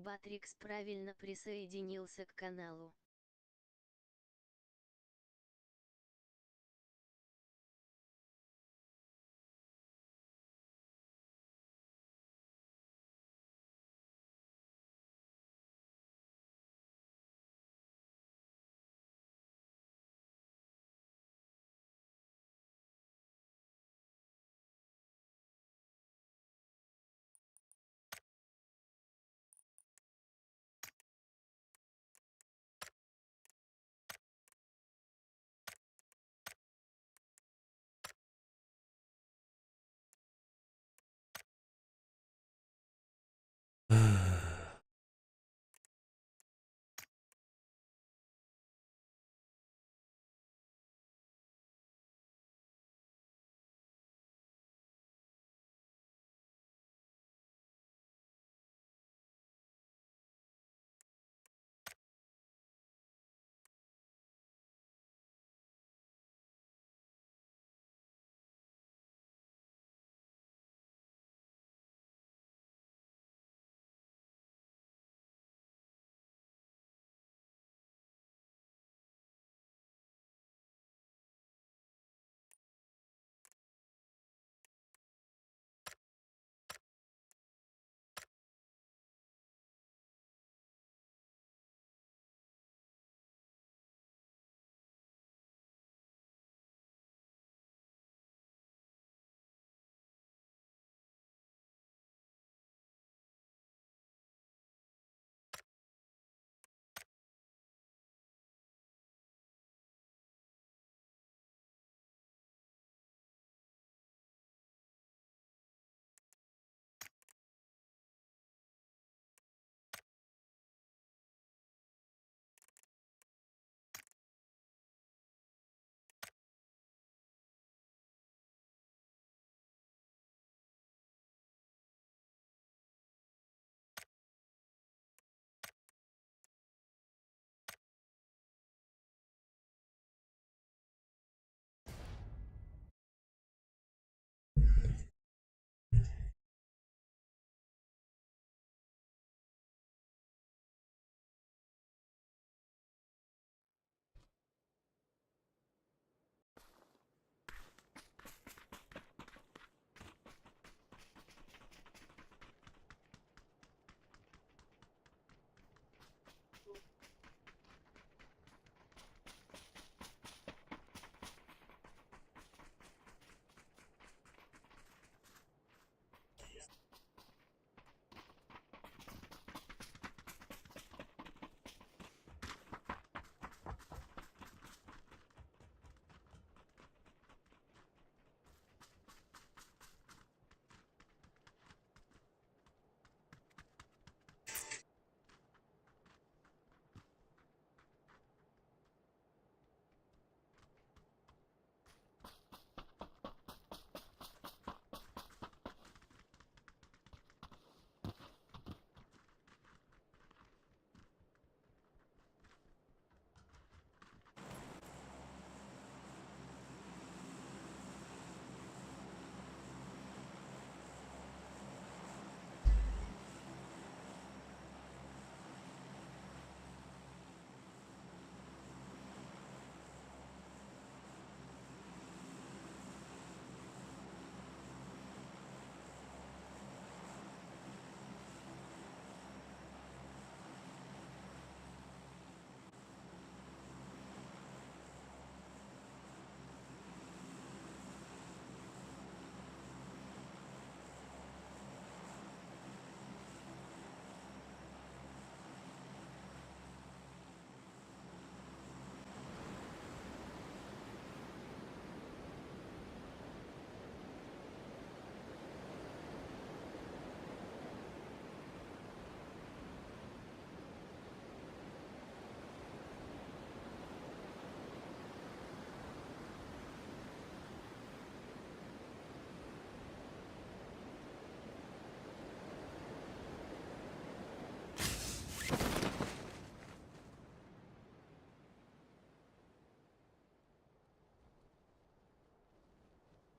Батрикс правильно присоединился к каналу.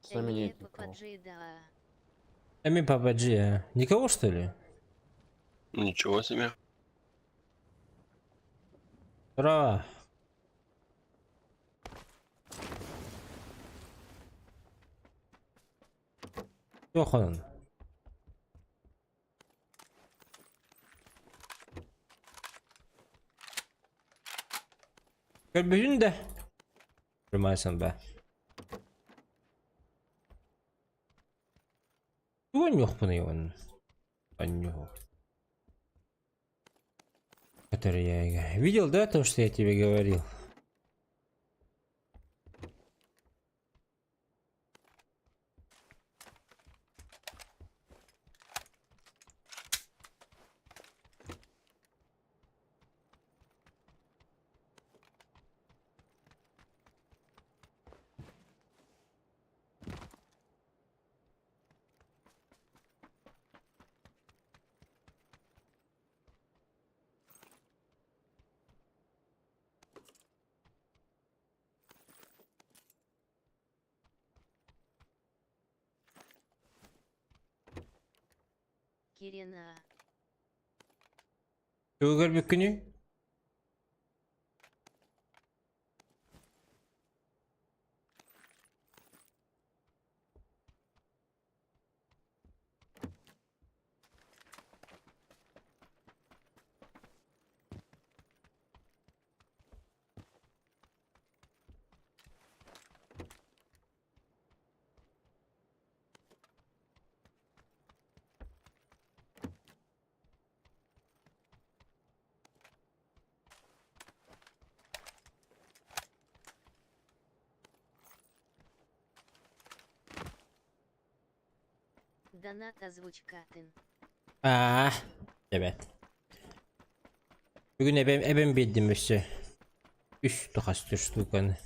С нами нет никого. PUBG, да. Сами PUBG. Никого, что ли? Ничего себе. Ура! Yok onun. Gel bütün de. Durmayasın be. Güven yok buna onun. Ben yok. Который я видел, да, то, что я тебе говорил? Кирина. Ögür bir günü. Донат озвучка тын. Ah, evet. Bugün ebem bildim işte. 3 тухастую штуканы.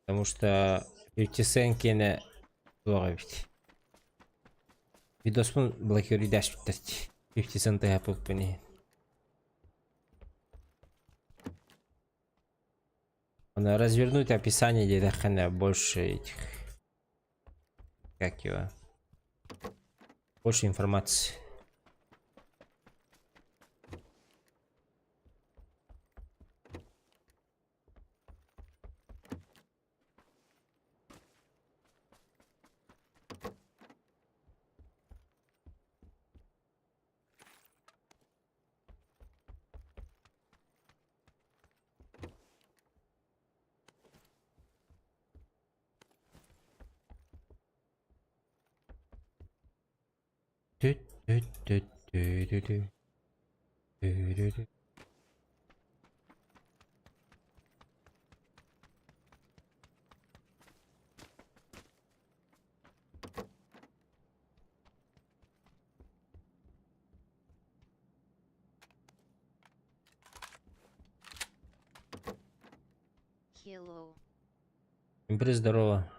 Потому что 50 центки ловить. Видос блокирует дашь 50 центов я попани. Она развернуть описание где-то хана больше этих. Как его? Больше информации. Tüt tüt tüt tüt tüt tüt tüt tüt. Hello. Блин, здорово.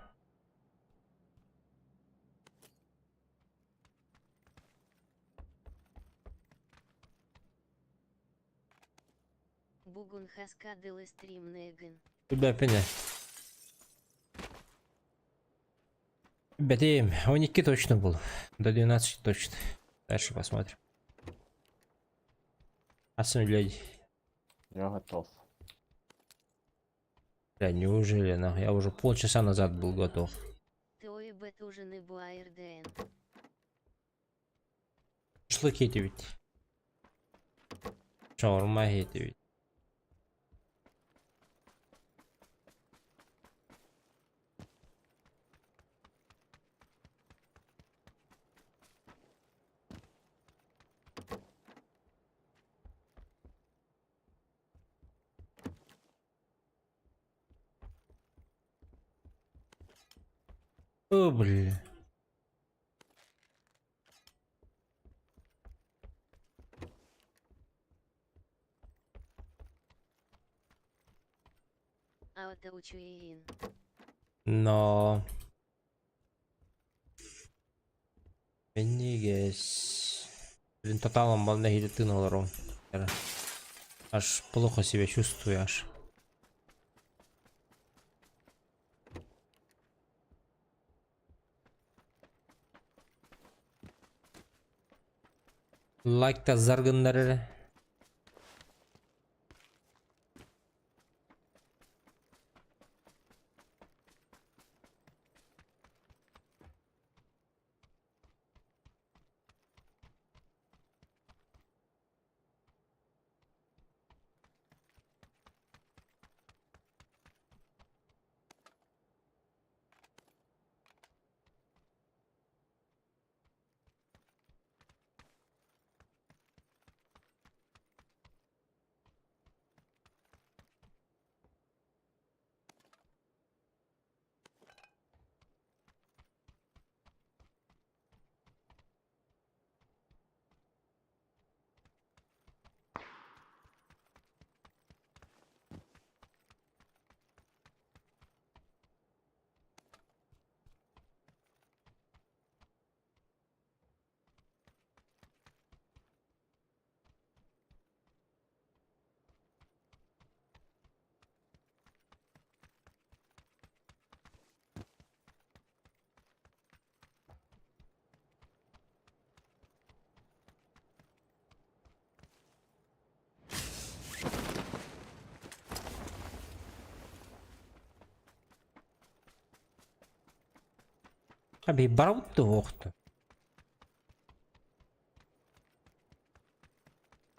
Бугун хаскадылы стрим неган. Тебя пене. Ребята, 12 точно был. До 12 точно. Дальше посмотрим. Асын, блядь. Я готов. Бля, неужели, нахуй? Я уже полчаса назад был готов. Той бетужины буаирден. Шашлык эти ведь. Шаурма эти ведь. О, бля. А это учуин. Но... Энигес. Блин, тоталом банда хидеты наларом. Аж плохо себя чувствую аж. Лайкта заргындар эле. Abi барбытты оқты.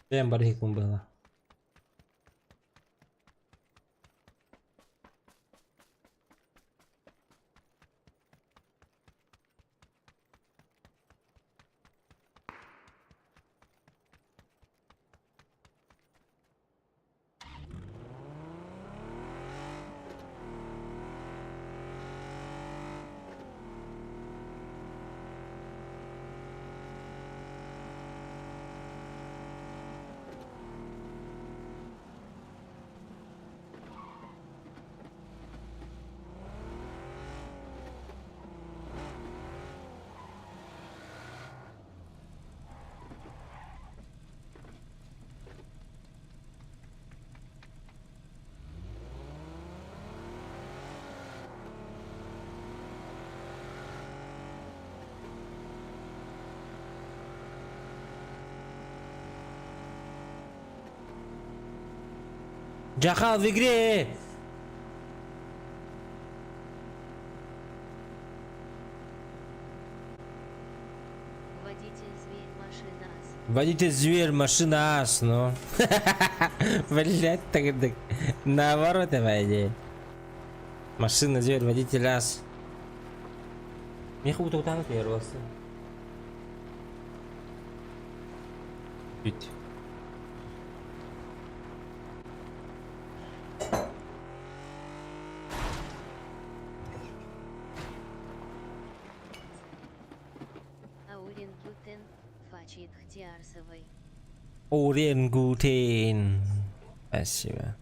Прям бархиком было. Джахал в игре! Водитель зверь машина ас. Водитель зверь, машина ас, ну. Блять, так наоборот, идея. Машина зверь, водитель ас. Мне как будто утонуть первался. Ведь. Аурин Гютен, Фачит Хтиарсовой. Уренгутен. Спасибо.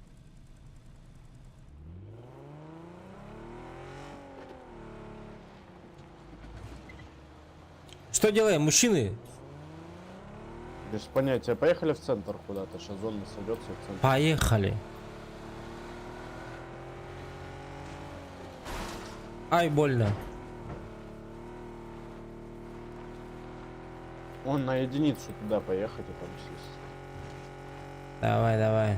Что делаем, мужчины? Без понятия. Поехали в центр куда-то. Сейчас зона сойдется в центр. Поехали. Ай, больно. Он на единицу туда поехать и там сесть. Давай, давай.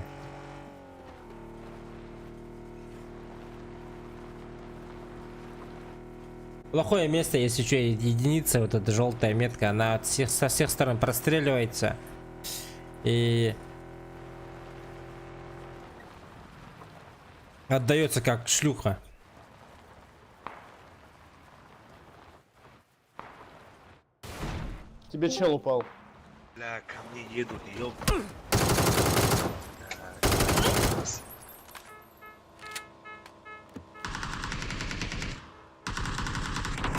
Плохое место, если что, единица, вот эта желтая метка, она со всех сторон простреливается. И отдается как шлюха. Тебе чел упал. Бля, ко мне едут, ёб.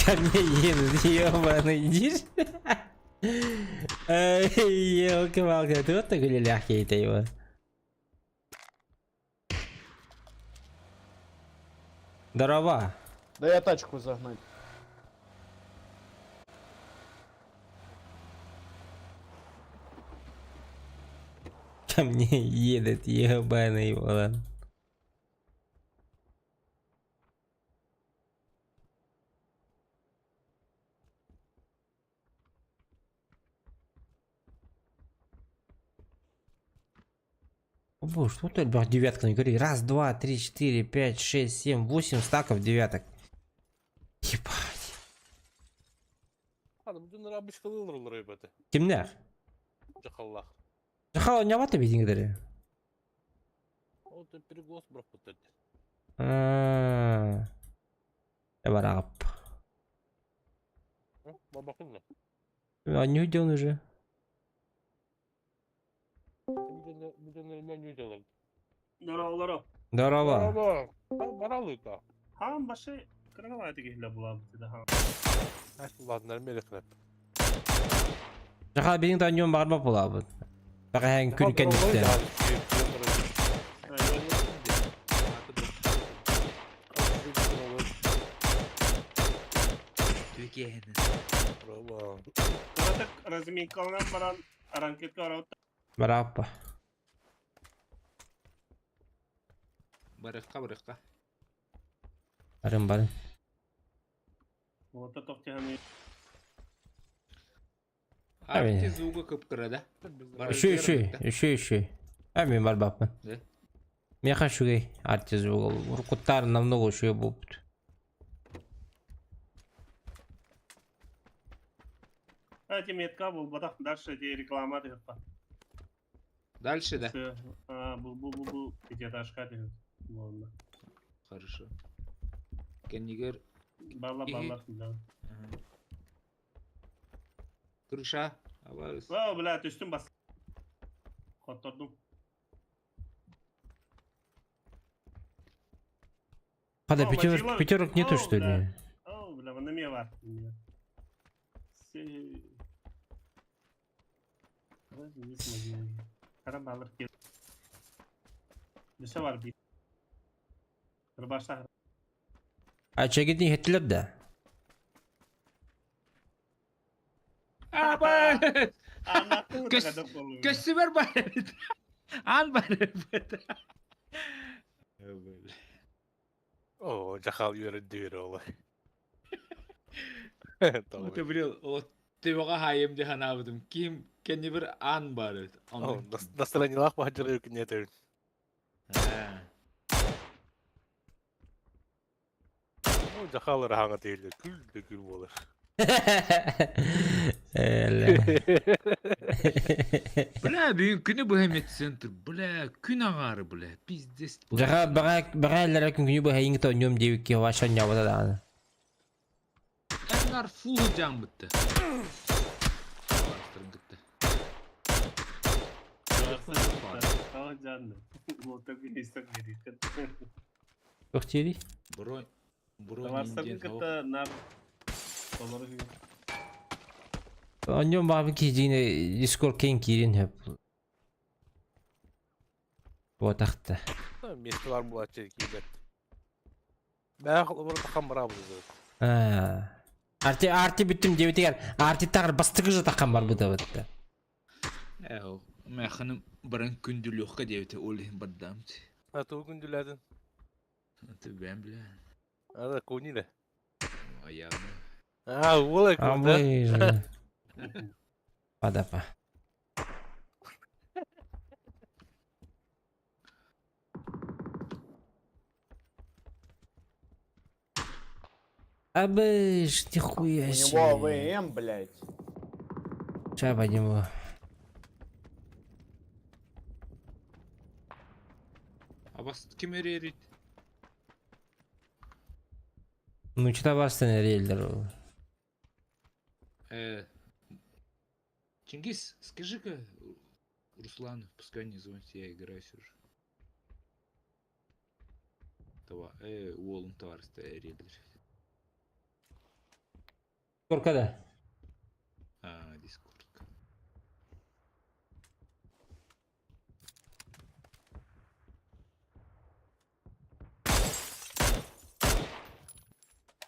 Ко мне едут, ёбаный дичь. Ёлки-палки, ты вот так или ляхи-то его? Здорово. Да я тачку загнать. Ко мне едет, ебаный его. Боже, что ты, ребят, девятка не говори. Раз, два, три, четыре, пять, шесть, семь, 8 стаков девяток. Ебать. Hanım dün Rabbi çıkılır olur elbette. Kimler? Çakallar. Жахал не вата бедингдери. O da переглас bırakıp dedi. Я барагап. Bakın ne? А не увидел он уже. Bir de elmen yüceler. Дорогу. Здорово. Baralı da. Хан башы кыргавайты кехле булабы dedi хан. Aslanlar melekler. Жахал бедингда нем барбап булабы. Багаң күн кендикте. Türkiye'nin. Bravo. Кыратык разминкаланан баран аранкетке арат. Бараппа. Barıkka. Барын. Вот это тохтяны. Abi. Abi звука kıpkırada. Еще. А мен барбаппын. Да? Мен хочу гей. Артиз уркуттар намного еще болупту. Эти метка был бадах дальше эти реклама dedi. Дальше, да? Bu пятиэтажка dedi. Vallahi. Хорошо. Кеннигер. Балла. Крыша. Аварус. О, блядь, üstüm bas. Kotturdum. Хада О, Василов. пятерок нету О, что ли? да. О, бля, на мне var. Ne смогу. Kara balık gel. Bir şey var bir. Kırbaçlar. А чагидни хеттилер да. Abi. Anlattın mı Göz- kadar kolu? Göster ver bana. An bana. O çakal yürü diyor oğlum. Tamam. O tabii o tevga hayım diye hanavdım. Kim kendi bir an var. O настроение лах бахчылы yok ne diyor. O çakallar hanga değil. Kül olur. Bля, büyük günü bu hemet center. Bля, gün ağarı bля. Pizdes. Жаха багайлар күнгү бу хайын то нем девикке вашан явата да. Enler full can bitti. Bastırdık da. Tamam canım. Motor bir istek verir. Тохтери. Bro Varsa indian bir kıta nar. Olur gibi. Оньон бабы кижине Discord кен кирин хеп. Вот ахта. Mesti var bu açı kibet. Ben olur takam bravo dedi. Арти бүттүм дебитер. Арти тагыр бастыгы жа такан бар буда бутта. o mekhanım barın kündülüğü diyete olayım bardamtı. Ha tu gün diledin. Tabii ben bile. Ada kuni de. Ayağımı. Ha ola А kunda. мы же. Падапа. Абыш, нихуя У себе. него ВМ, блядь. Сейчас подниму. Абас kim erir? Ну, что-то вас на рейлер. Чингис, скажи-ка Руслану, пускай не звонит, я играю все же. Уолн товарищ рейдер. Сколько да? Дискорд.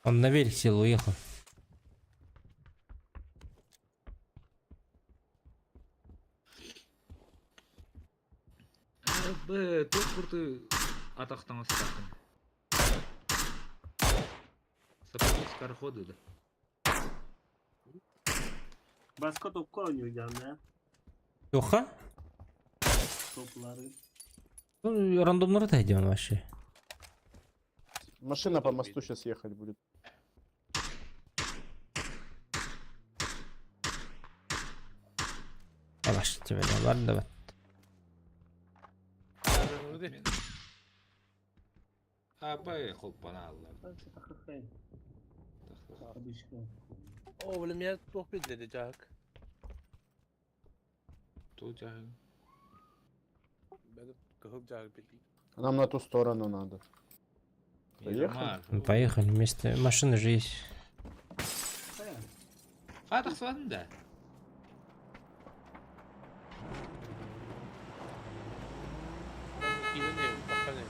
Он на велик сел, уехал. Çok kurtu атақтан астақтан. Сапоги скороходы, да? Başka top koyuyor canım ya. Тоха? Topları. Ну, рандомно отойдем вообще. Машина по мосту сейчас ехать будет. Yavaş böyle var da var. Мен апай холпана аллар. Что-то хохай. Обычно. O bilim yer çok bildi Jack. Ту жағы. Benim kıhıl Jack bildi. Нам на ту сторону надо. Поехали? Ну, поехали вместе. Машина же есть. Қадық сұрадың да. İyi de bakalım.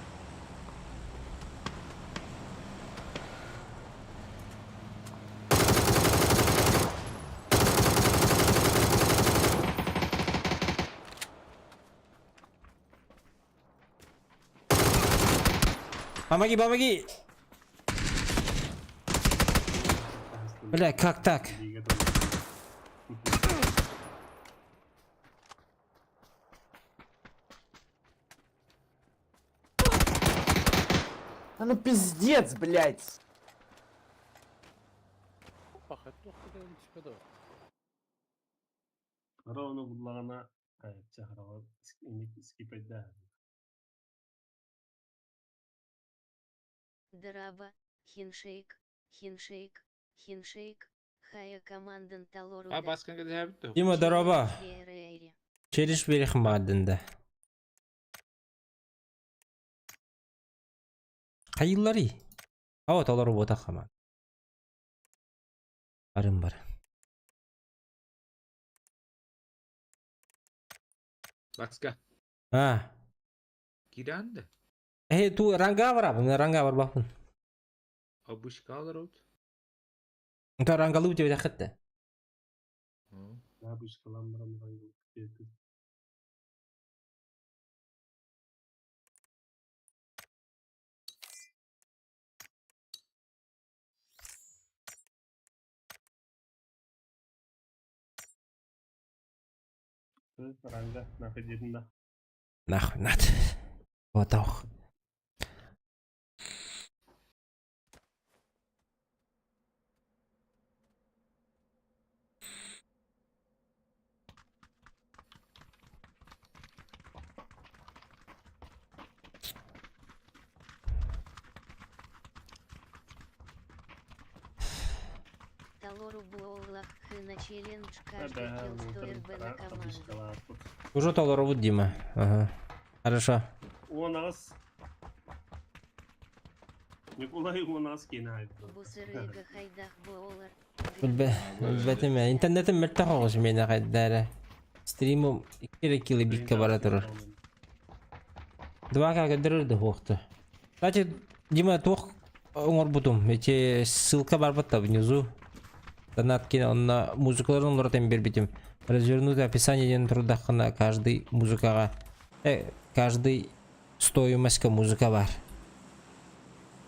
Помоги! Бля, как так? А ну пиздец, блядь! Fakat yok gidelim çıkmadı o. Ровно будлағана чахрава скипайда. Драба, хиншейк, хая командан талору. А басқанға да бітті. Дима, дороба. Через берег мадында. Қайыллары? Ау, талору бота қаман. Бар. Басқа. А. Киранды. Ту ранга бар бақпын. Обышқа алыр өт. Та рангалы өте жақытты. Обычно ламбран рангу. Ранга находится. Нахуй, надо. Вот ох. Талору Буоллах на челлендж каждый килл стоит Б на команду. Уже талору вот Дима. Ага. Хорошо. У нас. Николай у нас кинает. Бусырыга хайдах Буоллар. Білбәтіме. Интернетім мәртті қоғыз мені қайдары. Стримім 2 кило бикке бара тұрыр. 2 көдірірді хоқты. Кстати, Дима, тоқ оңыр бұдым. Эти ссылка бар бітті внизу. Донат кине, онна музыкаларын ұлыртен бербетім. Развернуть описаниеден тұрдақына каждый музыкаға. Каждый стоимостька музыка бар.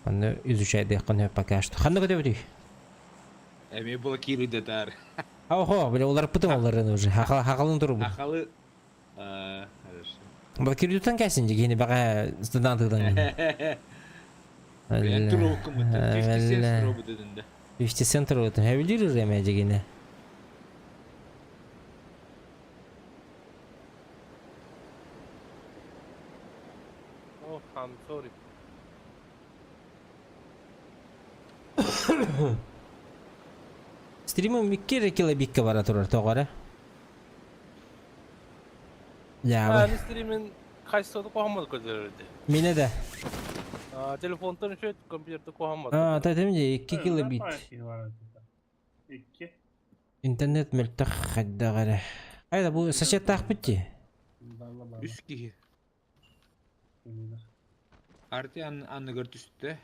Оны изучайды қаны пока что. Қанды көте бөтей? Әме блокируйды тар. Охо, бля, олар пытым оларын уже. Хақалын тұру бұл. Ақалы. Хорошо. Блокируйтан кәсін дегені баға студентыдан. Ben turu okumadım. 50 cent robu dedin de. 50 cent robu. Hebiliyor ya degені. Oh, I'm sorry. Стримім 2 кило бикке бара тұрыр тоғары. Ya Ben stream'in kaç saat koyamadı gözlerdi. Mine de. Telefondan şöyle kompüterde koyamadı. Aa, tabii de 2 kilo bit. 2. İnternet mültak hadda gara. Ayda bu saçet takpıtçı. Üst ki. Artı anı gördü üstte.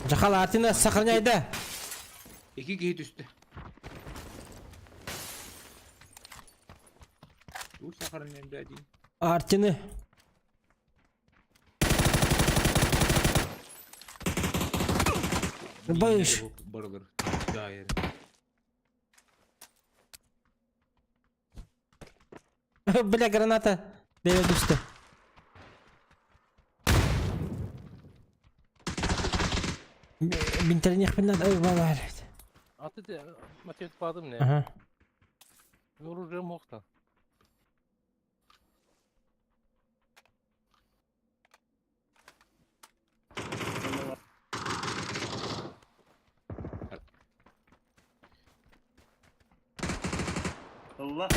Jakal artına sakarnyayda. 2 geyit üstte. Dur sakarın emre değil. Artıны. Bayış. Burger. Daire. Бля, граната. Дeve düştü. Бинтерних пинат ой балар. Atı de matematik bağdım ne? Ага. Yorulacağım mokta. Allah.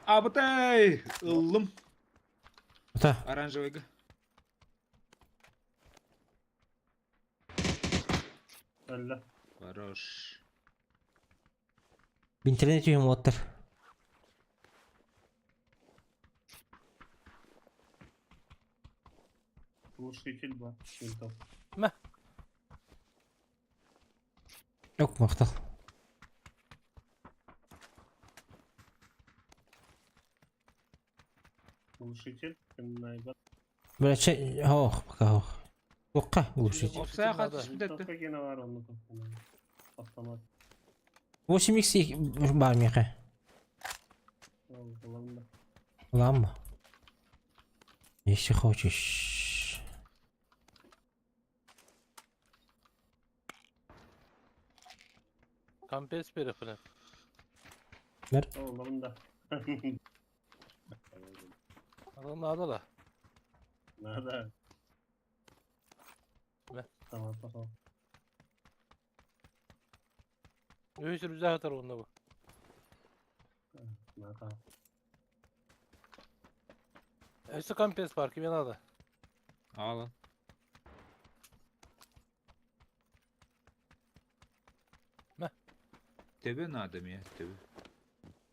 Абытай! Ыллым. Ата. Оранжевыйга. Allah. Хорош. Бинтерне түйім оттыр. Глушитель бар. Винтов. Yok maqtal. Глушитель. Кімнай бар. Бәләтші, хоқ, бақа хоқ. Оққа, глушитель. Опсая қатыш бітетті. Винтовка гена бар оны тоқтамай. Автомат. 8x бар меқа. Ол головында. Ламба. Если хочешь. Kampes perifere. Ол головында. Adam nada da. Надо. Ne? Tamam tamam. Öğüsür bize atar onda bu. Надо. Öğüsü kampes parkı ben nada. Алын. Ne? Тебе надо меня, тебе.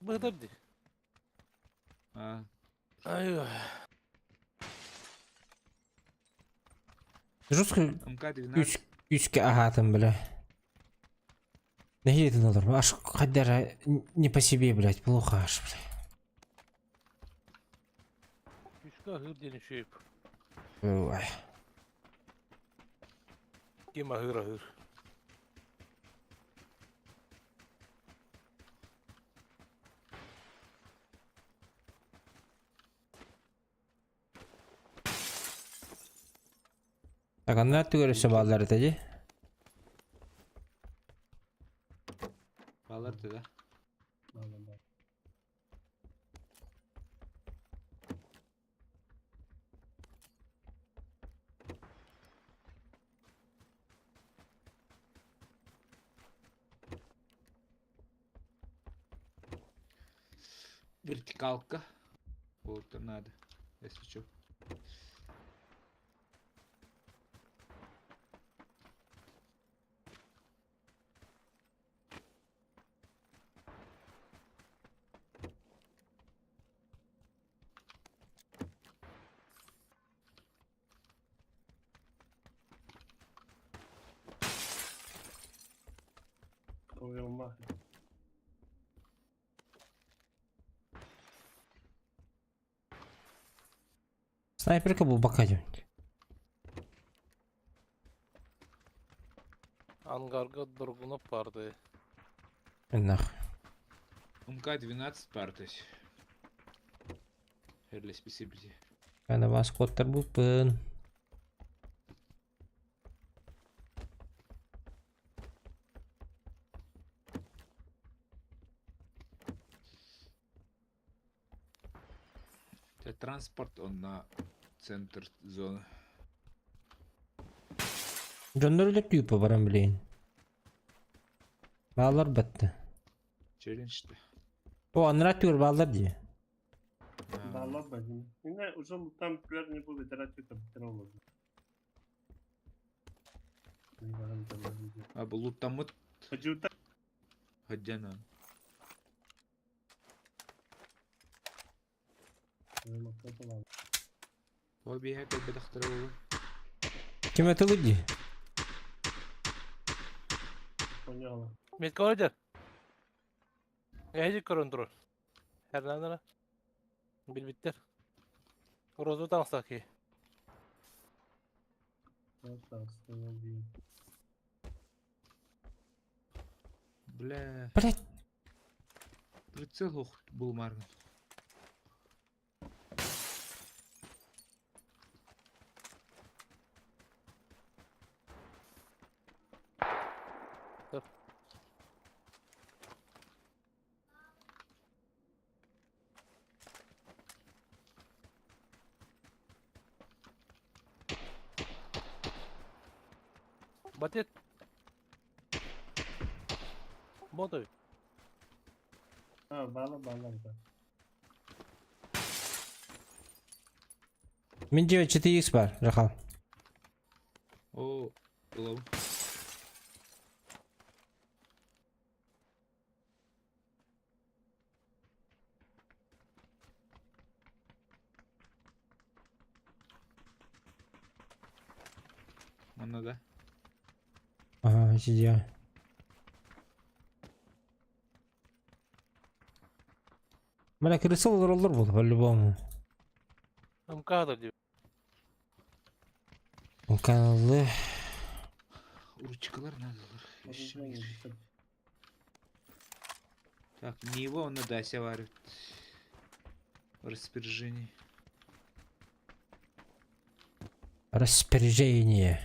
Bıdır di. А, Ay. Жестко МК-12. 3 агатым, бля. Нахер это надо? Аж хотя не по себе, блядь, плохо аж, бля. Üçka hır denişeyip. Ой. Kima hıra hır. Так, а на görüşe bağlar dedi. Балар да. Надо. Вертикалка. Вот надо, если что. Uyulma. Снайперка bu bakacağım. Angarga durgunup vardı. Нах. МК-12 партась. Для спесибити. Ана вас коттар бупын. Транспорт, он на центр зоны. Jonları da tüyüpü varan bileyin. Bağlar battı. Челлендж-то. O anlatıyor bağlar diye. А, Да ладно. Не, уже там пляж не будет, тратить это быстрее. Не важно, там не будет. А лутамыт Хочу так. Гадяна. Ну, это ладно. Обе опять бедахтарова. Kim atılır diye. Поняла. Metka hoca. Ejik korundur. Her nandana. Bil bitter. Rozu tanısak Просто останови. Бля. Блять. Прицел был марган. Dur. Батет. Ботой. Ha bağla bağla. Менде 4x бар, Рахал. О, было. Mana da. Ага, сидя. Мына крысы олар болды, по-любому. МК-dır diyor. Каналы. Ручкалар надалар. Orada gittim. Так, Нива, он на Дасе варит. В распоряжении. Распоряжение.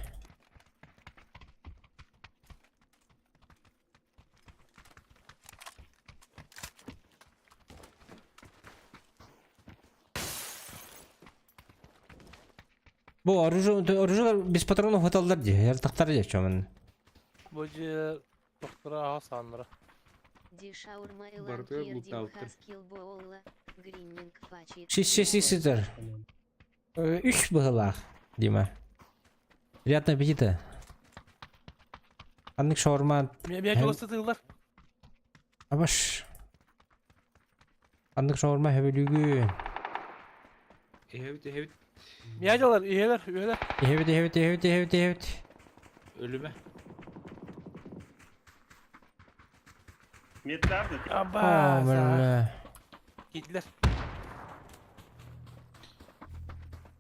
Bu orucular без патронов хваталдар ди. Яртактар ди чөмөн. Bu ciğer doktora Hasan'lara. Дишаурма и Бардер ланкир буталка. Хаскил Боула. Гриннинг фачит. 6 3 было, Дима. Приятного аппетита. Аннык шаурма. Miye Hem- gösterdiler. Абаш. Аннык шаурма хөбөлүгү. Evet. Miye diyorlar, üyeler, üyeler. Evet. Ölüme. Metlerdi. Aba, Амарла. gittiler.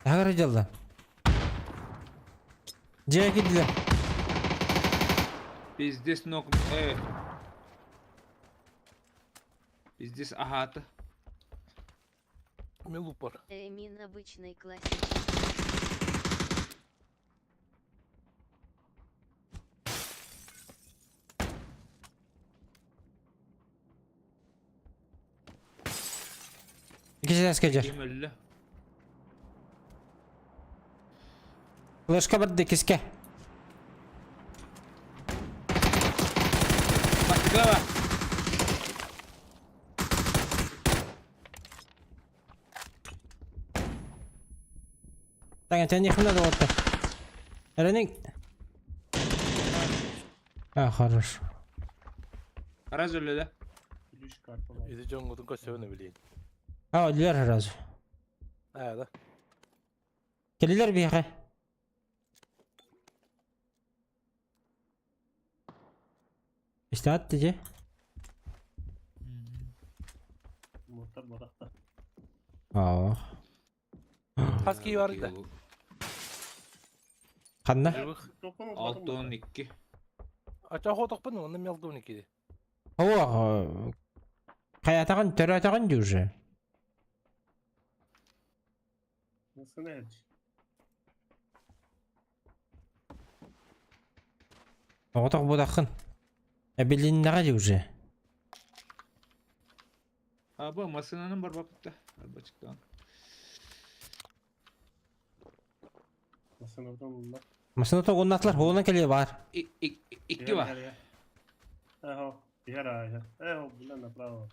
Агара жалла. Жая кидиле. Пиздец ног. Пиздец агата. Мелупор. Эмин обычный классический. Кеше аскер. Kim öldü? Флешка барды киске. Matkala. Таңа тәне хымна да отты. Эленик. Хорош. Раз öldü de. Gülüş kartı var. İzi John Good'un kaçağını bileyim. Ölüler разу. Evet. Келилер бияқы. İşte attı же. Motor barakta. Husky var da. Қанда? Dokunulmadım. 6-12. Açak otak bunu, onda meldu 12'di. О, қай атаған, түрі атаған де уже. Nasıl ne? Отақ бұдақын. Әбеліннаға де уже. Abi masanın var bakıpta. Arbaçıktan. Nasıl oradan bunlar? Масына тоғын атылар, оғынан келе бар. İki var. Eho. Diğer ayağı. Eho. Bunlar ne bravo.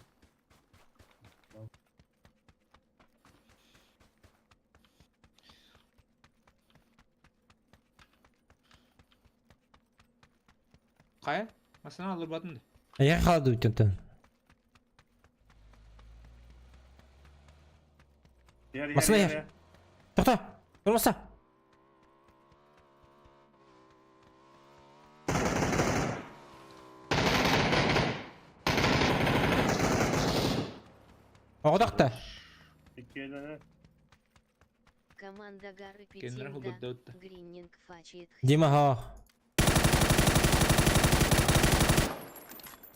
Kaya? Masana alır batın da. Аяқ қалады өттен. Diğer Masana yer. Тоқта, тұрмаса. Оғдақта. İki elene. Команда горы Kendine Петинда. hudut dağıttı. Гриннинг фачит. Дима, ха.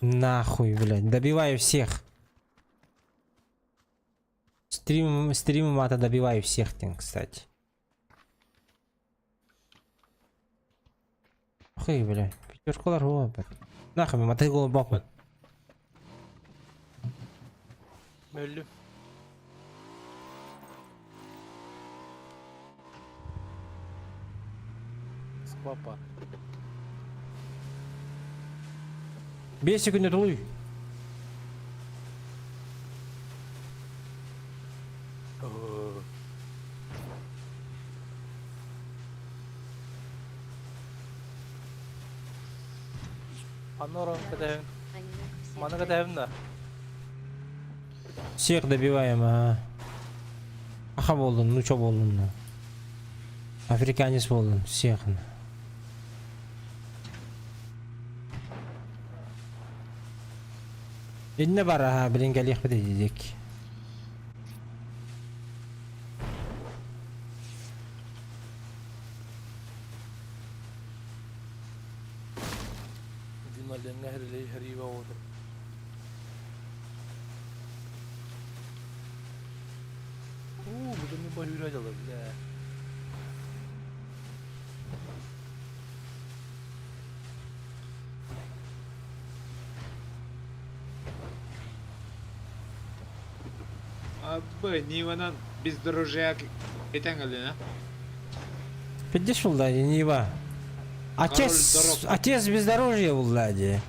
Нахуй, блядь, добиваю всех. Стримом мата добиваю всех, кстати. Охуй, блядь, Чёркалар о бер. Нахами матай гол бакмын. Möllü. Skvapa. 5 секунд туй. Анорон кадевин. Аннек Мана кадевин да. Всех добиваем, а. Аха болдун, ну чё болдун. Африканец болдун, всех. Инне бар, ага, билингелих бит дедик. Dimal dengar le hariba oldu. Bugün bir bahür acılı bile. Abi Niva'dan biz Droja'ya eten geldi. Видишь, Влади, Нива? Король Отец бездорожья, Влади.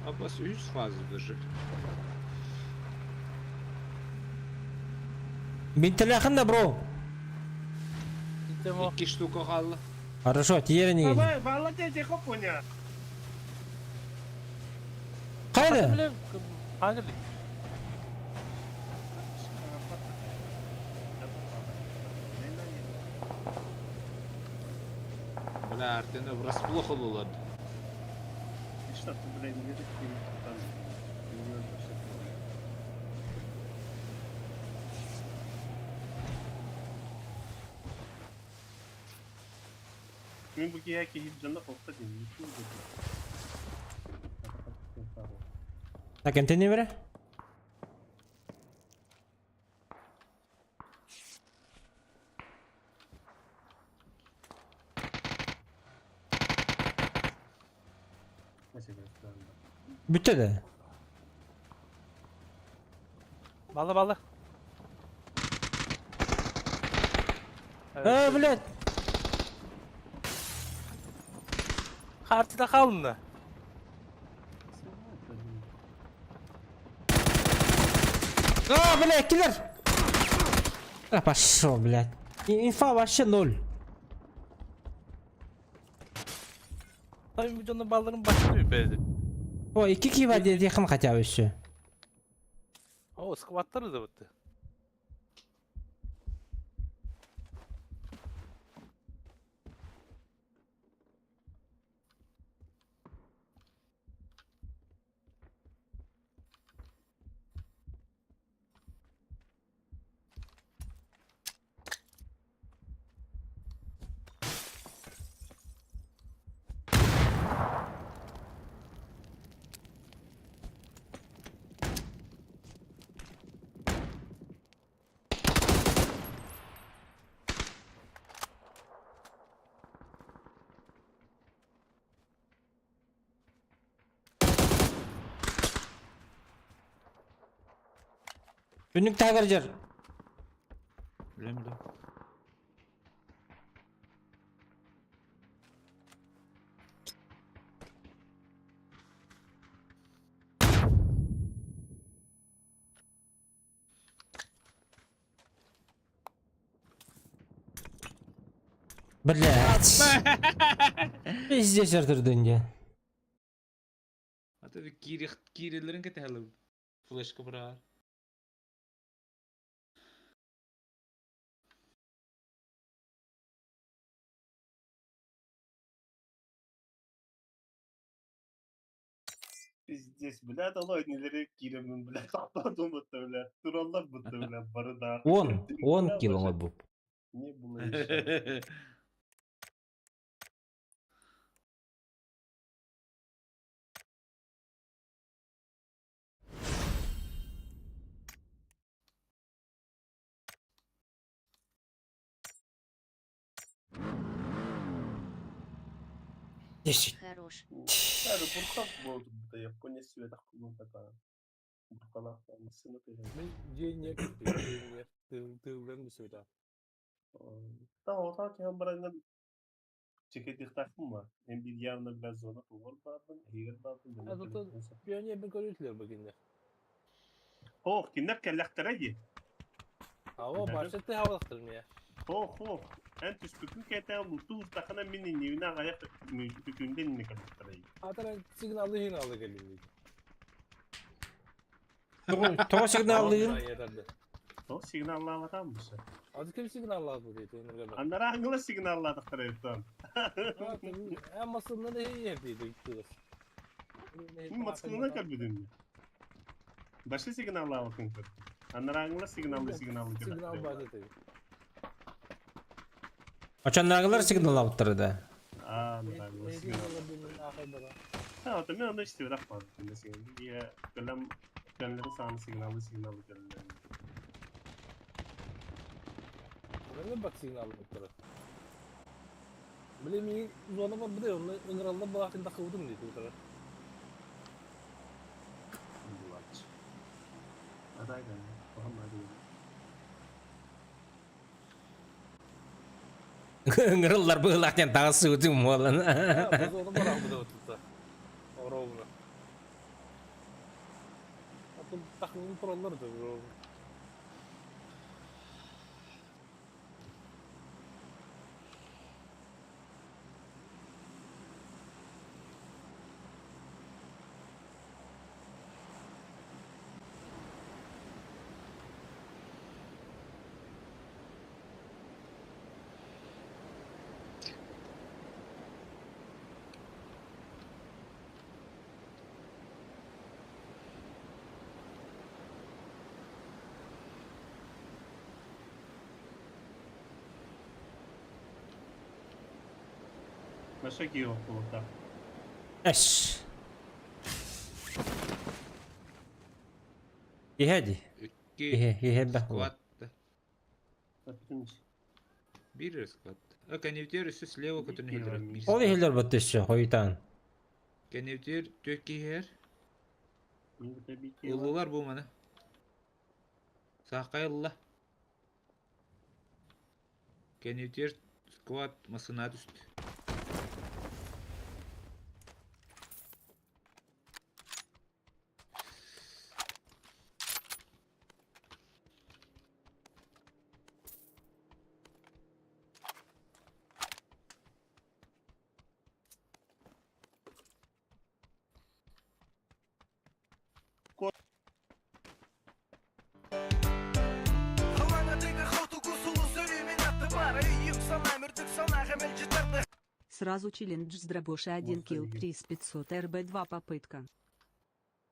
Abbas 3 fazla даже. Бинт телефонда, бро. Gittim o. 2 штука kaldı. Хорошо, терени. Давай, валате те хопоня. Кайда? Bile hangi lig? Бля, Артем'de burası плохо olurlar. Что ты, блядь, не видишь, там. Мен bu giyerken hiç canına kopta değil. Yıkıyor dedi. Так, энты не бре? Mesela şu anda. Bütçe de. Balı balı. Блядь. Kartıda kalın da. Блядь, киллер! Пошел, блядь. Инфа вообще ноль. Tabii videonun balların başı bir belli. О, 2 кива yakın хотя бы еще. O skvatları da bitti. Günlük tagırcır. Bilmem. Блядь. Пиздец артырдın ya. Hatta bir kirelerin ketehalı. Flash kabra. Пиздец, блядь, алай нелere kiremin блядь. Atladım bu böyle. Durallar bu böyle. Barı da. 10 килоңор буп. Ne bunu inşallah. Хорош. Yani Burkan bu oldu burada. Japonya Süveyde kullanım kata. Burkan aktarmasını da Ben Geniye gitti. Geniye. Tığlen bir söyle. Tamam o zaman ki hem buranın çekildik takım var. Hem bir yanına biraz zona tuğul vardım. Higer vardım. Ha zaten Geniye ben görüntüler bugün de. Oh kimler kellektere gi. Hava başlattı havalıktırmaya. Oh. En tüspükün kete mutlu ustakana minin nivine ayak tükünden ne kellektere gi. Hatta signallı hinallı geliyor. Тоға сигналлыйын. Yeterli. O signallamadanmış. Azı kim signallı dedi. Anlara hangıla signalladık taraftan. En basında da iyi yerdeydi. Maskılına kalbidin mi? Başı signalla bakın kır. Anlara hangıla signallı. Signal başladı. Açanlargılar signal alıptır da. Anlara hangıla signallı. Signallı birinin ahırda. Ha tabii onu işte bırakmadık. Diye kalem kendileri sana signallı kendileri. Ben bak signallı baktıra. Bileyim iyi zona var bir de onu ıngıralda bakın da kıvdım diye baktıra. Duvaç. Adaydan. Tamam hadi. Ngırıllar bığılakten tağı sığıtım olan. Ya zona bırak bu da oturtta. Orada. Atıl takımın kuralları da bro. Başka ki yok bulutta. Eş. İyi hadi. İyi bak. Сквад. Öptünüz. Bir сквад. А коневтер еще слева, который не играет. Ol ihler batışçı hoytan. Коневтер төккейер. Şimdi tabii ki var. Улулар болманы. Сақайылла. Коневтер сквад масына düştü. Сразу челлендж с дробоша 1 килл, 3 с 500 РБ2 попытка.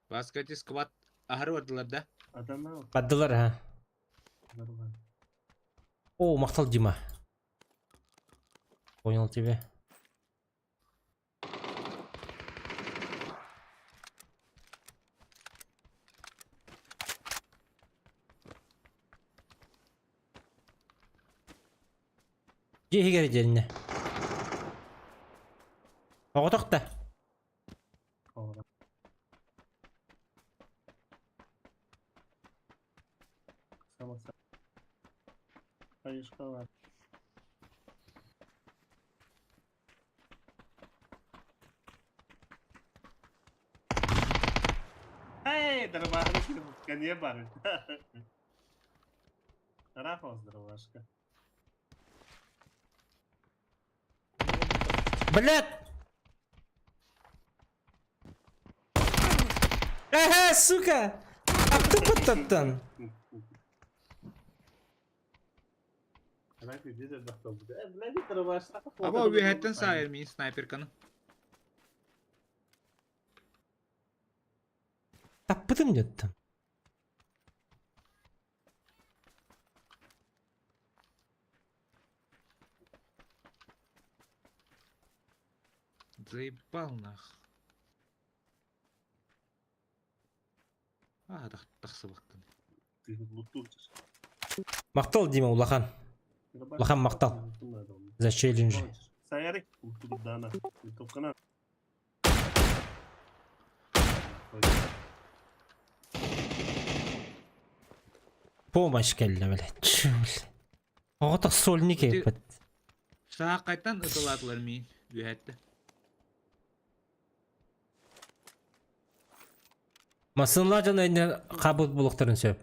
Баскати сквад ahır vardılar da. Adamlar var. Kaddılar ha. Var. Oo maktal Дима. Понял тебя. Жеге кережеліне. Оғытоқта. Kavra. Kısa. Kayışka var. Hey, дробашка, коне барыш. Рахос дробашка. Блядь! Ага, сука! Attı. Ana bir de bakalım. Ne bir dробашка. Ama o bir hatten sayır mıyım sniper kanı? Tapıdım yuttum. Заебал нах. Тақсы бақтым. Ты лутуешь. Мақтал Дима Улахан. Улахан мақтал. За челленджи. Sayarık lutuluk dana. Topkana. Помощь келді блядь. Оғытық сольник еппіт. Саға қайтан ұтыладылар мен. Үйәтті. Масынла жан өйіне қабыт бұлықтырын сөп.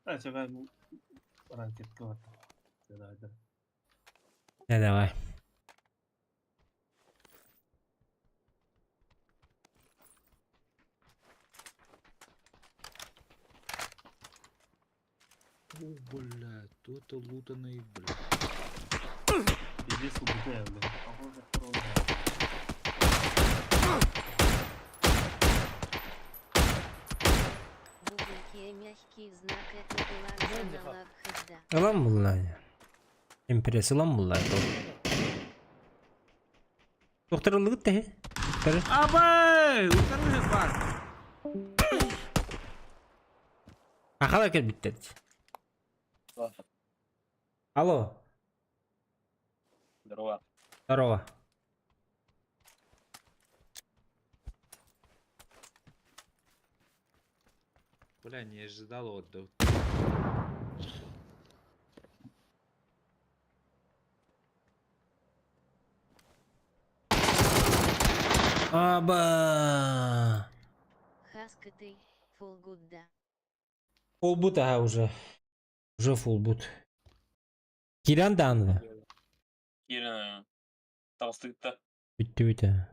Acaba ranket var. Herhalde. Ne давай. О, блядь, то-то лутаный, блядь. Здесь убитая, блядь. Похоже, второго. Бублики мягкий знак это была на лакхда. Alan bunlar ya. Impress alan bunlar. Doktor ılıgıt de. Doktor. Абай! Утармы бар. Akala gel bitti. Алло. Здорово. Здорово. Бля, не ожидал отдал. Аба. Хаска ты, фулгудда. Фулбут ага уже. Уже фулбут. Киран данlı. Кирина. Толстый-то. Bitti bitti.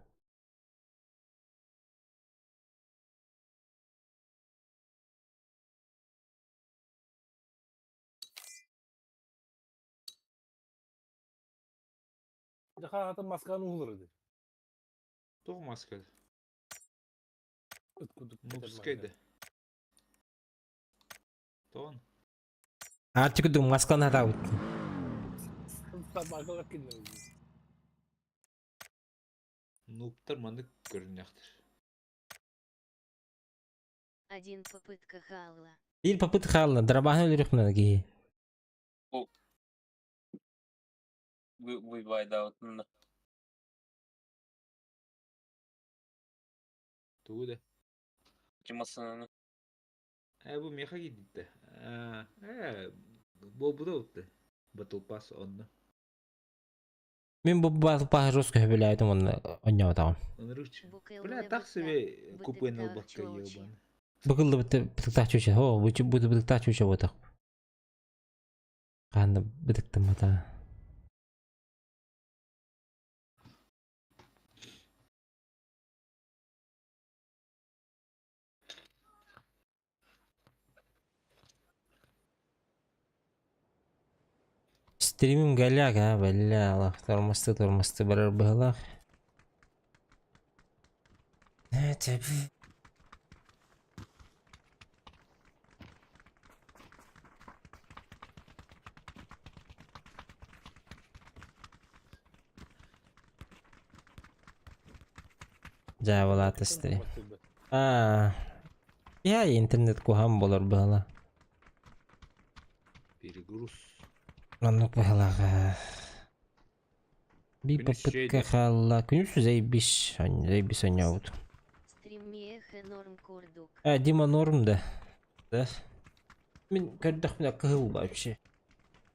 Jaha hatın maskanı uğurdu. Тоғы маскады. Ötküdük. Нупскайды. Тоғын. Artık ödüm maskan hata bitti. Sabahla kinler. Нуптар маны көріняқтыр. Один попытка Халла. Bir papıt kaldı. Drabahını öldürük buna ki. Выбай, да, вот. Туғыда. Чемасаны. Бұл меха кедіпті. Бұл бұда ұтты. Батыл пас онны. Мен bu bazı жестко höbülaydım onu oynuyor tamam. Онрыч. Букел Бля, лебедка, так себе бутылка купойнал баққа чоучи. ебаны. Bıkıldı bıtıkta çöçe. Ho bu bıtıkta çöçe botak. Kandı bıtıktım hata. Streamim gelecek ha belli Allah durmuştu birer bıhılak. Evet abi. Cevap stream. Ya internet kuham bolur bıhılak. Перегруз. Lanlık bıhılak. Bir Güneş попытка şeydi. хала. Күнүс заебись oynuyordu. Стрим меха норм курдук. Дима норм да. Да. Мен когда меня кыл вообще.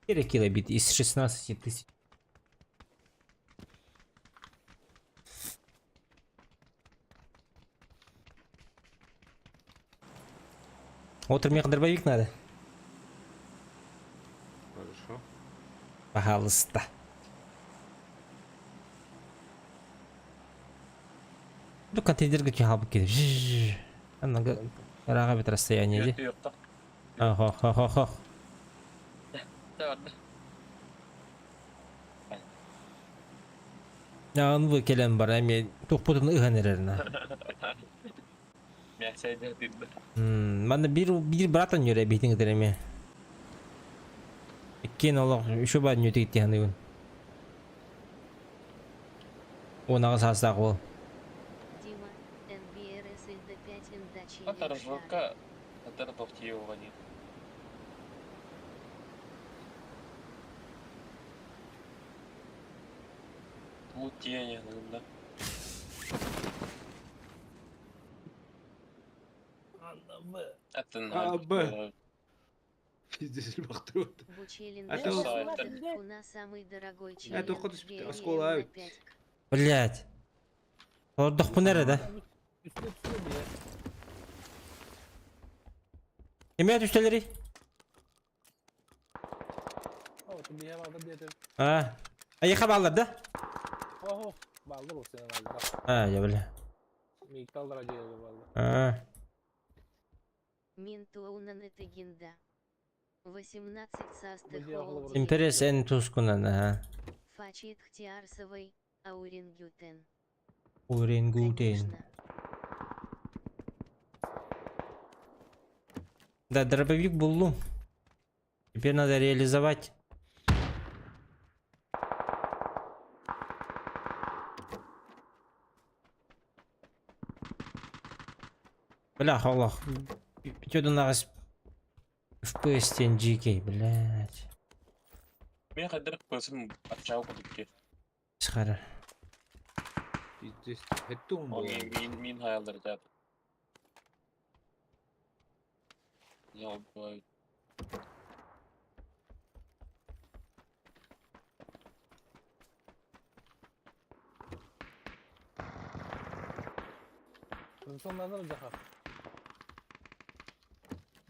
4 килобит из 16 тысяч. Отыр мне дробовик надо. Хорошо. Пожалуйста. Ну контейнерге калып кетип. Ана рага бит расстояние. Yok. Охо. Yağın bu kelen var hem tokputun ıhan ererine. Ben şeyde dedim. Bana bir bratan yöre bitin deremi. İkin Allah şu ban yöte gitti hanı gün. Ona sasaq ol. Дима, НБРС ЛД5 индачи. Оторвка. Оторвки его они. Мутение, да. Это Абы. Пиздец, бахтырот. Бучелин Это у нас самый дорогой Это челлендж хоть в Вере оскола на ают. 5. Блять. Orduq bu nerede? Üstüne tutuyor mu ya? Kime düşteleri? Oğlum bir hemen diye de. Ha. Ayıka bağladı. Oho. Baldır o senin aldı. Ha ya böyle. Miktarlar acayip baldır. Ha. Минтуна Нетагинда. 18 састых Где оглавлен? Олди. İmperes en tuzkunan ha. Фачит Хтиарсовой, Аурингютен. Urenguten. Конечно. Да, дробовик буллу. Теперь надо реализовать. Бля, Аллах. Чё-то нас FPS GK, блядь. Мен қадір көзім атшау күдікке. Схара. Пиздец. Это он Ол был. мен хаялдар жатыр. Ялбай. Sonlardan olacak ha.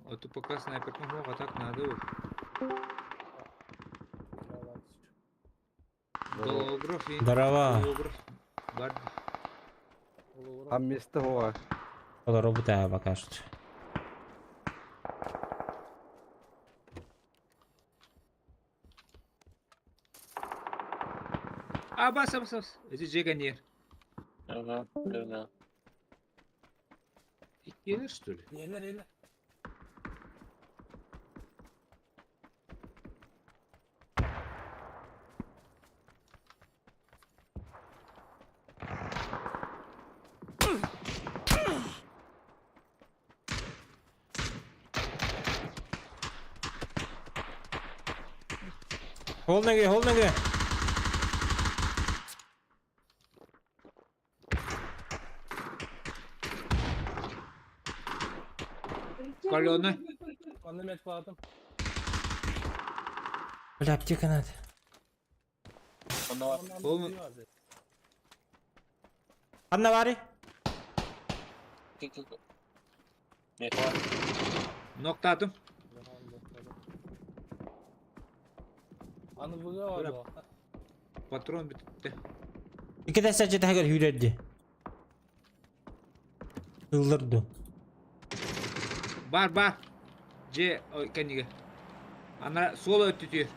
А то пока снайперку мог, а так надо вот. Голограф и... Здорово. Голограф. Бар. Там место его. Ola robuta пока что. А, бас. Это Джеганер. Ага, да. Генер, что ли? Yerler. Hold nigga. Колёна. Annem et bağladım. Бля, аптека надо. Onda var. Oğlum. Anna var. Ne var? Noktadım. Anı vuruyor Böyle- orada. Patron bitti. İki de sadece daha gör hürerdi. Yıldırdı. Бар. C kendine. Ana sola ötütüyor.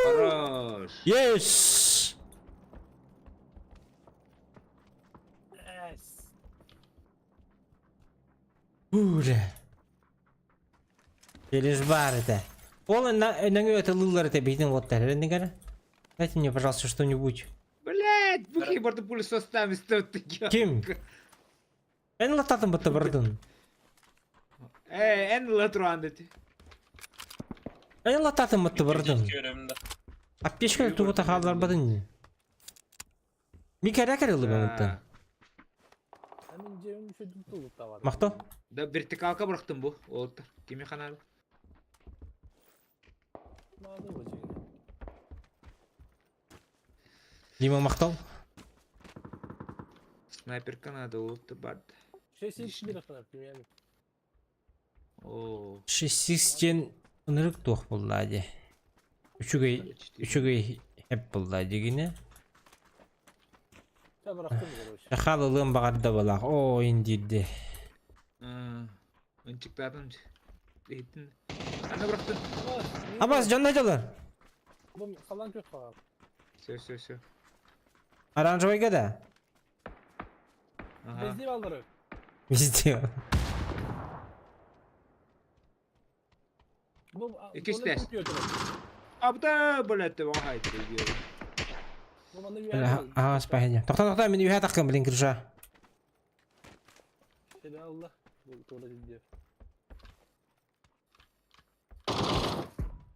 Хорош. Yes. Yes. Ура. Через бар это. Он на это лылар это битин вот так. Дайте мне, пожалуйста, что-нибудь. Блять, бухи борты пули составы стоят. Kim? En latadım battı bardın. En latruandeti. En latadım battı bardın. Görevimde. Apteşkel tuğu takallar badın. Bir kere karılı ben battı. Hemen cebim şu tutukluk da var. Makto? Da vertikalka bıraktım bu. Oldu. Kimi kanalı? Mağdur bu cebim. Дима Махтал? Снайпер Канада oldu bard. Şey bir rakam yapayım yani. Oo. 6-6'ten ınırık toq buldu hadi. Üçügey hep buldu hadi yine. Ya bıraktım mı o işi? Şakalılığın bağırda bulaq. O indiydi. Önçüklerden. Eğitim. Ana bıraktın. Abbas canlı acılar. Bu kalan çok falan. Sö. Оранжевый da. Aha. Bezdiğim alları. İstiyor. Bu İkisi tuvalet de. tutuyor direkt. Abda böyle bana haydi diyor. Bu bana bir Ага, yer ага, спасибо. Тоқта, мен үйге таққым, блин, кіржа. Seni Allah. Bu tuvalet gidiyor.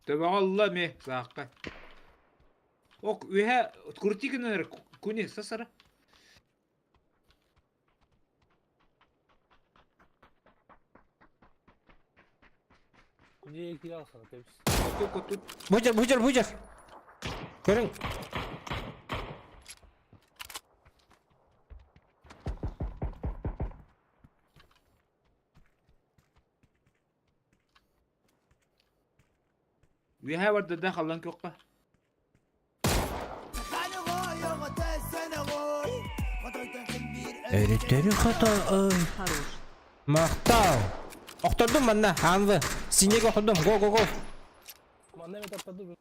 Tabi Allah me zakka. Ok ühe kurtikinler kuni sasara. Niye ikili alsana tepsi. Kotut. Бужыр. Көрің. Ühe vardı da kalan yokka. Өреттері қата, ой. Хорош. Мақтау. Оқтырдым манда, анвы. Синеге оқтырдым, го. Annem etapta dur.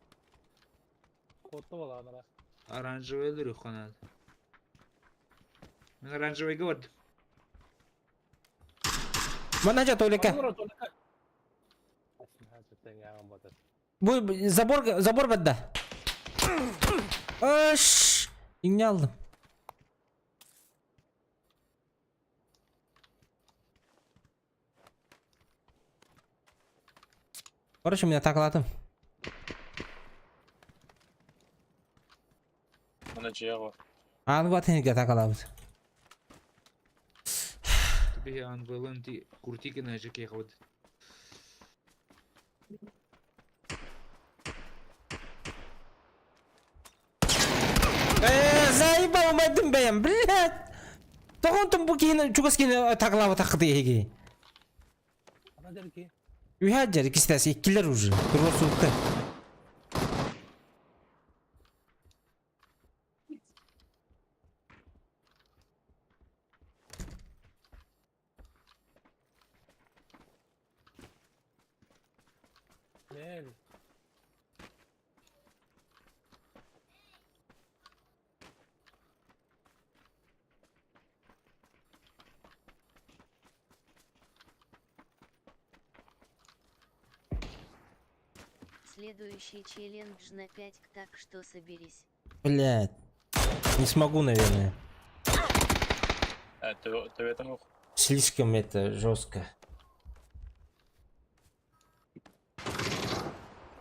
Kodlu valla anara. Оранжевый kanal. Ben оранжевый gördüm. Мана жа туалетке. Anlar o tuvalete. Hakikaten yağın batır. Bu забор бәдді. Ыш. İğne aldım. Короче, меня takıladım. Bana ciğer Anı batınca takıladım. Bir an Valenty kurtikin acık yakaladı. Заебал майдым бәйім, блядь. Тоғынтым бұл кейін чугаскені takılabı takıды еге. Ana der ki. Үйәджер, ikisi ikkiler уже. Kırvar soğukta. Ne? Следующий челлендж на 5, так что соберись. Блядь. Не смогу, наверное. Ты этому Слишком это жестко.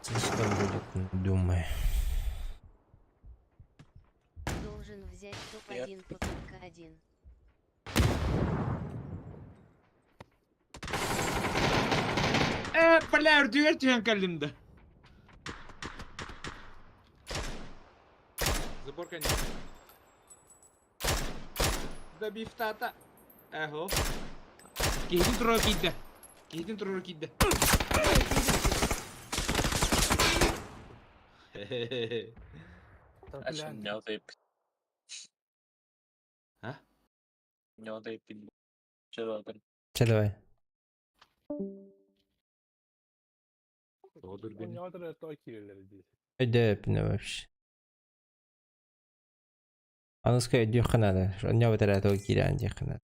Слишком будет, думаю. Должен взять топ-1 по ПК-1. Bala ördüğer tüyen kallimde. Заборка нет. Добив тата. Ого. Кейдin turur kidde. Кейдin turur kidde. Açın ne odayıp. Ha? Ne odayıp bildim. Cevabın. Че, давай. Doğdur On beni. yağdır et o kirlileri değil. Ödep ne вообще. Ануска өйдеу қанады. Не бітіреді ол кейде әнде қанады.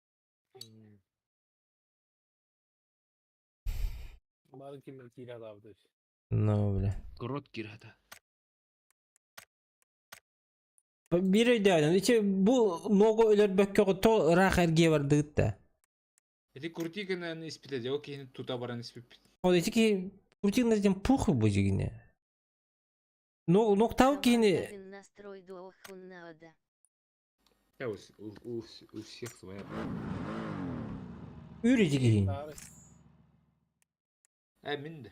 Bari kim kirli adamdı. Ну, бля. Крот кирада. Bir öйде adam. İçe bu nogu ölür bökke to рақ әрге барды гытта. Эти куртиканы испитеді. О кейін тута баран испит. Ол эти ки крутик на тем пуху бузигине. Ноктау кейіне Командный настрой до Хуннаода. Ya у всех своя. үйреті кейін. Bari. Minді.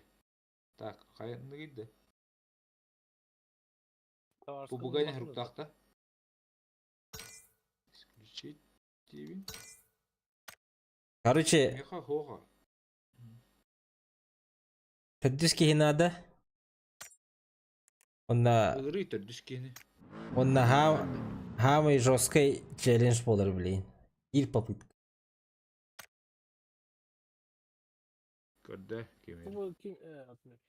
Так, қайынды келді. Savaşkın Попугай не olmasın da. груптақта. Исключить дебин. Короче, Меха хоға. тәддіс кейін ады. Онда Ылырый түрдіскені. самый жесткий челлендж болар, блин. Ир попытка. Körde kimi? Bu kim? Atmıyor.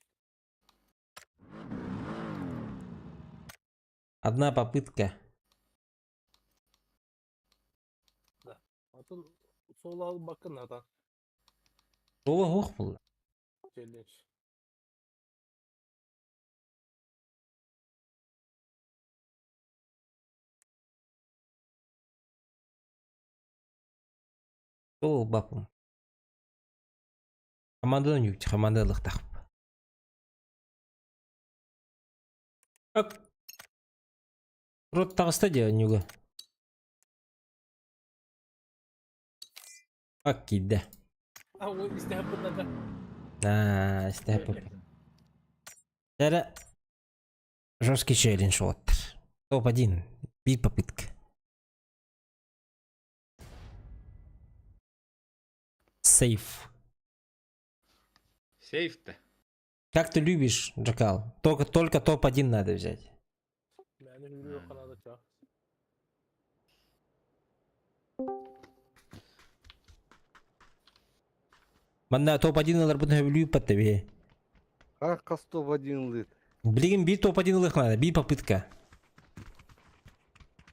Одна попытка. Atın sola al bakın atan. Sola hoq бұл. Challenge. Сол бапым. Командадан юкті, командалық тақып. Ак. Рот тағыста де нюга. Ак кейді. Ah o istihap bunlarda. Степ. Әрі жесткий челлендж отыр. Топ-1. Би попытка. Сейф. Сейф-то. Как ты любишь, Джакал? Только топ-1 надо взять. Yani hürrü yok kanada çağ. Манда топ-1 алар бұны білу по тебе. Как костов один лит? Блин, би топ-1 алых надо, би попытка.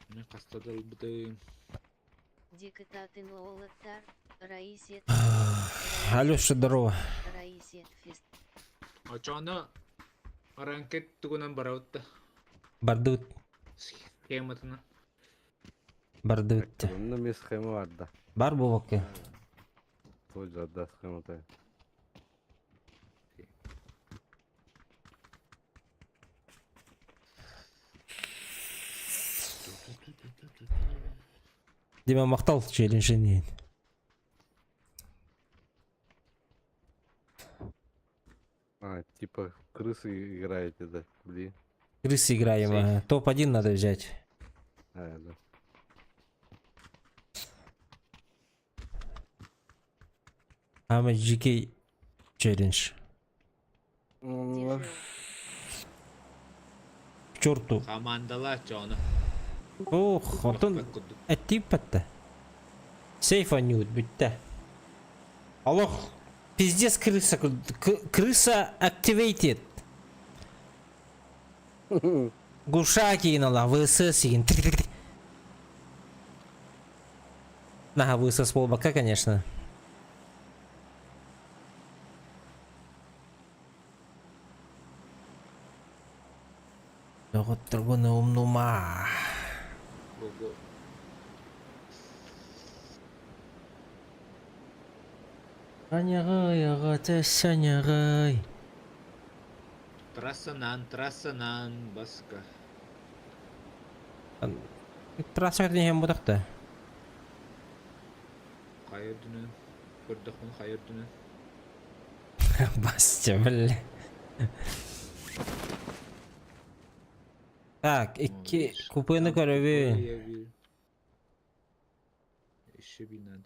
Ne kastadır bu Дикататын лолаттар, Раисет, Алёша, здорово. Раисет фест. Açağına ranket tugunan baravutta. Бардут, Схематına. бардут. Bunun bir sxemi var da. Бар bu vakı. Тоже да схема-то. Дима мақтал челленджini. А, типа крысы играете, да? Блин. Крысы играем, ага. Топ-1 надо взять. Да. Ама GK челлендж. Дежел. К черту. Команdalar çoğunu. Ох, отон әттейіп бәтті. Сейф анют, бітті. Аллах, пиздец крыса. Крыса activated. Гуша кейін алла, ВСС кейін. Нага, ВСС болбака, конечно. Доғыттыр бұны умнума. Bu. Саняғай, ағаты, саняғай. Trasanan басқа. Трасса өтінген бұдақты. Қайыр дүні. Көрдіқін қайыр дүні. Басты, білі. Так, iki kupayını görevi. İşe binadı.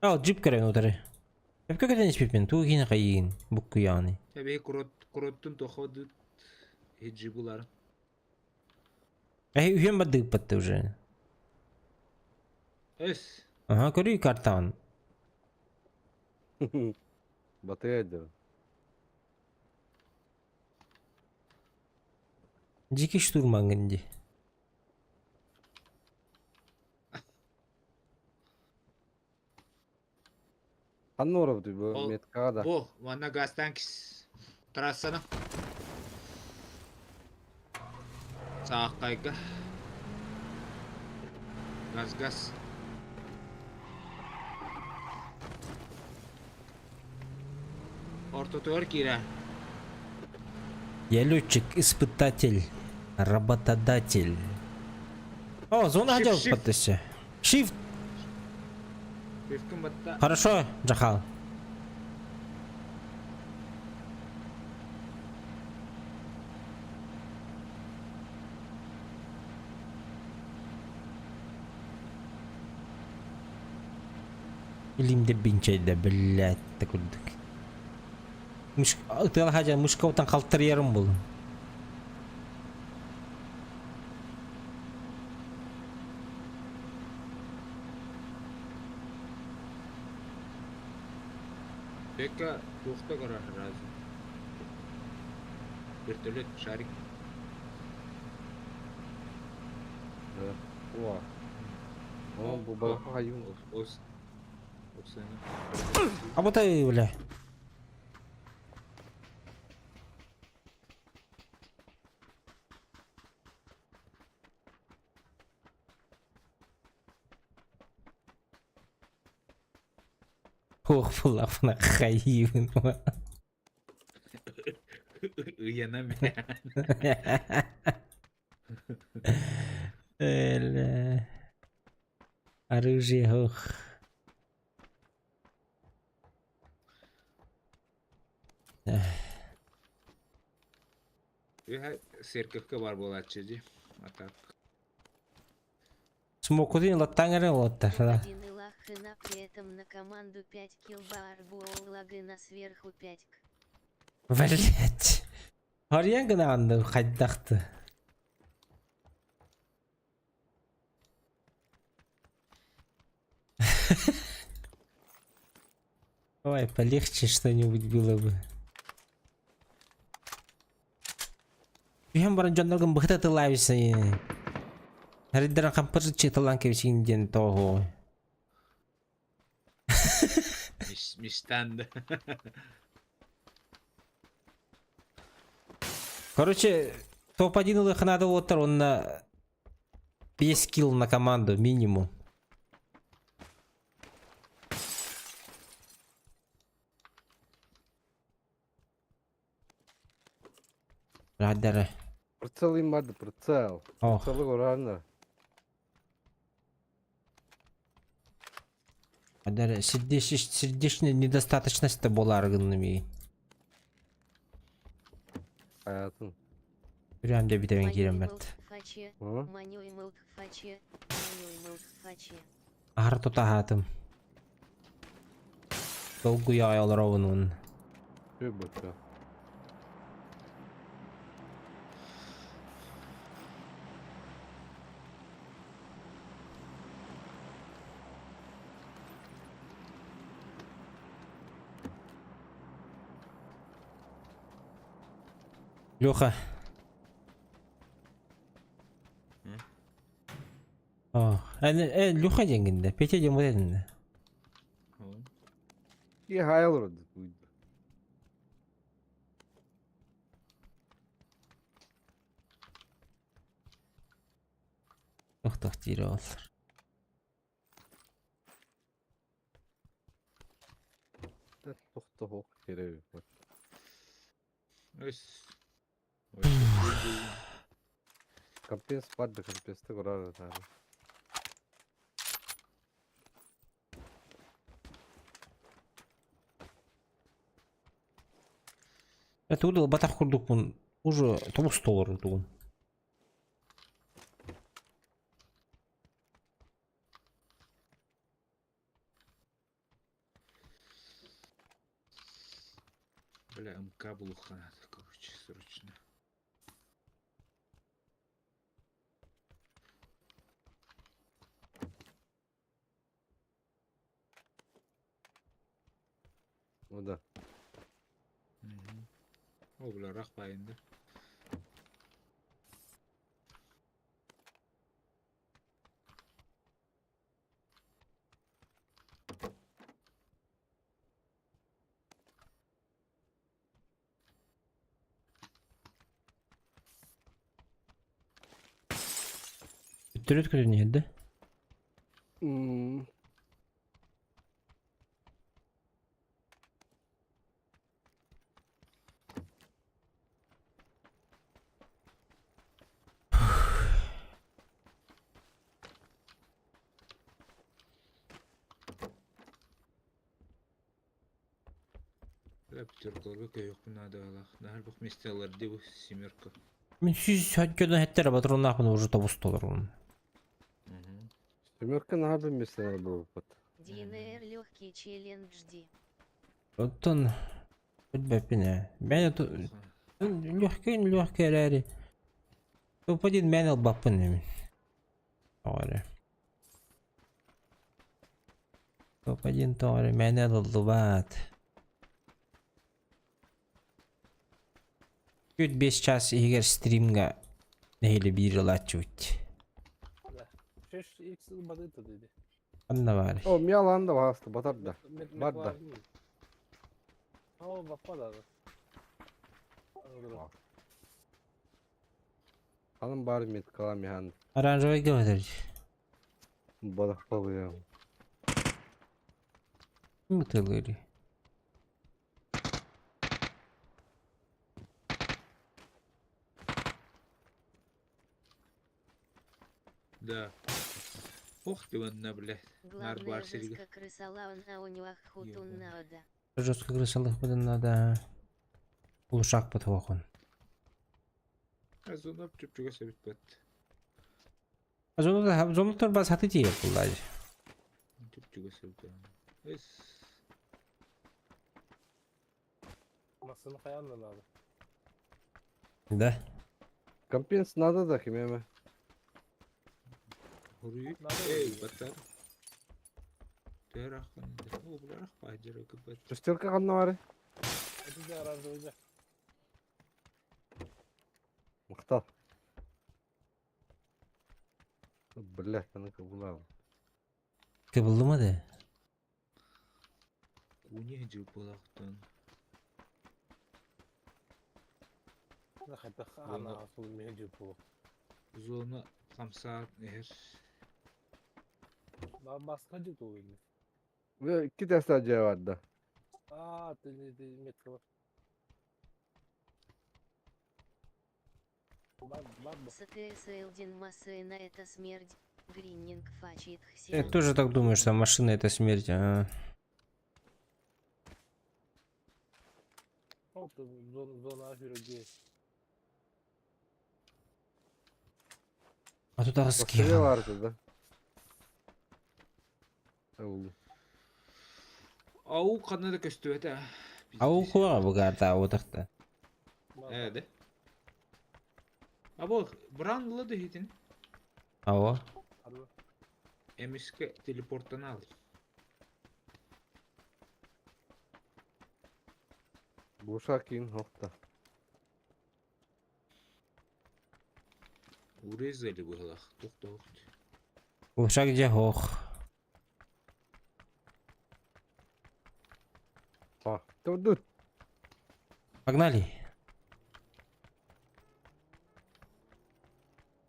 Al, джип görevini otarı. Hep kökeden hiçbir tu yine kayın. Bukku yani. Tabii kurottun toxadı. Hecci bular. Üyen badı battı уже. Es. Ага, görüyor kartan. Батарея делал. Diki штурман гэнди. Анноров ты был, Ол- меткада. Bu. Vana gastankis. Trassana. Sağ kayga. Gaz. Orta tuvar kira. Я летчик, испытатель, работодатель. О, зона хотел Shift. подтащи. Shift. Bifkin batta. Хорошо, Джахал. Elimde binçeyde, блядь, так öldük. Ытыл хажа мышкаутан калтыр ярым бұл. Пека тухта кара сразу. Вертолет, шарик. О. О, bu balık hayvan. Ос. Оксана. Аботай, бля. Ох, фулафна хайвен. Уянами. Бля. Оружие, ох. Церковка бар болат чеди. Атак. Смокудин латтангары лотта. Один и лахына при этом на команду 5 килбар лагына сверху 5. Блять. Арьян гына анды хайдақты. Ой, полегче что-нибудь было бы. Бихем баран жондарган быхта тылайбыса ени. Хариддаран кампырчы тылан кебичинден того. Миштанда. Короче, топ-1 илых надо отыр, он на 5 килл на команду минимум. Радары. Прицел им надо, прицел. Ох. Прицелы рано. Радары. Сердечная недостаточность-то была аргынными. Hayatın. Прям де битевен кирем бәт. Hı? Ахыр тота хатым. Долгу яялар овынын. Tüy bakıyor. Леха. О, Леха деңгенде, Петя дем вот это. İyi hayal orada. Тох тире алыр. Tohta hok kerevi. Ось. Компенс падда, компенсті құрар атары. Это удал батах курдук он уже тому столар тугун. Бля, МК блуха надо, короче, срочно. O da. О, бля, рах пайында. Түрет көтөн еді. Бля, пятеркалга көйөк надо алах. Нахал бух местелер дебу семерка. Мен сүйіз сөйткөдөн хеттер батырын ақын уже табу столар он. Семерка на хаби место был опыт. ДНР легкий челлендж Ди. Оттон білбеппіне. Мен это легкий әрі. Топ-1 мен албаппын емен. Тоғары. Топ-1 тоғары мен алды бат. 4-5 час егер стримге неyle bir yıl açıvıt. Şeş ilk sıl badı dedi. Anda var. O yalan da bastı batar da. Met Var da. O bak da. Hanım bari mit kalam yan. Aranjova götür. Balık balığı. Mutluları. Да. Ох ты вон на, блядь. Главное бар же серига. как крысала на унюах хутун надо. Жестко крысалых будın da. Uşak batı okun. Az onu çöpçüge sebit bat. Az onu da zomlu torba satı diye kullanır. Çöpçüge sebit. Es. Masını kayanla abi. Da. Компенс надо да химема. Huruyu. Nerede Ey oluyor? batar. Terak kan. O bularak bacara kebat. Шестерка kanna var. Hadi de arardı hoca. Мактал. Блять, она кабула. Kıbıldı mı de? Kunya jil bulaktan. Ne kadar ana asıl mevcut bu. Zona kamsa neher. Ben baskıcı da oyunu. Ve iki testacı vardı. Aa dedi metre var. Ладно. СТС Элдин Массена это смерть. Гриннинг фачит Я хсен. тоже так думаю, что машина это смерть. Oldu zona göre. А тут Пострел скил. vardı da. Oldu. Au kanada köstüvete. А у кого bu karta avudakta? Evet. Abo brandlı da hitin. А o? Emiske teleporttan al. Бушакин хокта. Урезали было. Тухту. Uşak где хох. А, тут. Погнали.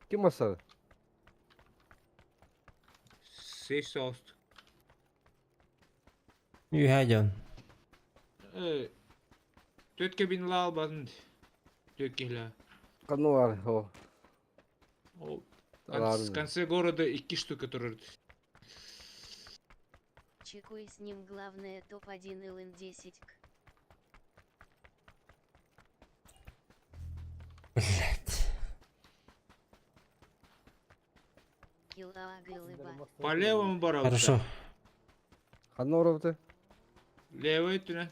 Kim asar? Safe sauce. Yuhacan. Tötke bin lal bazın. Tötkehla. Kanı var o. O Ладно. в конце города 2 штуки турурdu. Чекуй с ним главное топ-1 ЛН10. Килла гылыба. По левому барабу. Хорошо. Kanı orada. Левый tüne.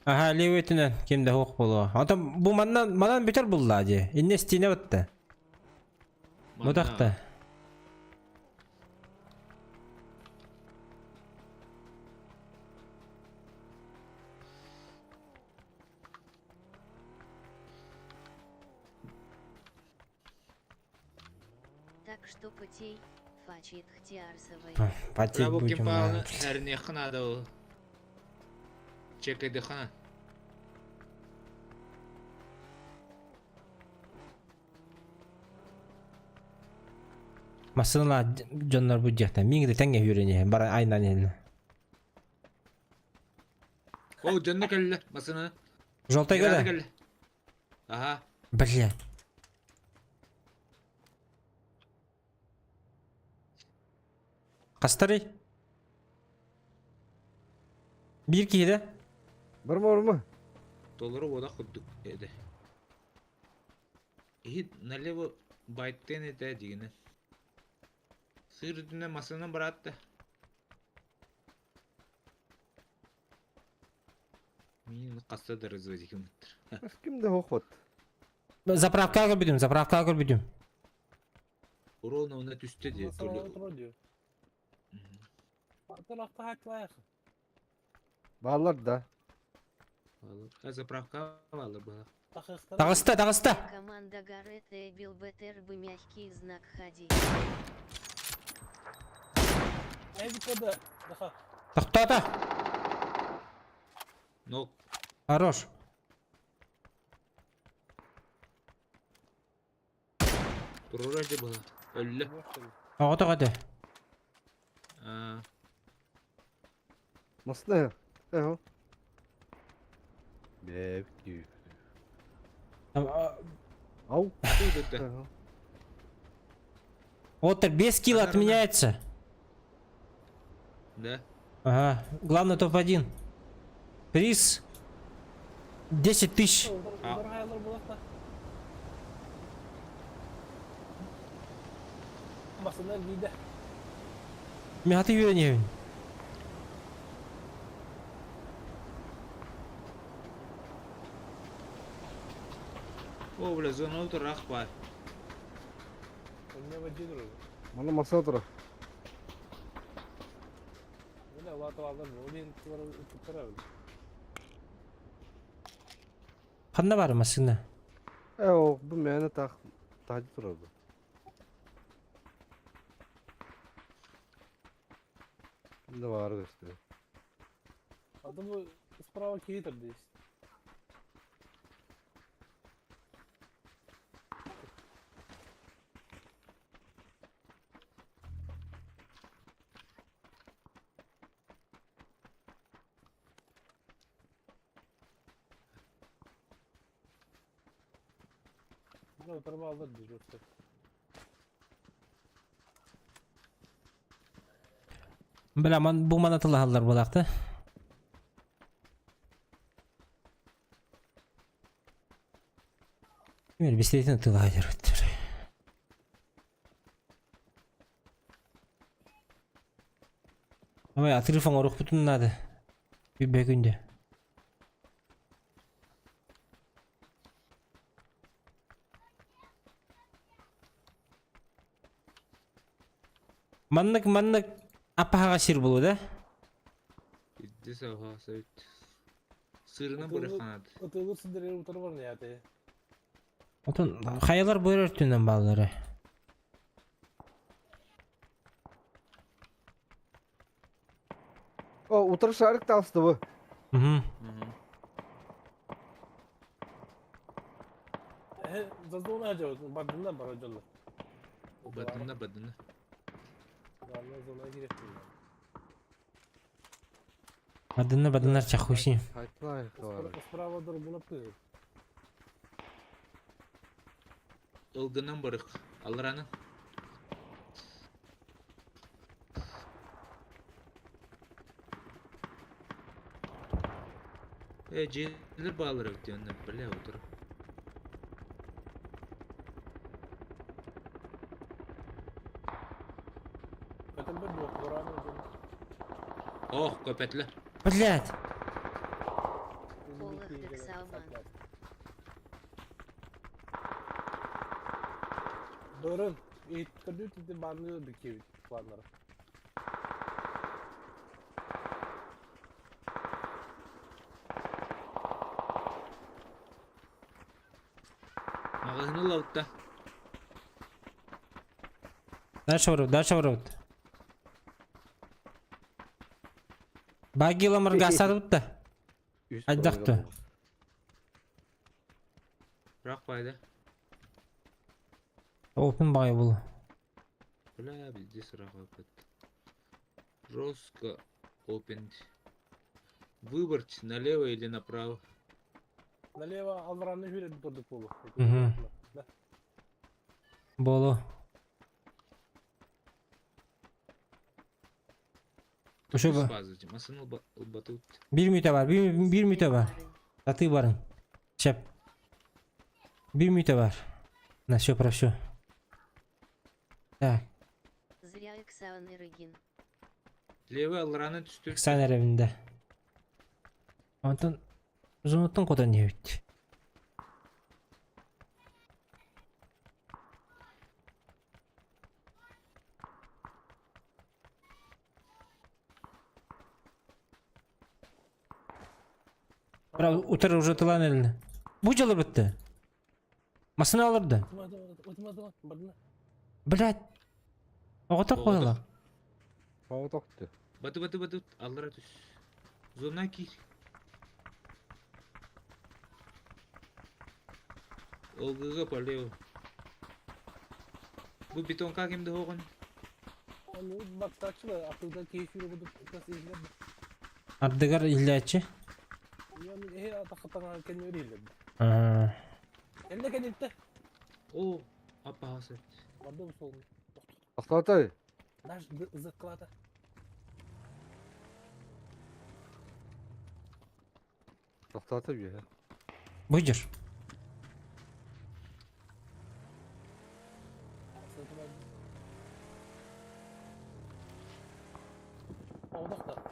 Aha levetinen kimde hok bulu. Ata bu mandan beter buldu acı. İnne stine battı. Mudakta. Так что потей, фачит хтиарсовой. Пати Прабу будем. кемпалны herine xına da o. Çekedi xına. Masınla canlar bu cihta. Ming de tenge yürüyene. Bara aynen eline. O canına kelle masına. Жолтай Geldi göre. kelle. Aha. Бля. Kastari. Bir kere. Var mı? Doları oda kudduk dedi. İyi налево байттен ете дегені. Сыр дүне масына баратты. Мен қаста да разводить кеметтір. Kimde hokot? Zapravkaga büdüm. Zapravkaga büdüm. Ровно ona түсті де. Masal otur diyor. Tarafta hak var. Bağlar da. Заправка алыр бала. Дагыста, дагыста. Команда Гарет Эбил Бетер бы мягкий знак ходи. Эдикада. Даха. Токтота. Нок. Хорош. Турur önce bala. Öldü. Ағыта қады. Насты. Эго. Бевки. Ау. Öldü. Эго. Отыр, 5 килл Наверное. отменяется. Да. Ага, главный топ-1. Приз 10 тысяч. Masınlar giydi. Мен аты үйренемін. O bile zona otur rak var. Önüne bacı durur. Mana masa тұр. Öyle vatı alır mı? Onu yeni tutar öyle. Қанда бар машина? Эго, бұл мені тағып тұрады. Ne var işte. Adamı sправа кейтер дейсіз. Bunu ötürme alır diyor. Біламан, бұл мана тылағалар болақты. Мен бестейтін тылаға жүріттір. Амай, атырыфан оруқ бұтыннады. Бе күнде. Маннык апаға шыр болу да? Giddi sağa söğüt. Sırrına bırakanadı. Atılır sindirleri utanı var ne ya te? Отын, қайалар бөр өртінен балылары. O oturuş şarkı tavsiye bu. Zazda onu acaba. Badından var hocalar. Badını badını. Vallahi zona girettim ya. Бадынна чахуши. Haytına var. Sправа dur bunu yapıyor. Ilgının bırık. Alıranın. Cilir bağları ötüyor ondan böyle oturup. Zaten ben bu Kur'an'ı hocam. Oh köpekler. Блядь. Олахдык Салман. Durun. İtkıdü tütü banlıyor bir kere planları. Ağzını lavutta. Дальше ворот. Багила мыргасады бұтта. Айдақты. Bırak fayda. Опен бағай бұл. Бля, bizde sıra kapet. Жестко open. Выбрать налево или направо. Налево Алваран'ı hüle durduk bulu. Болу. Ошо ба. Спазывайте. Масын батут. Bir müte var. Bir müte var. Atı barın. Şep. Bir müte var. На все про все. Так. Зря Иксан Ирыгин. Левый Алран'ı düştü. Eksaner evinde. Антон. Unuttun kodan ne bitti. Бара утыр уже тылан элине. Бу жылы битти. Машина алырды. Блять. Огота коела. Пау тоқты. Баты. Аллара түс. Зона кир. Олгыга полео. Bu betonka kimde hoğun? Onu bak taçla akılda keyfiyle bu nasıl izler. Ардыгар illячы. Yani he atakatan kendini öyle izler. А. Elle kendini O, apa hasret. vardı bu solun. Ақтатай. Наш зыккылата. Ақтатай бе. Буйдыр. Оğdakta.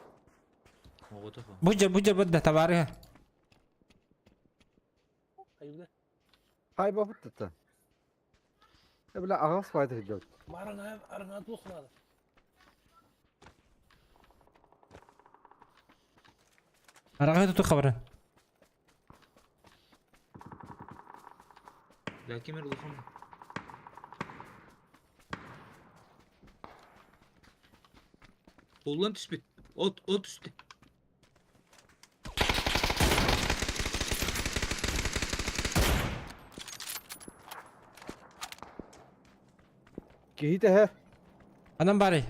Oğutu ho. Буйдыр бадда табарыга. Hayırlı. Hay bafıt tuttu. Ya bile ağız fayda gidiyor. Arana tuğladı. Арага туту хабарын. Lakin mer ulufum. Ulan tüspit. Ot üstü. Gehide he. Адам бары.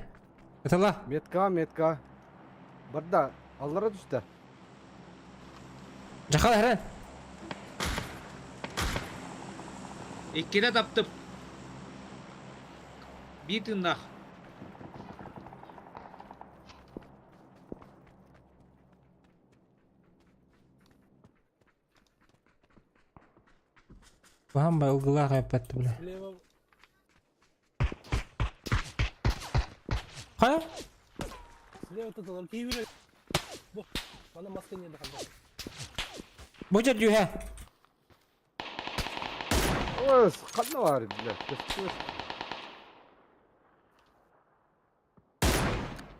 Ытыла. Metka. Barda allara düştü. Жакала херен. İkkide taptım. Bir tındak. Бам бай угла кайпатты бля. Слева Кая? tutulan keyfiyle. Bu. Bana maske niye kaldı? Буйдыр дюhe. Oğuz kanlı var bile.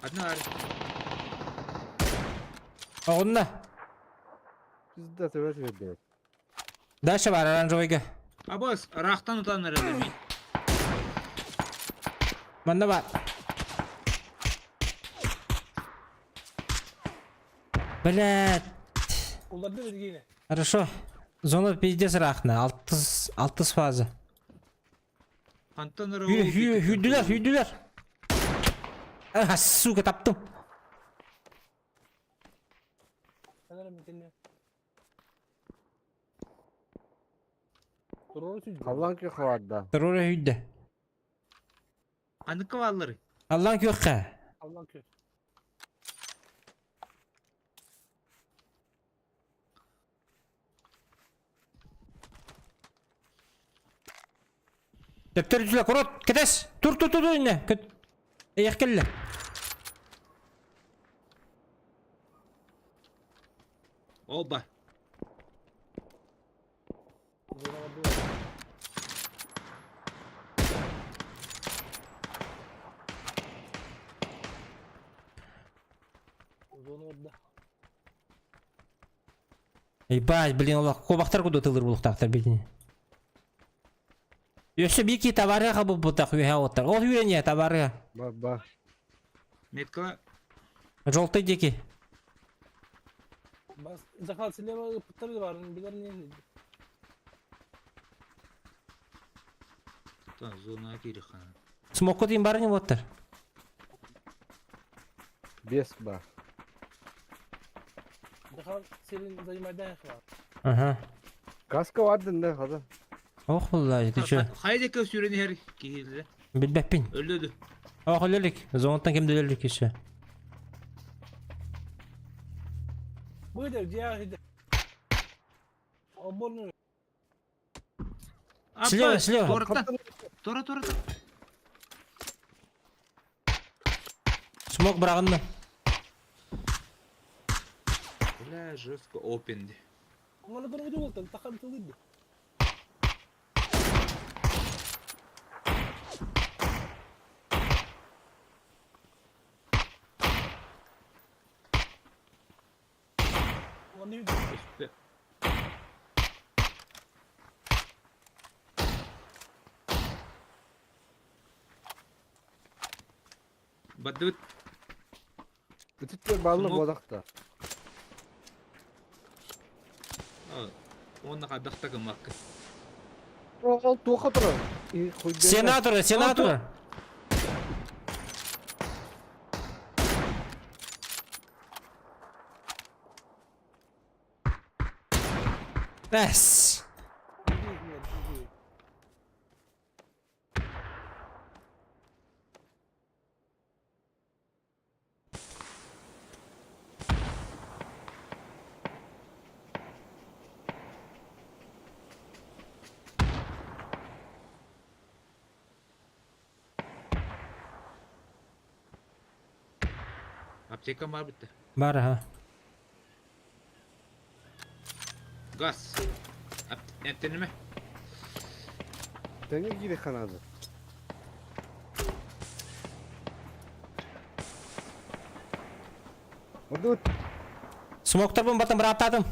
Adına var. Огунна. Biz de sever verdik. Дальше бар оранжевыйга. Абас, рахтан utanır herhalde mi? Мында бар. Блять. Onlar da yine. Хорошо. Зона пиздец рахна. 60 фаза. Antanır Hüydüler. Ah, сука, таптым. Sanırım kendine. Doğru söylüyor. Kallan ki havarda. Terör hüydü. Anı kavalları. Allah'ın kökü. Allah kötü. Döptür düzle, kurut, ketes. Dur yine. Eyak kelle. Oba. Zonu orada. Ебать, блин, Allah кобақтар куда тылыр булықтақтар бетіне. Өсі беки табарыға бұл бұтақ үйе оттар. Ол үйене табарыға. Ba. Metka. Жолты деки. Bas zakal silema pıtları var. Bilir niye? Tamam, zona kiri khana. Смоку дейін бары не оттар. Bes ba. Zakal senin zayımaydan var. Ага. Kaska vardı ne kadar? Ох, vallahi, ты чё? Haydi kız süreni her kihildi. Bilbepпин. Öldürdü. Ох, өлелік. Зонттан кемді өлелік еші. Bu da cihazı. Abone. Слева. Тора. Смок бірағынды. Бля, жестко опенди. Bana doğru oldu. Takım tılıydı. Üstte. Badut Ütütler ballı Smok. bodakta. onu kadakta kımak. Al tuğa tura. Сенатор, сенатор. Бәс. Apteka var bitti. Бар, ha. Gaz. Ettin mi? Denge giri kanadı. Badut. Смоктар бун батын бір аптадым.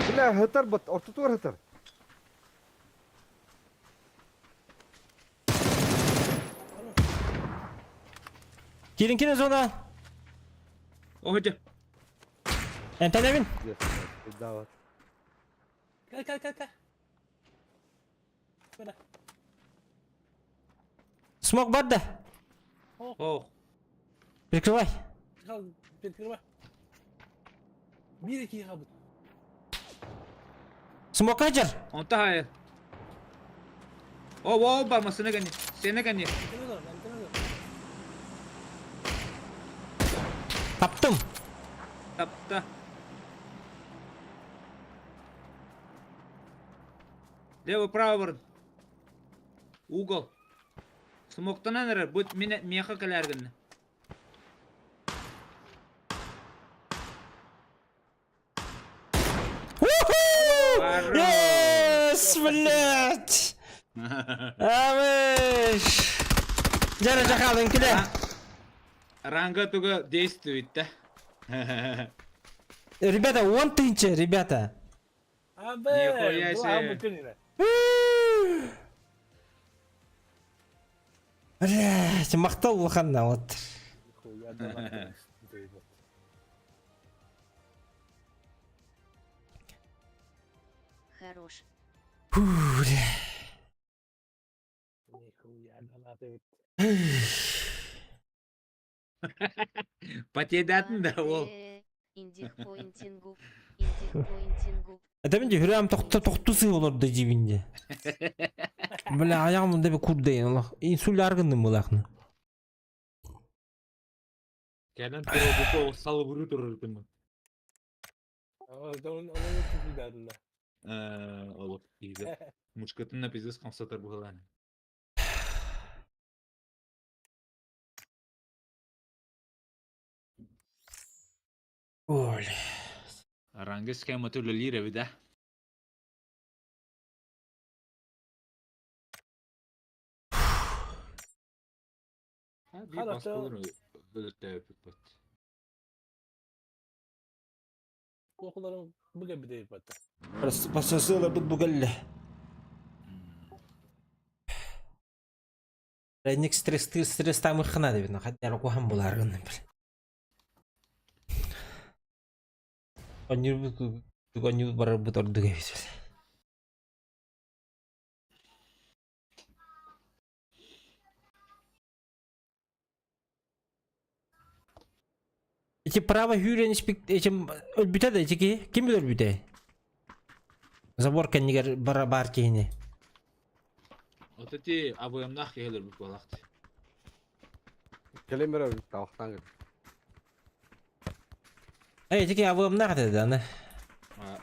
Bile hıtar bat. Orta tuğar hıtar. Келін зона. O hocam. Ентенебин. Davat. Смок бар да. Oh. Прикрывай. Смок ажыр. Onta hayır. O barmasına gani. Sene gani. Таптым. Tapta. Лево, право бұрын. Угол. Смоктанан әрі, бұд меха кәләргінні. Yes, блядь. Амыш. Жара жақалын келе. Ранга туга действует, да? Ребята, он тынче, ребята. Нихуя себе. Блядь, мақтал болғанда вот. Хорош. Фу, бля. Потедатын да ол. Индик поинтингу. Индик поинтингу. Это менде хүрәм тоқтусы оларды жибинде. Бля, аяғымында бе курдайын, Аллах. Инсуль арғындым болақны. Кәлін тұры бұқы салы бұры тұрыр күнді. Олып дейді. Мұшқытын на пиздес қамсатар бұғыланы. Ой. Ранга схема түрлі лира біда. Bir baskı olur mu? Böyle de yapıp bat. Okularım bu gibi değil batta. Басасыла бұт-бұғылі. Рәйнік стресс тамыр қына деп, қаттары қоған бұл арғынның бір. Қоныр бары бұт ордығы бейсіз. Эти право хюрен этим өлбүтеді, эти кем өлбүтеді? Забор кәнігер бар кейіне. Вот эти абыямнақ келер бүк балақты. Келем бері тауықтан кел. Эти ке абыямнақ деді, аны.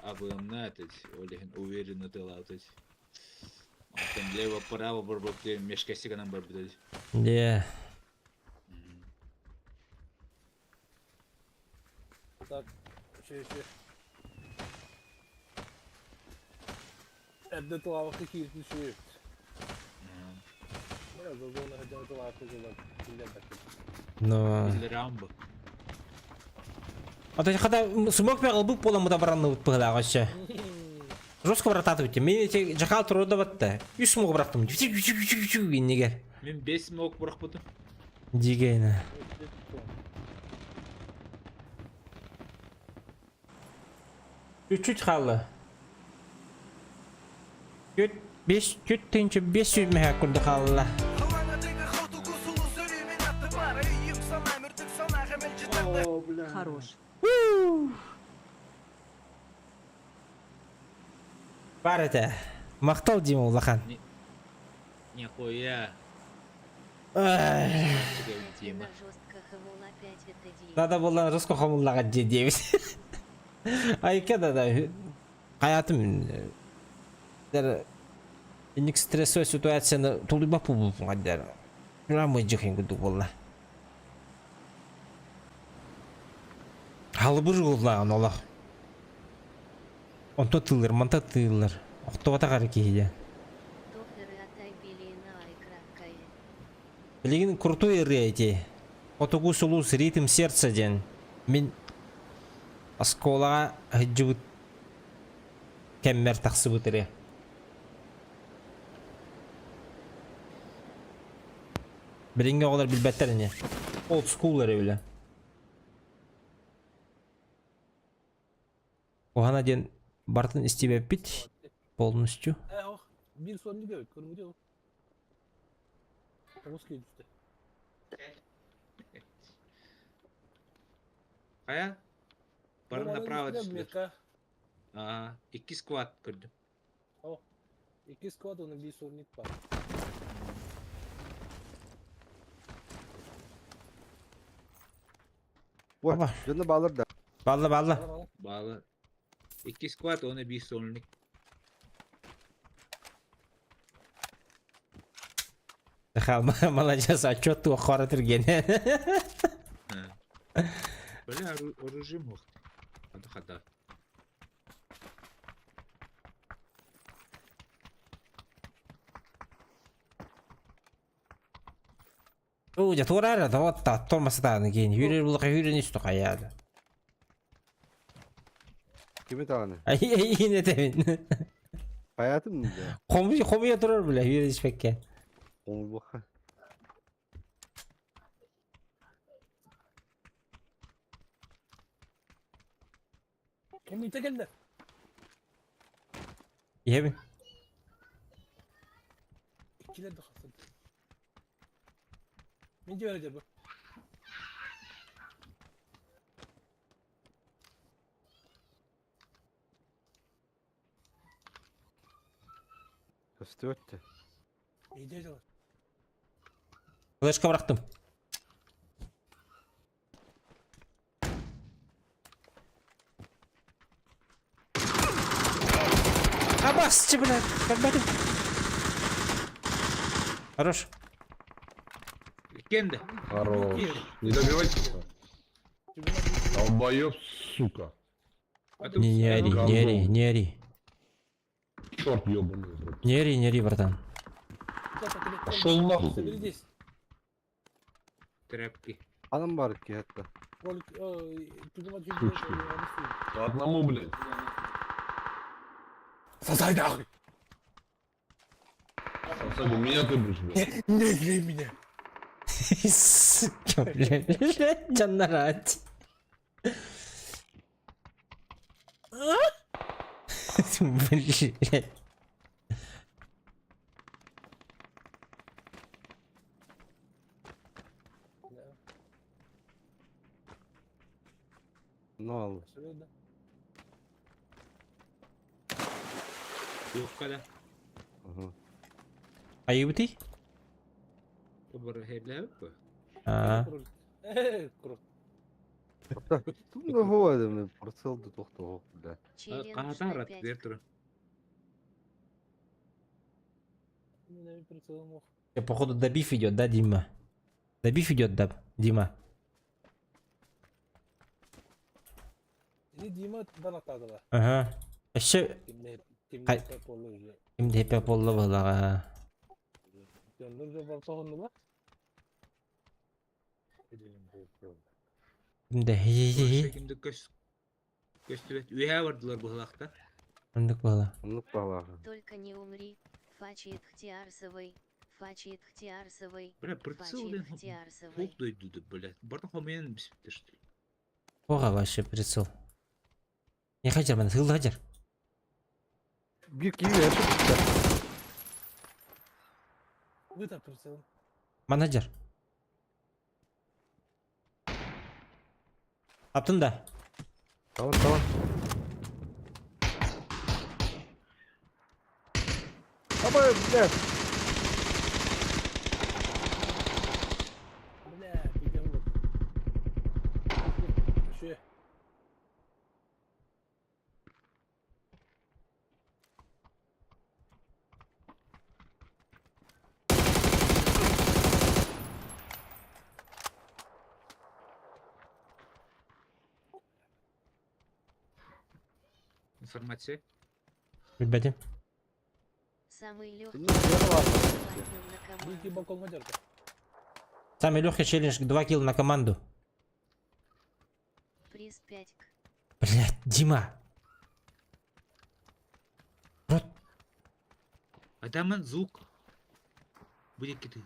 Абыямна әтеді, олеген уверенно тыла әтеді. Алтын лево-право бір бөкте мешкесі ғанан бар бүдеді. Де. Так, şey. Evde tuhaflık kirli şey. Biraz o zaman hadi tuhaflık olan kirli bakın. Но... Или Рамбо. А то когда смог пегал бы полом да баранны утпыгла гача. Жестко брататывайте. Мен эти жахал турда батта. Үч смог браттым. Иннегер. Мен 5 смок бұрақ бұды. Дигейна. Чуть-чуть қалды. Чуть 5 тынчы 500 мега курды қалды. Хорош. Бар это. Мақтал Дима Улахан. Нихуя. Ай. Дима. Жестко хавул опять это Дима. Надо было раскохамуллага девять. Ай, когда да. Hayatım иник стрессовая ситуация тулуба пубу гадар. Рамы жихин гуду болла. Халбыр голлаган Аллах. Онто тылыр, манта тылыр. Октовата каракия. Тоферы атай белина айкраккая. Билигин крутой рейти. Отугу сулус ритм сердца ден. Мин асколага хиджут кеммер тақсы бұтыры. Бірінге олар білбәттер не? Old school'lar öyle. Оғана ден бартын істебеп бит. Полностью. Bir sonunu gör. Kırmızı yok. Rus düştü. Қая? Барын направо түсті. Мека. Ага, 2 сквад көрдім. О. 2 squad onun bir sonunu var. Baba. Жөнді балыр да. Ballı ballı. Балы. 2 сквад, оны 1 сонлық. Молодец, а чё ты охора тіргені? Бля, оружие моқты. Хада. Ой, турара да вот та тормастан кейін. Үйрен істі қаяды. Kime tane? Ай, yine demin. Hayatım mı ya? Komuya durur bile үйрен ішпекке. Onu bak. Kim geldi? Yemin. İkiler de kalsın. Mince verecek bu. Köstü. İyice de var. Флешка bıraktım. Абасчы, блядь, görmedim. Хорош. Кенді. Хорош. Не добивайте. Долбоёб, сука. Не ори. Черт ёбаный. Не ори, братан. Пошел нахуй. Biri değil. Тряпки. Hanım var ki hatta. Ролик. Тудuma Сучки. По одному, блядь. Сосай нахуй. Сосади, меня ты будешь, блядь. Ne gireyim yine. Canları aç. Ne oldu? Söyle. Yok kala. Aha. Ayı biti? Kubur heblev bu. Aa. Kurut. Hatta ne havadı mı? Pırsıldı tohtu bile. Челлендж Қағатан на рат 5. бер тұры. Yine bir pritsалом yok. Походу добив идет, да, Дима? Добив идет, да, Дима? Yine Dima bana atladılar. Ага. Еще Kay- Timde poluje. şimdi hep oldu valla. Yanlarca var tohumlu var. Edelim bu problem. Şimdi hi. Şimdi göstüret. Üye vardılar bu halakta. Andık valla. Anlık bağlı. Только не умри. Фачи Ихтиарсовой. Фачи Ихтиарсовой. Böyle pırtısı Фачи oluyor. Ихтиарсовой. Hulk duydu böyle. Bardak homeyen bisptir. Oha вообще прицел. Не Хаджар bana hızlı Hajar. Bir gibi yapıp Bana Hajar. Attın da. Tamam tamam. Ama ne? İnformasyon. Bilmedim. Самый легкий. Bunun yanı var mı? На команду. Самый легкий челлендж 2 килла на команду. Приз 5. Блять, Дима. Рот. Adamın звук. Bu dikkat.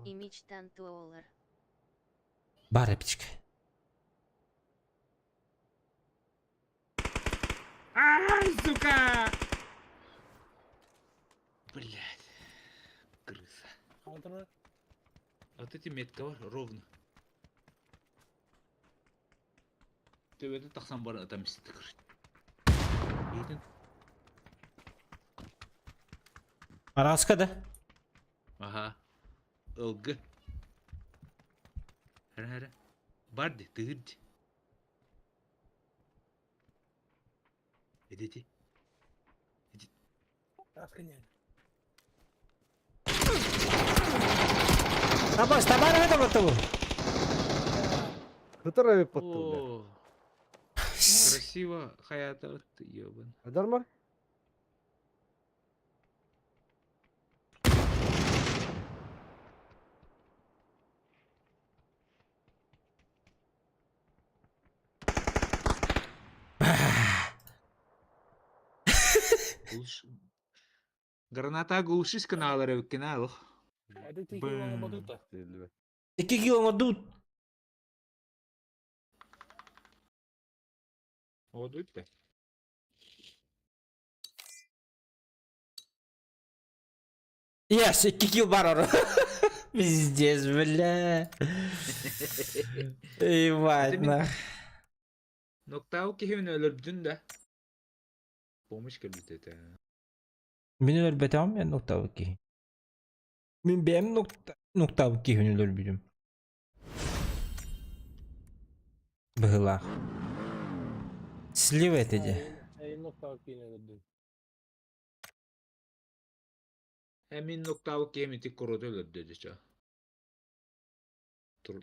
И мечтан Туолар. Бар, птичка. Ай, сука! Блять. Крыса. Вот эти метка var ровно. Төбеде тақсан бар адам істік. Едің. Араска да? Ага. Ilgı. Hara. Bardı, tığırdı. Edeti. Рабос, табар это вот того. Хытыры паттı. О, красиво hayata attı ёбан. Aдар mı? Граната глушись каналları канал. 2 кило мадут. O da öyle. Yes, 2 кило бар ора. Пиздец, бля. Ебать, нах. Nokta ki hemen öldürdün de. Bulmuş gibi dedi. Мен өлбетем мен нокта вки. Мен бем нокта вки хүн өлбүдүм. Быгыла. Слива этеди. Emin nokta ki hemen tek korudu öldürdü dedi. Dur.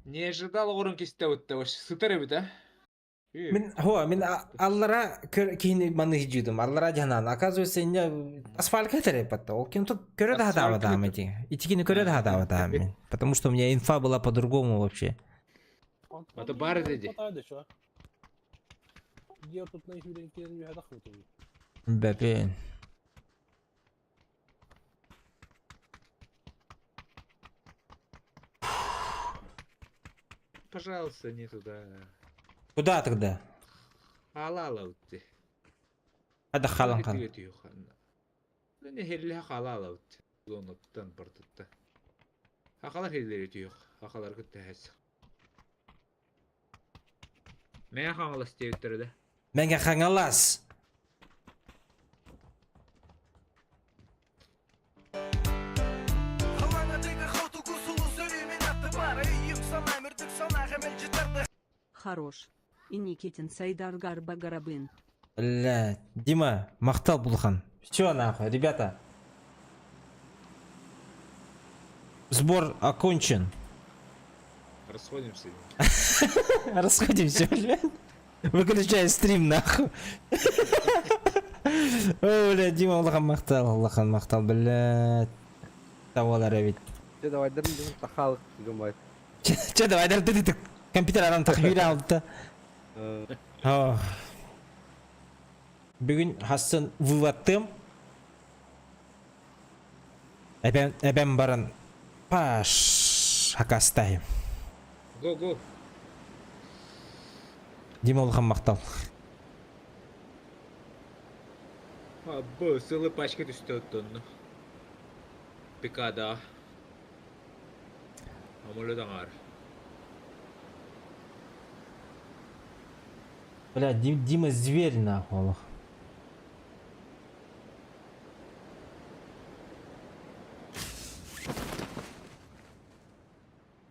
Не ожидал орын кесте өтті вообще. Сытыр ебі да? Мен аллара кейни маны хижидум. Аллара жанан. Оказывается, не асфальт кетер патта. Ол кем тут көрө да хадава да мен. Итикини көрө да хадава да мен. Потому что у меня инфа была по-другому вообще. Это бар dedi. Бепен. Пожалуйста, не туда. Куда тогда? Алала өтті. Hadi халан кал. Ne herli halala өтті. Zonuttan bardıtta. Hakalar herleri diyor. Hakalar kötü hes. Ne hakalas diyorlar. Menga hangalas. Хорош. И Никитин Сайдар Гарба Гарабын. Бля, Дима, мақтал булхан. Все нахуй, ребята. Сбор окончен. Расходимся. Расходимся, блядь. Выключай стрим, нахуй. Öyle Дима Allah'ın maqtal billet. Tavalar evet. Şey de vaydırım bizim takalık gün var. Çada ayдар dedik. Kompüter aran takvir aldı. Oh. Bugün Hasan vıvattım. Eben baran paş hakastayım. Go. Дима Allah'ın maqtal. Ha bu sılı paşka düştü öttünü. Pikada. Amolu dangar. Бля, Дима зверь нахуй.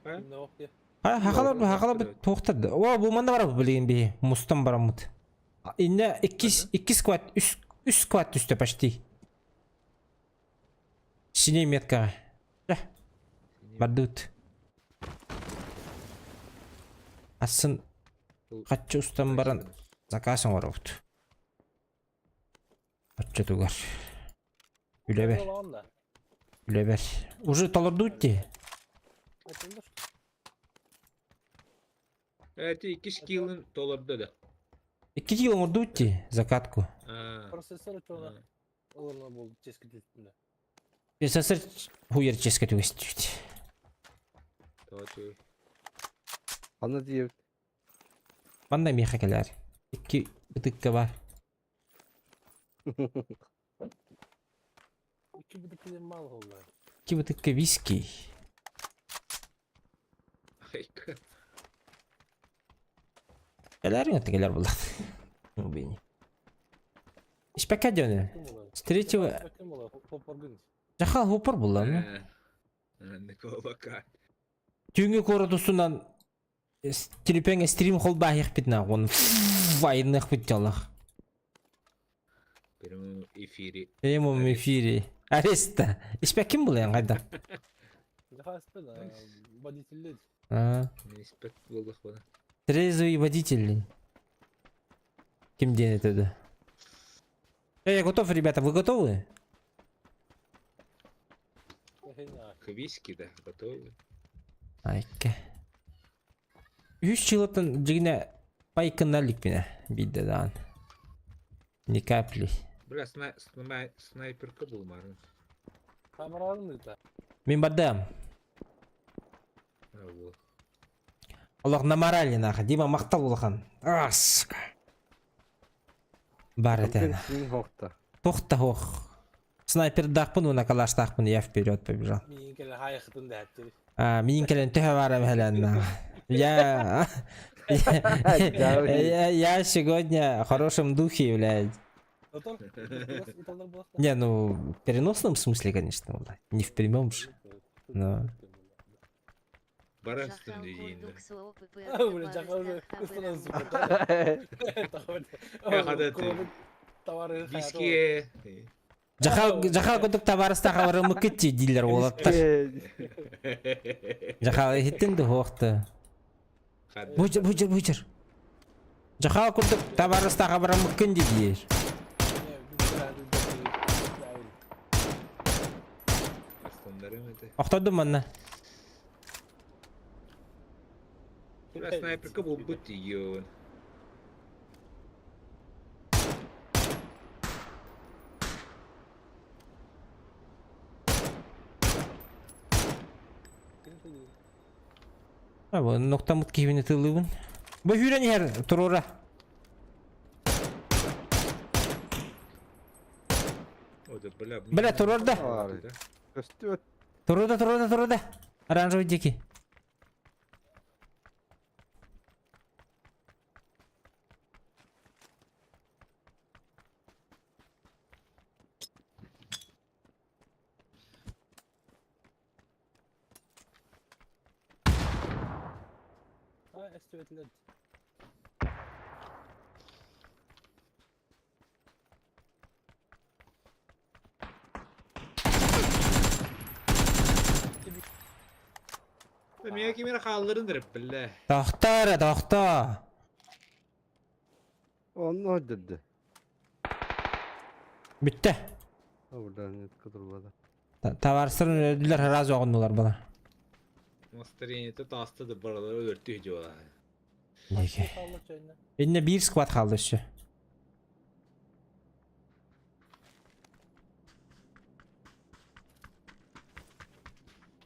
Ne yok ya. Haqalar bir to'xtadi. O bu manda var bilin bir Mustam baramut. İnne 2 squat 3 squat üstte почти. Синий метка. Бадут. Асын каччы устан баран заказың бар опт. Каччы тугар. Үлебер. Olan da. Үлебер. Уже толорду үтти. Açıldı. Evet 2 skill'in dolarda da. 2 жыл урду үтти закатку. Prosesör çoğuna olurma buldu çeski üstünde. Писасыр хуер ческет үгестүт. Tabii. Anla diye. Бандай мехакалар. 2 бытыкка бар. İki bir dikili mal oldu. 2 бытыкка виски. Hayka. Келерин өтөгөлөр булат. Убини. Ишпекка жөнү. С третьего Bakın ola topargın. жаха хупар булам. Николака. Түнгү коротусунан телепеңе стрим холба яхпитна гон. Вайнах биталах. Прямо эфире. Прямом эфире. Ареста. Ишпекким булан кайда? Daha spela водитель. Неспек болдық бана. Трезвый водитель. Ким ден это? Я готов, ребята, вы готовы? К виски, да, готовы. Айка. 3 жылытын жигине пайкыналик мене бидедан. Ни капли. Бля, снайперка был, Марин. Kameranın da. Мен бардам. Вот. Аллах на морали нахуй. Дима мактал улахан. Ас. Бар это. Тохта хох. Снайпер дахпын, уна калаш дахпын, я вперед побежал. Minkel hayıktın da hepti. Минкелен төхөвара бхалан. Я я сегодня в хорошем духе, блядь. Не, ну, в переносном смысле, конечно, والله. Не в прямом же. Но... Баран üstünde yiyin. Öyle çakalı üstüne zıplar. Tavarı Виски. Жахал кутук табарыста хабарымы кетти дилер болаттар. Жахал хиттинди хоқты. Бучыр. Жахал кутук табарыста хабарымы кенди дiyер. Оқтадым манна. Бля, снайперка был быть ее. Абы ноқтамыт кебіне тылыбын. Бай хүрен ер тұрора. Бля, тұрорда. Тұрорда. Оранжевый деки. Estivetler. Mega kimera kaldırındır bile. Tahta. Onu dedi. Bitti. Oradan net kıdırmadı. Tavarsırın öldüler razı oldular bana. Mastereniyete tastı da buraları örtü diyorlar. Nege. Eline bir squat kaldı şu.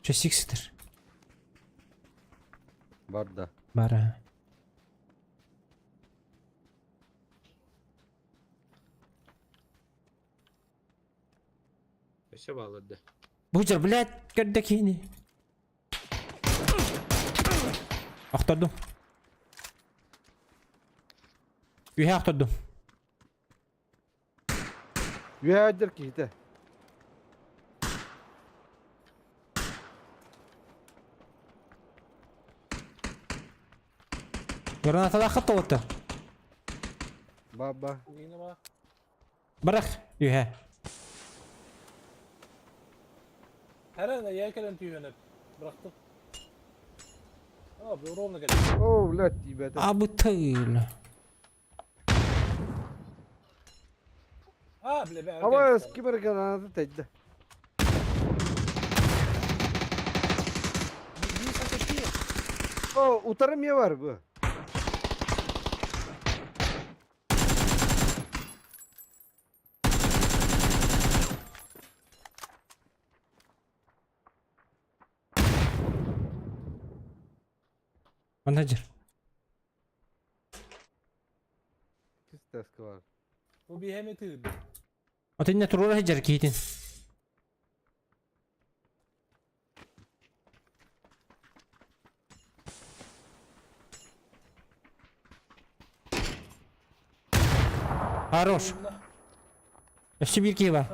Şu six'tir. Var da. Var ha. Beşe bağladı. Bucur блядь, gördekini. Aktırdım. Ühe aktırdım. Yühədir ki de. Granatalar hatta oldu. Baba. Bırak ühe. Herhalde yelkelen tüyünü bıraktım. Abi oraya geldi. Oo lat ibade. Abi tığıl. Abi be. Ama eski bir kanadı tecde. Bir sakatı. Oo utarım ya var bu. Anacır. Pis teski var. Bu bir hemi tüydü. Atın ne turura hıcar kiydin. Хорош. Еще bir ki var.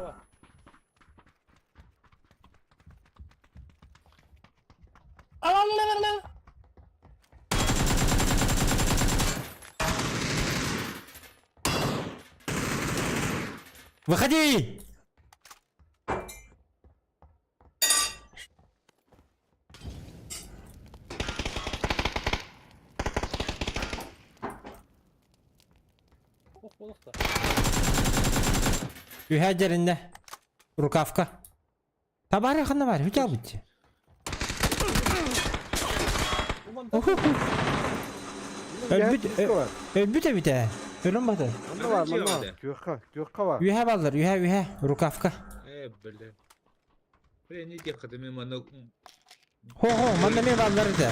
Выходи! Balık da. Ühəcerində. Rukavka. Tabar yaxında var. Hücal bitti. Ölbüte bite. Ölüm batı. Onda var mı? Gökha var. Ühə baldır. Ühə. Rukavka. Böyle. Buraya ne diye kadın bana Ho manda me balları da.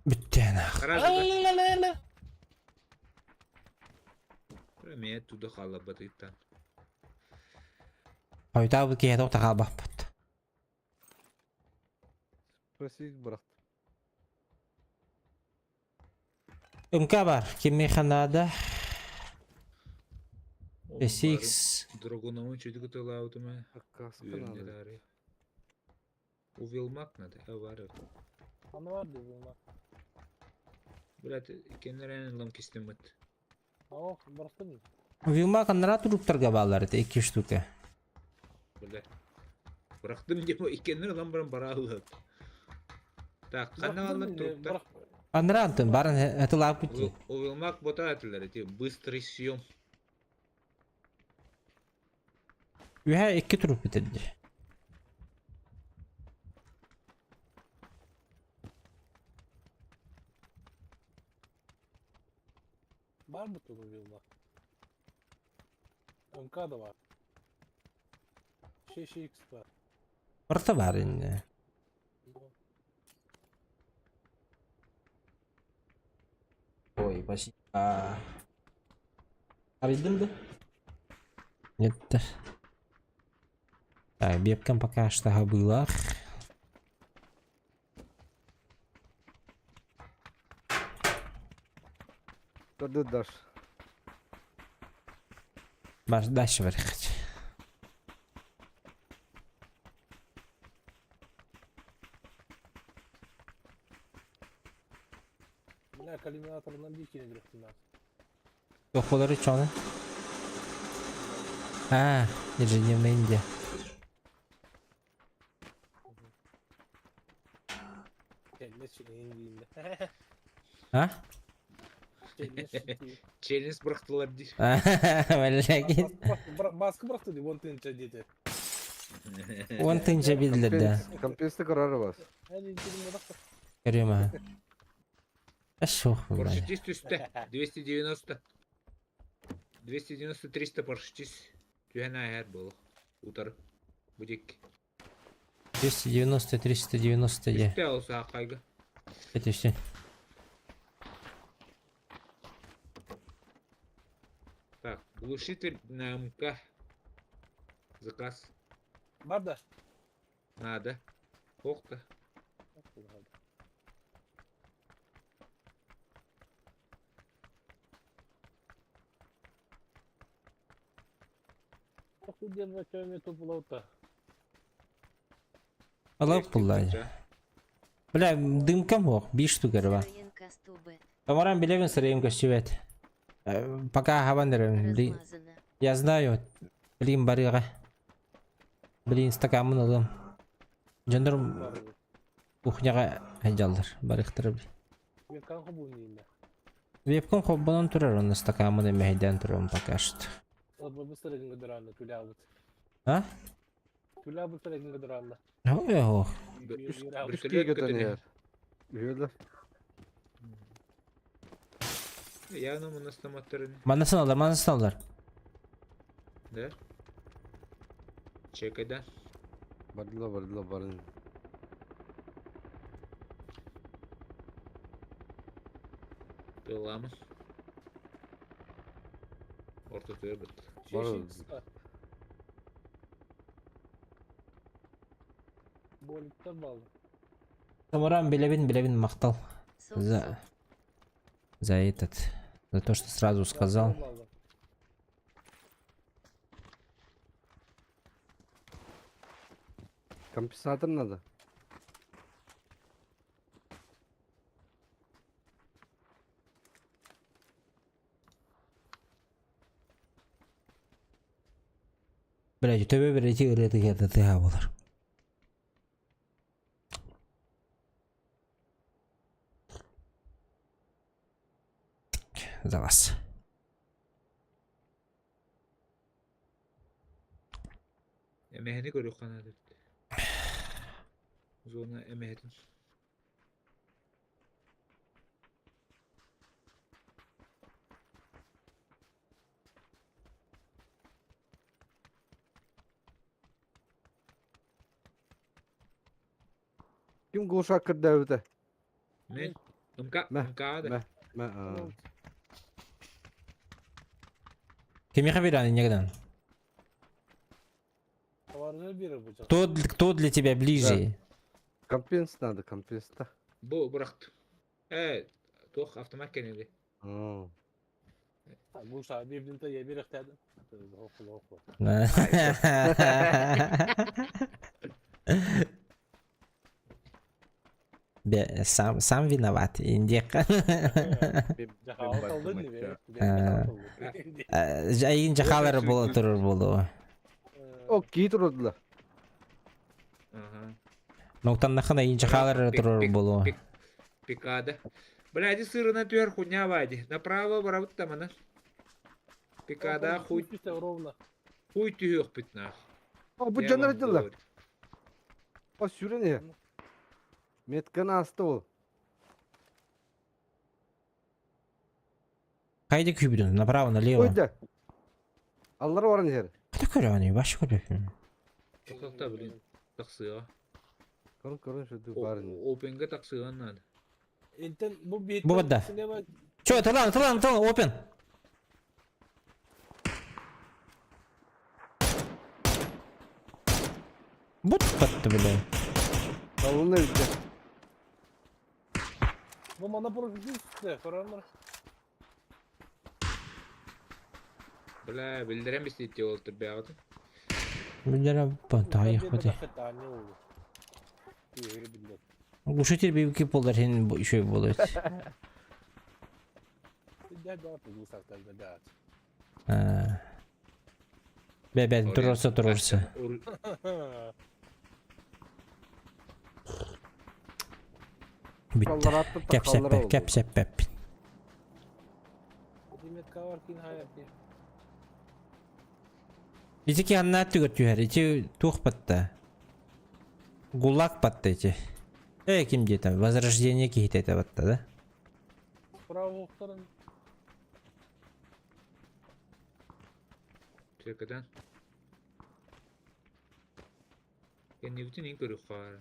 Bitti ana. karar. Buraya meye tuda kalabalıktan. Oyda bu kiyada otağa bakpat. Prosid bıraktı. Ümka var. Kimi xanada. Six. Dragonov'un çocuk da lautu mu? Hakkası Ürünler kanadı. arıyor. Uvilmak ne de? Var. Anı var diyor bunlar. Брат, kendilerine lam kestim. Ama bıraktın mı? Vilma kanlara turuptarga bağlar. 2 штука. Böyle. Bıraktım diye o ikenler lan bana para aldı. Tak, kana aldı trupta. Anrantın barın atılap bitti. Uvilmak bota atılır diye. Bыстрый съем. Ühə 2 turup bitirdi. Var mı bu yılda? MK da var. Şey X var. Orta var indi. Ой, спасибо. Araydın mı? Нет. Так, бебкам пока что было. Dur daş. Дальше выехать. Ne kalinatorundan bir ikini bıraktım ben. Тополары чё она? А, ежедневная Индия. Kelle çileğin diyeyim de. А? Челлендж бұрықтылар дейш. Блядь. Баскы бıraktı diye 10 tınca dedi. 10 тынча билдер да. Компенсты карары бас. Hadi gidelim bıraktı. Көрөм а. Ашох. Парашютист үсті. 290. 290-300 парашютист. Түйен айар болу. Утар. Будек. 290 390 де. Үсті олса ақайға. Кетеште. Так, глушитель на МК. Заказ. Var da. Надо. Ох-то. Охуенно кәме топлаута. Алап буллай. Бля, дымкам ох, 5 штук арба. Сырын кастубы. Тамаран билебин сырым кашчебет. Пока хавандырым. Размазано. Я знаю. Блин, барыга. Блин, стакамын алам. Жандар кухняга айжалдар. Барыктырып. Мен kanka bu neyinde. Вебком хоббанан турар, он стакамын эмейден турам пока что. Abi bu sıragın kadar anla tülabıt. А? Tülabıt sıragın kadar anla. Ох. Үсті кетен ер. Үйелі. Явно мұны стаматтарын. Манасын алдар. Да? Чекайда. Бардыла барын. Тыламыз. Орта түйебіт. Şey kısa. Bolikten bağlı. Тамаран билебин мактал. Соп-соп. За этот. За то, что сразу сказал. Bağlı. Компенсатор надо. Блядь, төбе бир эти ырыты кетти болар. За вас. Emehini görüyor kanadı. Zona emehedin. Kim gluşak kırdı evde? Men. Mka da. Кем я хабиран негдан? Товарını bir yapacak. Кто для тебя ближе? Компенс надо, компенста. Bu bıraktı. Toh avtomat kenedi. Bu saat birbirine de bir ihtiyacı. Okul. Сам виноват, индека. Cahal kaldın mı be? Айын жахалары боло турur болу. O ki durdular. Ага. Ноктан нахын айын жахалары турur болу. Пикада. Бляди сырына түйер хуйня вади. Направо барабыт тамана. Пикада хуй Ровно. түйек битнах. O bu caner ediyorlar. O sürü ne? Metkanı hasta ol. Кайда күйбүдүн? Направо, налево. Oyda. Alları var ne her? Кайда көрөбүн? Баш көрөбүн. Токта блин. Таксыга. Корun şu barın. Опенге таксыга надо. Enten bu bir Bu kadar. Чё, тылан, опен. Бут патты, блядь. Davulun evde. Bu bana profil üstte. Karanlar. Бля, билдирем бис итти олтур бягыты. Билдерем бантайы ходи. Tane oldu. Öyle bildim. Глушитель бейбики болдар сенин üşөй болот. Gel daha bu saatlerde daha. Бебе, турурса. Bitti. Kalları attı. Kep seppep. Metka var ki hayat diye. İçi anlat tügötüyor. İçi tuğ battı. Gulak battı içi. Kim diye tabi. Возрождение кихите battı da. Bravo muhtarım. Çekadan. Я не bütün ilk ırıklar.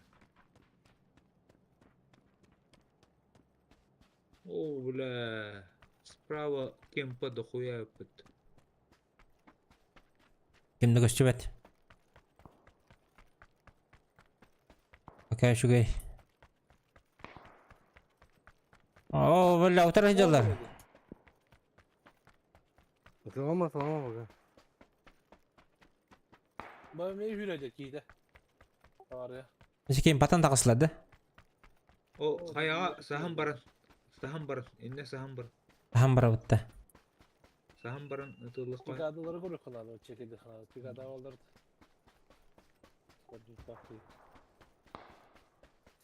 О, бля. Справа кемпа дохуя опыт. Kimde göçübet. Bakay şu gay. Oo böyle oturacaklar. Tamam bak. Ben neyi hürecek iyi de. Var ya. Bizi kim patan takısladı. O kaya saham baran. Saham baran. İnne saham baran. Ham bıraktı. Saham baran ıtırlık var. Pigadaları kuru kılalı. Çekildi kılalı. Pigada alırdı.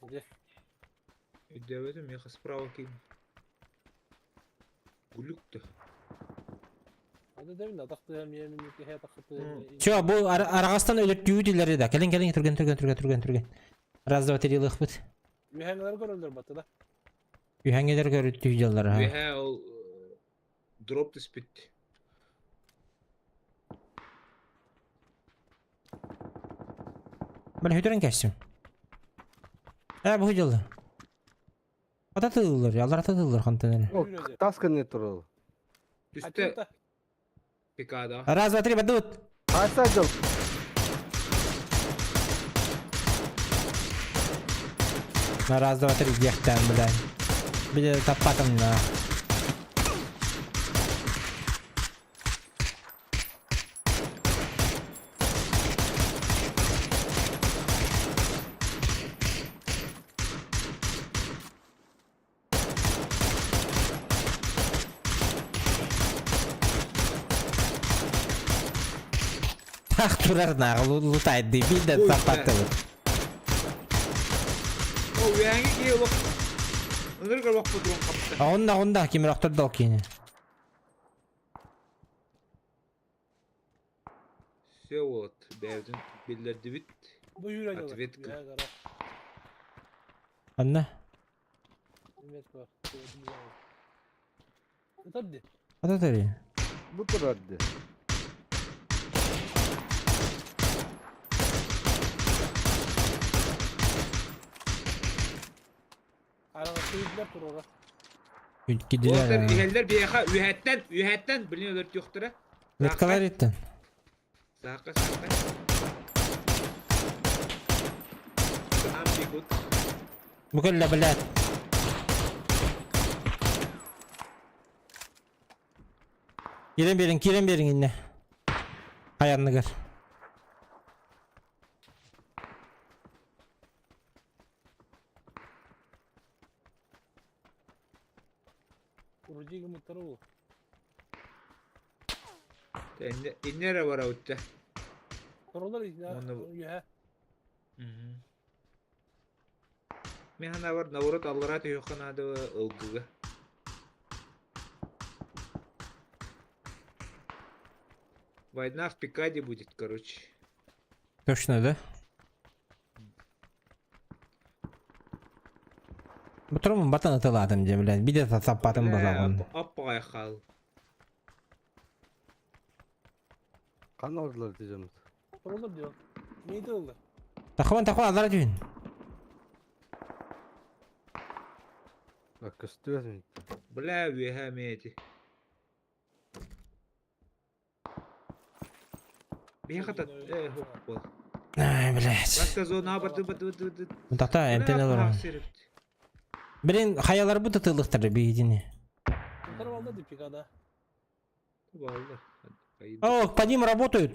Hadi. Devedim ya справа kim? Guluktu. Hadi demin de taktı hem yeminlikle he taktı. Ço bu arasından ölüp düğüdüleri de. Gelin türgen. Раз два три лых bit. Mühengiler görüldür batıda. Ühengeler görüp düğüdüler ha. Ve he o drop the spit. Böyle hüdürün geçsin. Bu hüdürler. Atatılır ya. Allah atatılır kantenleri. Hürecek. Таска не турал. Üstte pikada. Раз два три бадут. Посадил. Раз два три дiyekten bilen. Bir de tapatım da. Tak durar na lutay di bir de tapatım. O uyangi giyiyor bak. Onları gör bak bu drone kaptı. Onda kim raktır da okuyun. Все вот. Bevdin bildirdi bit. Bu hürecek. Atvetka. Anne. Met var. Tabii. Atatürk. Bu турады. Arada seyirciler tur orada. Gidiler Orada ya. üheller bir yaka ühetten biliniyorlar yoktur ha. Letkalar ettin. Saka. Saham bir gut. Bu kadar bilet. Girin verin yine. Ayağını gör. Kurucu muhtarı bu. İnnere var avutta. Sorular işte. Onu- Ya. Mehana var navrot allarati yokan adı ılgıgı. Война в Пикаде будет, короче. Точно, да? Bu durumun batan atıladım diye bilen. Bir de tapatım bozalım. Appa yakal. Kan aldılar diyeceğim. Sorular diyor. Neydi oldu? Takıvan alır düğün. Bak istiyorsun. Бля, вехамети. Бехата, хоппа. Ay блядь. Başka zona batı. Bu tahta enten alır. Birin hayaları bu tatılıktır bir yedini. Muhtarı aldı dipikada. Vallahi. О, по ним работают.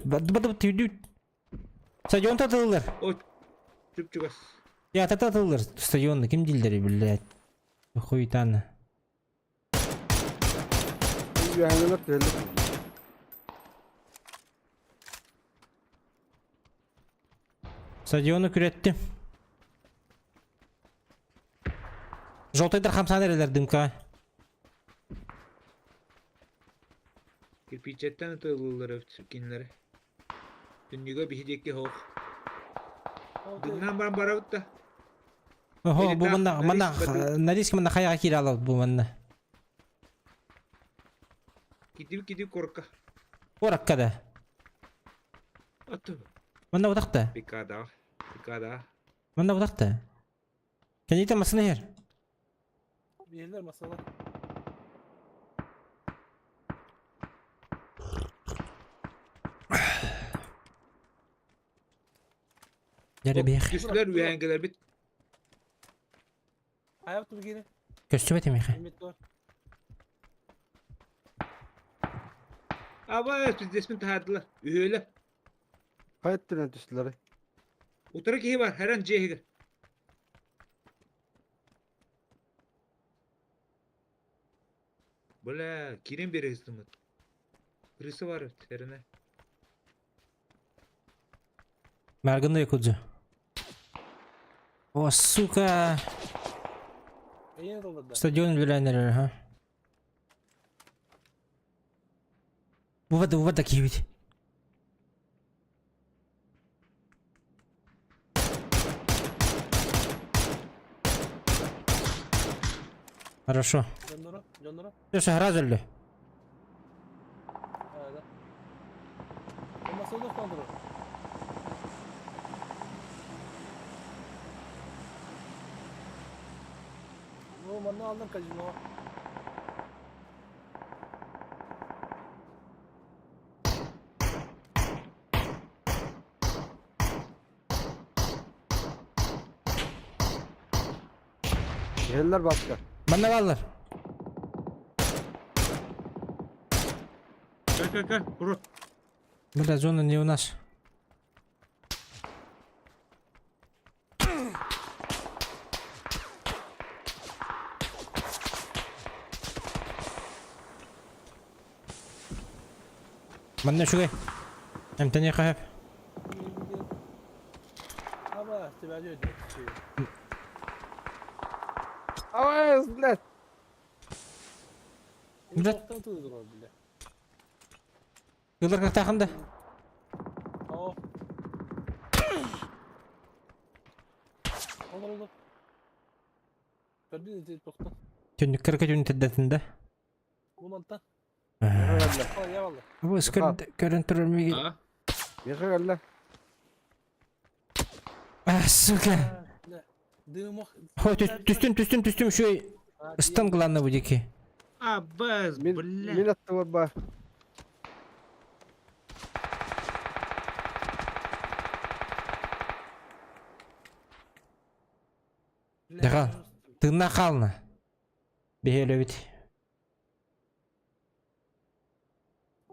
Стадион татылır. O çüpçügas. Ya tatılır. Stadionda kim dilleri блядь. Хуй tane. Yani bak öyle. Stadionu kürettim. Желтый дархам санерлер дымка. Kirpiçetten ötürülür öptürkinleri. Dünyada bir hideki hoğuk. Dünden bana baravut da. Oho, Beni bu tak, manda Narис batı. Narisk manda kayağa kiri alalım bu manda. Gidip korka. Orak kada. Atı. Manda utakta. Pikada. Pikada. Manda utakta. Kendite masını yer. Bir yerler masada. Yere bir yer. Üstler üyengeler bit. Hayat bir gene. Göstüm etim yıkı. Ümit var. Ama biz resmin tahadılar. Ühöyle. Kayıt dönen üstleri. Utara ki var. Her an cehir. Böyle kirin bir hızlımı. Birisi var terine. Mergında yakılcı. O suka. Yine doldurdu. Stadion bilenler ha. Bu vada kivit. Хорошо. Canlara. Все, раз öldü. Evet. O masada kaldırır. O manna aldım kacını. Yerler başka. Bana varlar. Gel. Vurun. Бля, зона не у нас. Bana şuraya. Hem tane kahve. Ama istibacı ödüyor. Aa, zillet. Murat. Çoktan tuzdur o bile. Yıllar takımda. Oo. Oldu. Gördünüz mü çoktan? Tünlük kırık ünitedinde. Bu manta. Yerler. Ya vallahi. Bu görüntülerimi... Ha? Yerler. Ah suka. Dığım Ho tüstüm şu ıstan kılanla bu diki. Abbas. Bılla. Minat var bak. Dekal. Tığına kalma. Bir öyle bit.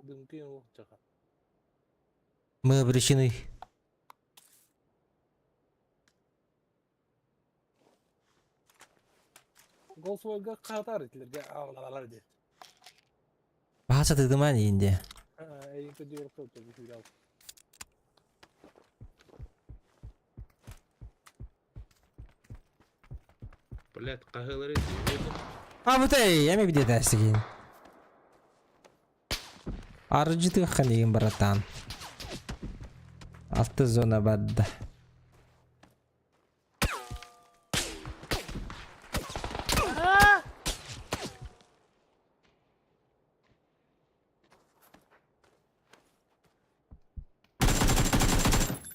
Dığım ki o çaka. Mı bir işini. Golf'a katar ettiler. Ağlarlar diye. Bahasa tığdım hani indi. Ha, en kötü yok tabii bir şey. Блядь, kahveleri. Ha bu da iyi. Yeme bir de dersi giyin. Arıcı tıkan yiyin baratan. Altı zona badda.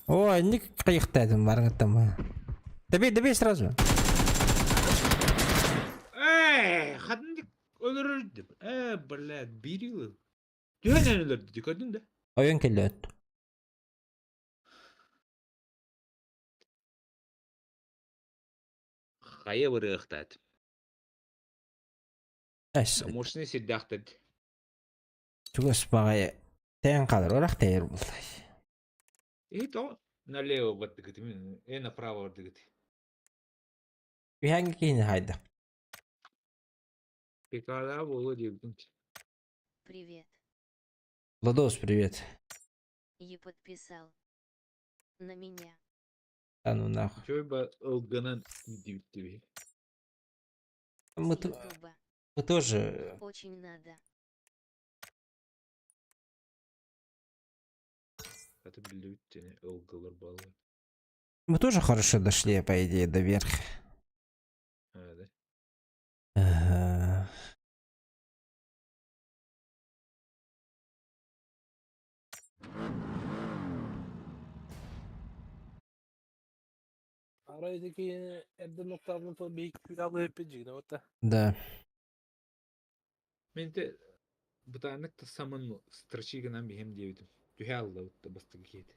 Ой, не кайықтадым барыңыттым. Добей сразу. Kadın ölürürdü. Блядь, bir yıl. Düğünen ölürdü kadın da. Oyun kelli öt. Kaya bıraktı. Эс, Moşunu sildaktı. чугас багай. Тэн қалар, орақ тәйір болтай. И то налево баттыгыт, направо баттыгыт. Виханги кейіні хайда. Пекала болу дебдім. Привет. Ладос, привет. И подписал. На меня. А ну нахуй. Чой ба ылгынан дебдім. Мы С Ютуба. тоже... Очень надо. Это блюдтени, олгалар баллар. Мы тоже хорошо дошли, по идее, до верха. Да. Ага. Arayadaki Erdem noktalarını falan bir iki bir abla hep becik ne hatta. Да. Мен те бутаннык та самын страчигынан бихем дебитим. Түхе алла утта бастыгы кейт.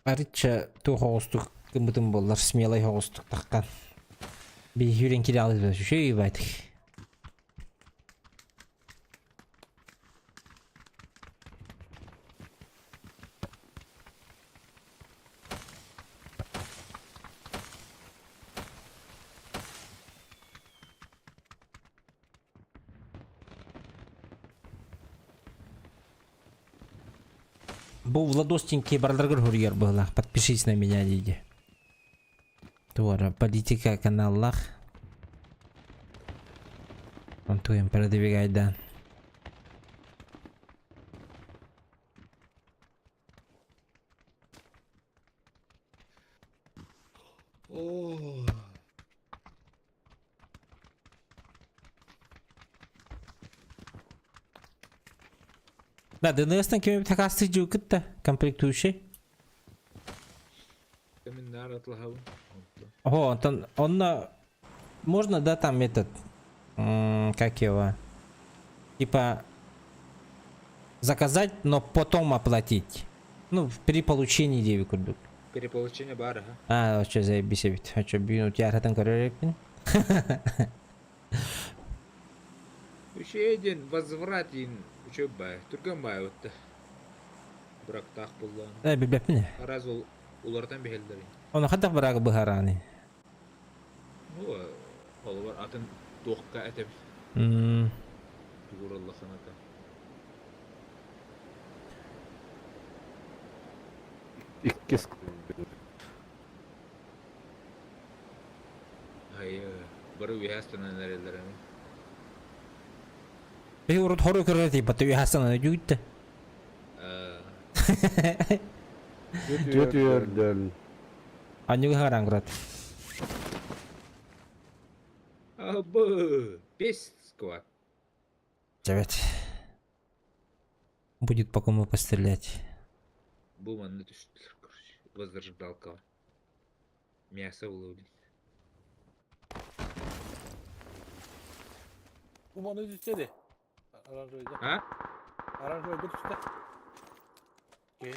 Арыча ту хоостук кымбытым боллар, смелай хоостук таккан. Bir yüren kiri alırız, şu şey baytık. Bu Владостенький барларгар хурьер была. Подпишись на меня, Диди. Туара, политика каналлах. Он туем продвигай, да. О. Да, ДНС-тан кеме такасты жукытта, комплектующий. Камендар атлахау. О, он можно, да, там этот, как его, типа, заказать, но потом оплатить. Ну, при получении 9 курдук. Переполучение бара, А, что заебись, ведь. А что, бью, у тебя хатан корректен? Еще один возврат ин учебай. Тургамбай отта. Бирок так булган. Да, билбеп мне. Раз ол улардан бехелдерин. Он хатак брага быхараны. Ну, ол бар атын тоққа әтеп. Ммм. Тугуралла ханата. İkis. Hayır. Barı vihastana nerelere mi? Bir urut horu kırır batı bir hasana jütte. Götürdün. Anyu harang rat. Абы. 5 сквад. Evet. Будет по кому пострелять. Буманны түштілер, короче. Воздерждалкава. Мясо уловили. Bu bana düşseydi. Aranjoyda. А? Aranjoyda düştü. Okey.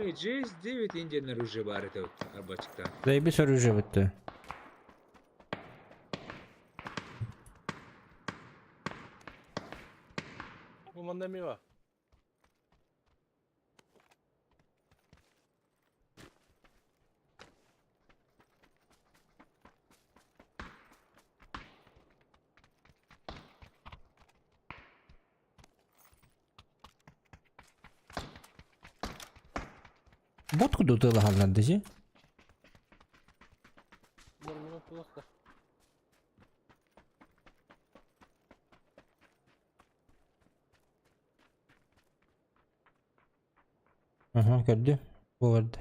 GS9 индиан оружие бар это вот арбачикта. Заебись оружие бітті. Bu bana mi var? Bot kudu tığla hallandı ji. Burnunu kulakta. Aha gördü. Bu vardı.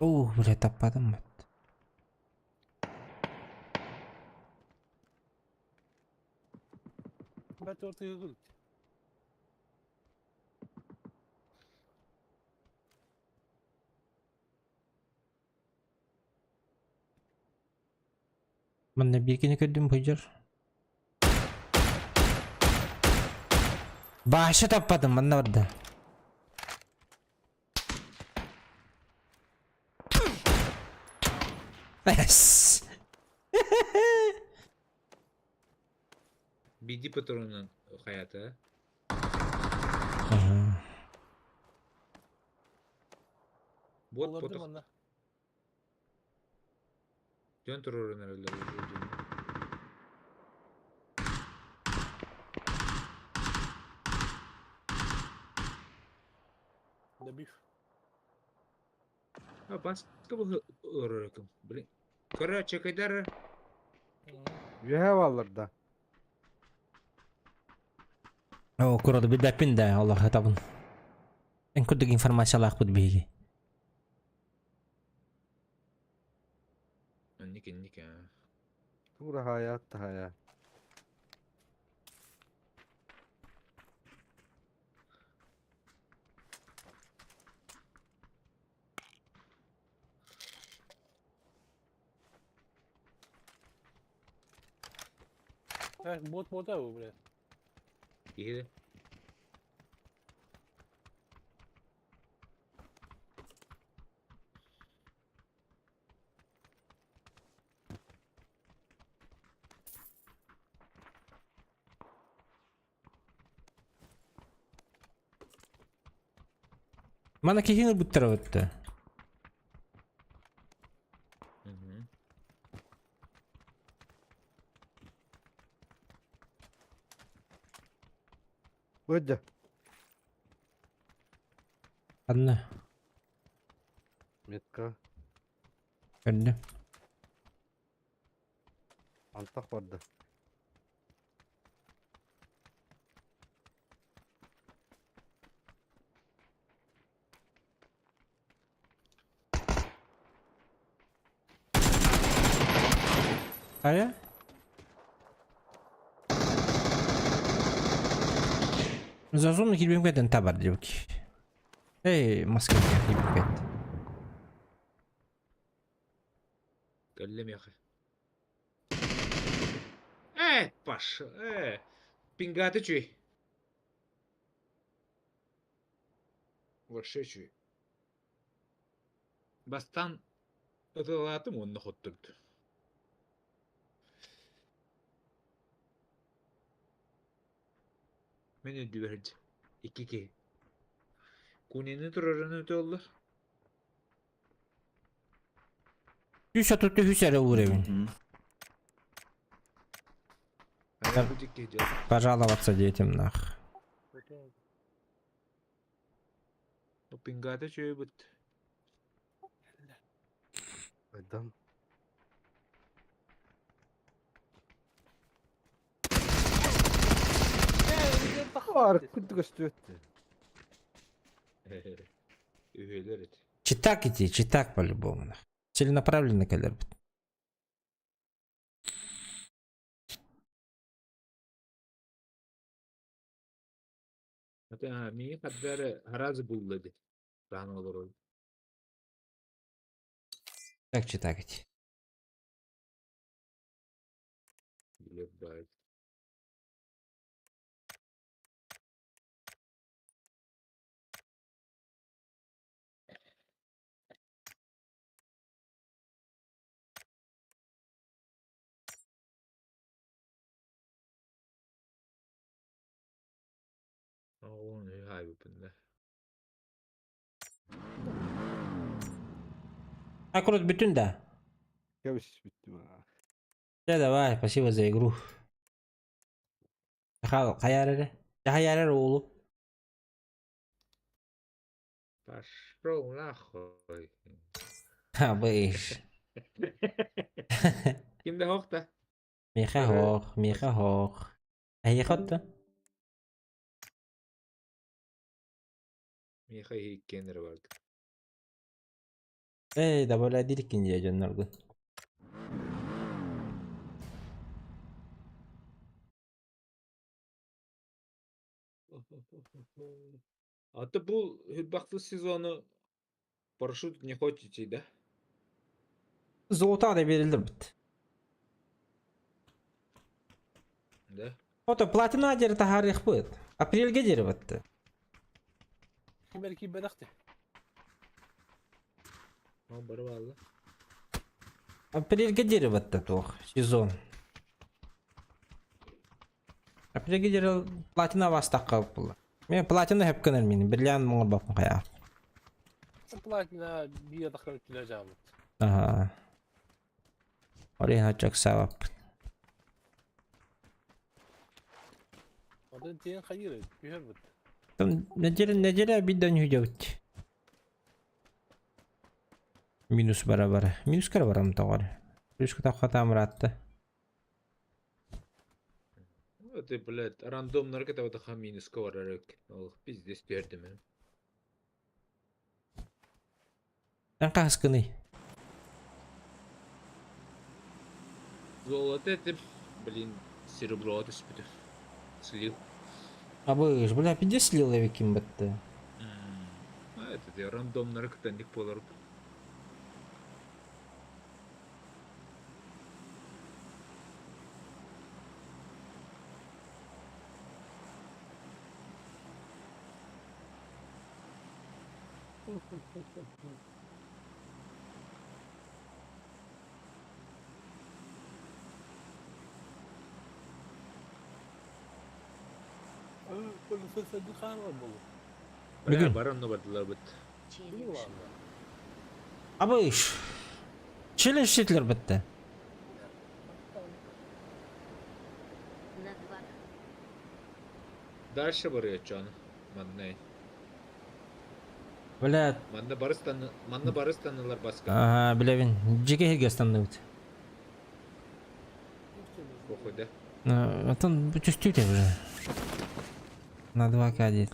Bile tapadım mı? Ben de ortaya yıkıldım. Ben de bir ikini gördüm buyur. Başı tapadım ben de orada. Yes. BD патронun hayatı. Bot Olabilir potok. bana. Dön terörün herhalde. Ne bir. Басқа бұл ұрырыкым. Блин. Көрі чекайдары. Üye varlar da. О, курады бидапин да, Аллах табын. En күрдік информациялар құд бейге. Ники. Tura hayat da hayat. Bot bota bu bre. İyi. Мана кехиңі бұттыра өтті. Öde. Anna, Metka. gördüm. Antak vardı. Aya? Зазумно килбем кетен табар девки. Эй, маска килбем кет. Кәллем яхы. Паш. Пингаты чуй. Вообще чуй. Бастан ытылатым онны хоттырды. Мен өдді берді. Икки. Кунені тұрарыны өте олар. Yüz atıp hüsere uğrayın. Пожаловаться детям нах. Пингаты чуй бұд. Aydan. Var, kutu gösteriyordu. Üyeler et. Читак идти, читак по-любому. нах. Целенаправленно колер. Hatta mi kadar harazı bulladı. Daha olur o. Как читак идти? Ебать. Onu hayvupunda. Аккурат bütün да. Kavış bitti mi? Да, давай, спасибо за игру. Каяры. Каяры oğlum. Пошел нахуй. Ha bu iş. Kimde hokta? Micha hoch. Hij gaat da. Miha hikkenler vardı. Da böyle değil ikinci canlardı. Аты bu hürbaklı sezonu парашют не хотите, да? Zolota da verildi bit. Да. Ото платина дер тарих бит. Апрелге дер бит. Belki bedakti. О, барвалла. Апрелге дер бит тох сезон. Апрелге дер платина вастакка була. Мен платина hep кенер мен бирлен моңор бакын кая. Platina bir yadaklar ütüleceğim. Aha. Oraya çok sevap. Adın diyen hayır. Bir her bit. Necere bir dön hücret. Minus bara. Minus kara baram tawar. Плюс хата мратта. Вот и, блядь, рандомно это вот хамини скоро рык. Ол, пиздец пердеме. Ан каскыны. Золото это, блин, серебро это спит. Слил. Абы, бля, 50 слил я виким бетте. А это я рандомно рык тандик полар. Böyle sesle bir kan var bu. Bugün. Баран бадылар бит. Челлендж. Абы, челлендж сетлер бетте. На 2. Дальше барıyor can. Manne. Бля, Manne barıstanlılar başka. ага, блявин, жеке хеге станды. Походу. Атын чувствуете уже. На 2К дед.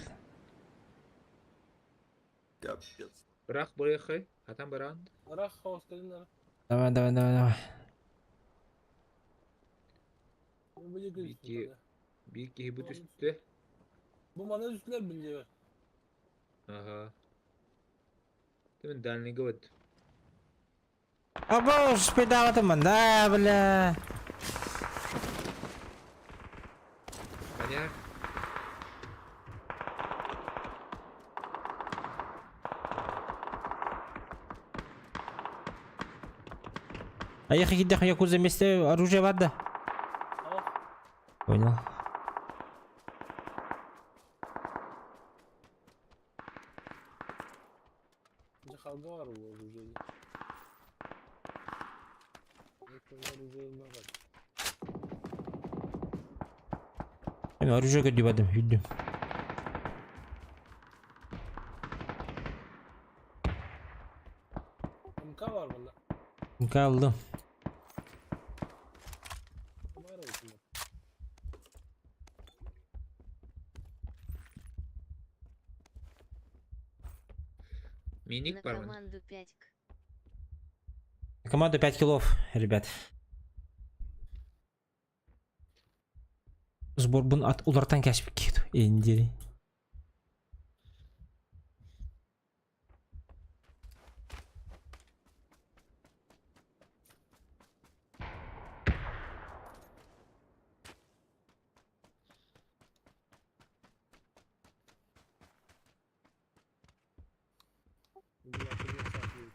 Bırak buraya kay. Hatan baran. Arak havas kadınlar. Давай. Bu böyle gözüküyor. İki. Bir iki bu üstte. Bu bana üstler biliyor. Aha. Değil mi? Derneğe var. Абы, sepeda teman, dah bela. Manyak. А я хихидах якуза вместе оружие вода. Al. Понял. Bir kavga var bu orujede. Orujede var. Ben оружие gödübadım, hüddüm. MK var bunda. Kaldım. Var orada. Minik На var mı? команду 5. Команда 5 киллов, ребят. Сбор bunu at ulardan keşfik gidiyor. İndiri. Bu yapılıyor saklıyor.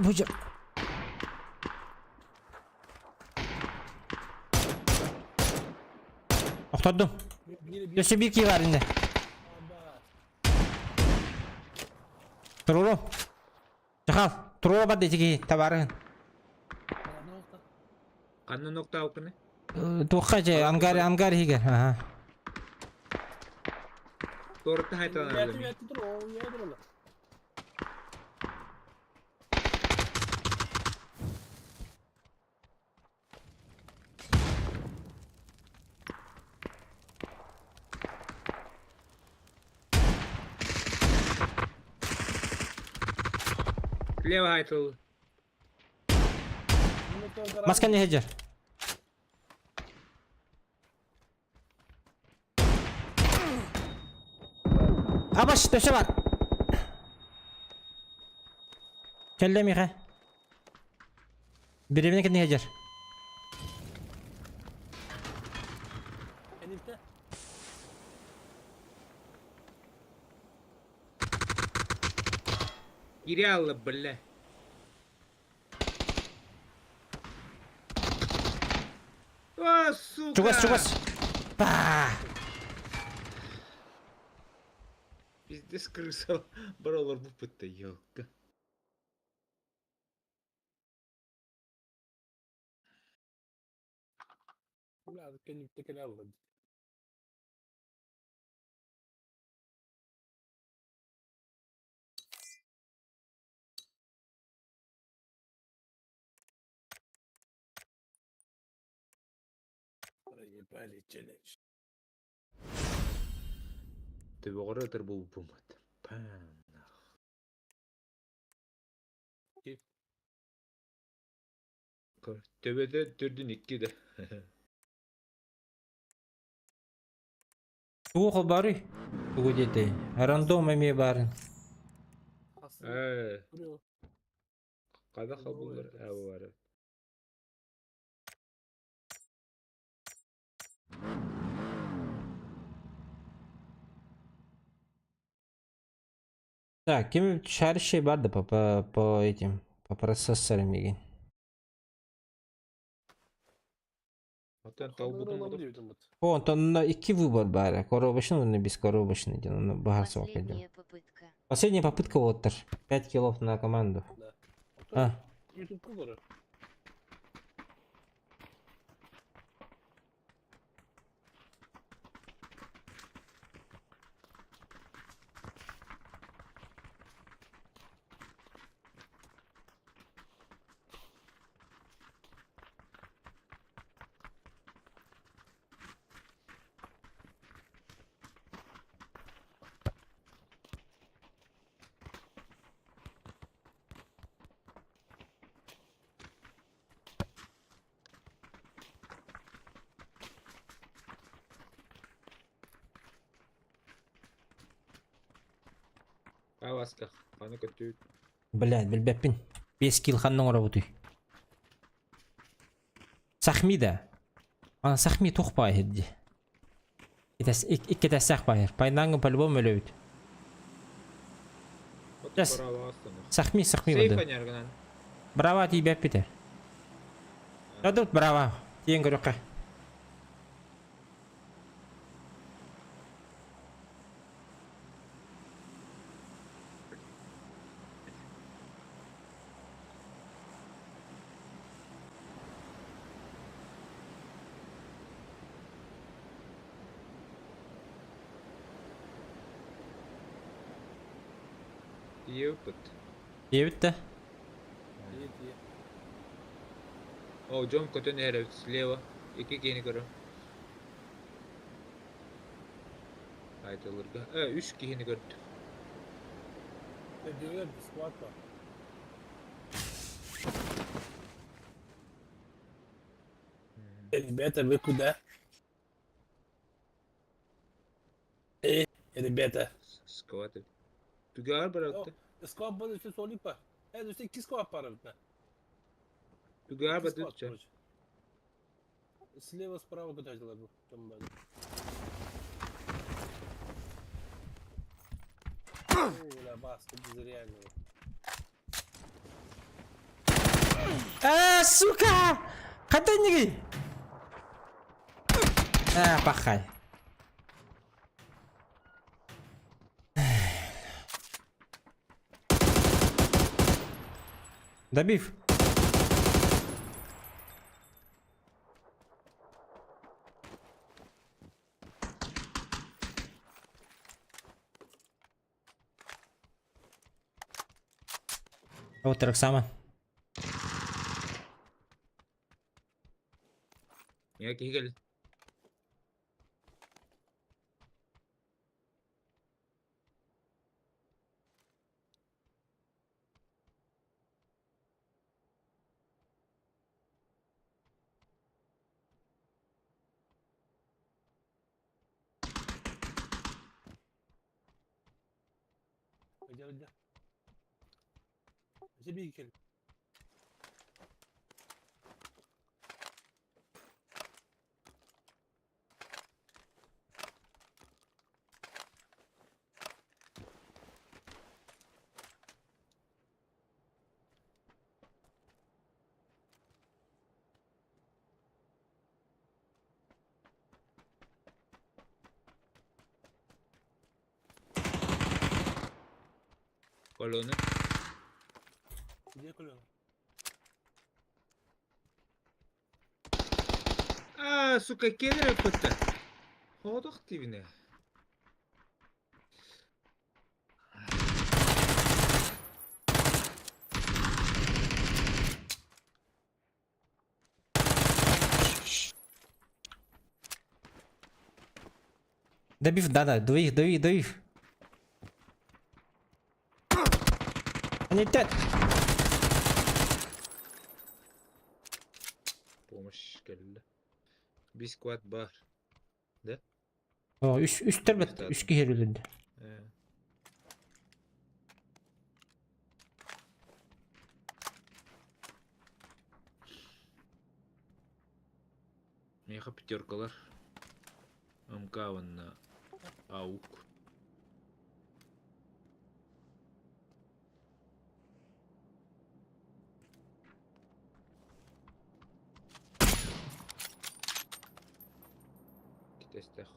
Buca. Okturdum. Bir Göğsü bir ki var indi. Turulu. Çıkal. Turulu bak dedi ki tabarın. Kanlı nokta okunu. Tuğkaca angari higer. Aha. Doğru da haytan aldım. Yatı dur o yadır ola. Leva haytan. Maskan ne hecer? Abaş döşe var. Kelle mi? Birbirine kendine hecer. Enifte. Кирялла, бля. О, сука! Чугас. Па! Пиздец, крыса. Броллар bu пытта, ёлка. لا كان يتكل على الله. يبالي تشالنج. Ты вогоратор был бумат. Пам. كيف؟ Töbede dürdün iki de. Тууху бары. Тугудеты. Рандомами барын. خاصة. Eee. بريو. Kada kabullar ev var. Так, кем шарящие барды по этим, по процессорам еген. Hatta خلنا tavbudum نروح da. نبدأ يتمت. Вот, он на iki выбор бары. Коробочный, он без коробочный. Он на багарсовок идет. Последняя попытка. Последняя попытка Уоттер. 5 киллов на команду. А, YouTube кубера. Аваска. Ханы көтү. блядь, билбеппин. 5 килл ханның работы. Сахми да. Ана сахми тухпай хедди. Икки тәсәх байыр. Пайнаңы по-любому өлөбүт. Yes. Сахми Сейф буду. аняргынан. Брава тибеп битер. Дадут брава. Тиен көрөккө. Епт. Дебит да. О, Джон көтөн эреп слева. Iki кени көрө. Айтылырга. 3 кени көрдү. Diyorlar ki squat var. Ребята, вы куда? Ребята. Скваты. Тугар бıraktı. Squat var üstte solik var. Evet üstte 2 squat var bir tane. Тугар 2 squat, бıraktı. короче. Слева, справа куда дела был? Там база. Бля, бас, ты реально. Сука! Катаньги! Пахай. Добив. Вот так само. Ya ki gel. Gel. İşte bir iki. Колоны. Где колено? Сука, кедер öpütte. Hoduk dibine. Добив, да, довів. Не те. Помощь geldi. Bir squad var. О, үстер бит, үскә йөрүләр. Меха пятеркалар. МК-ванна аук. Тестех.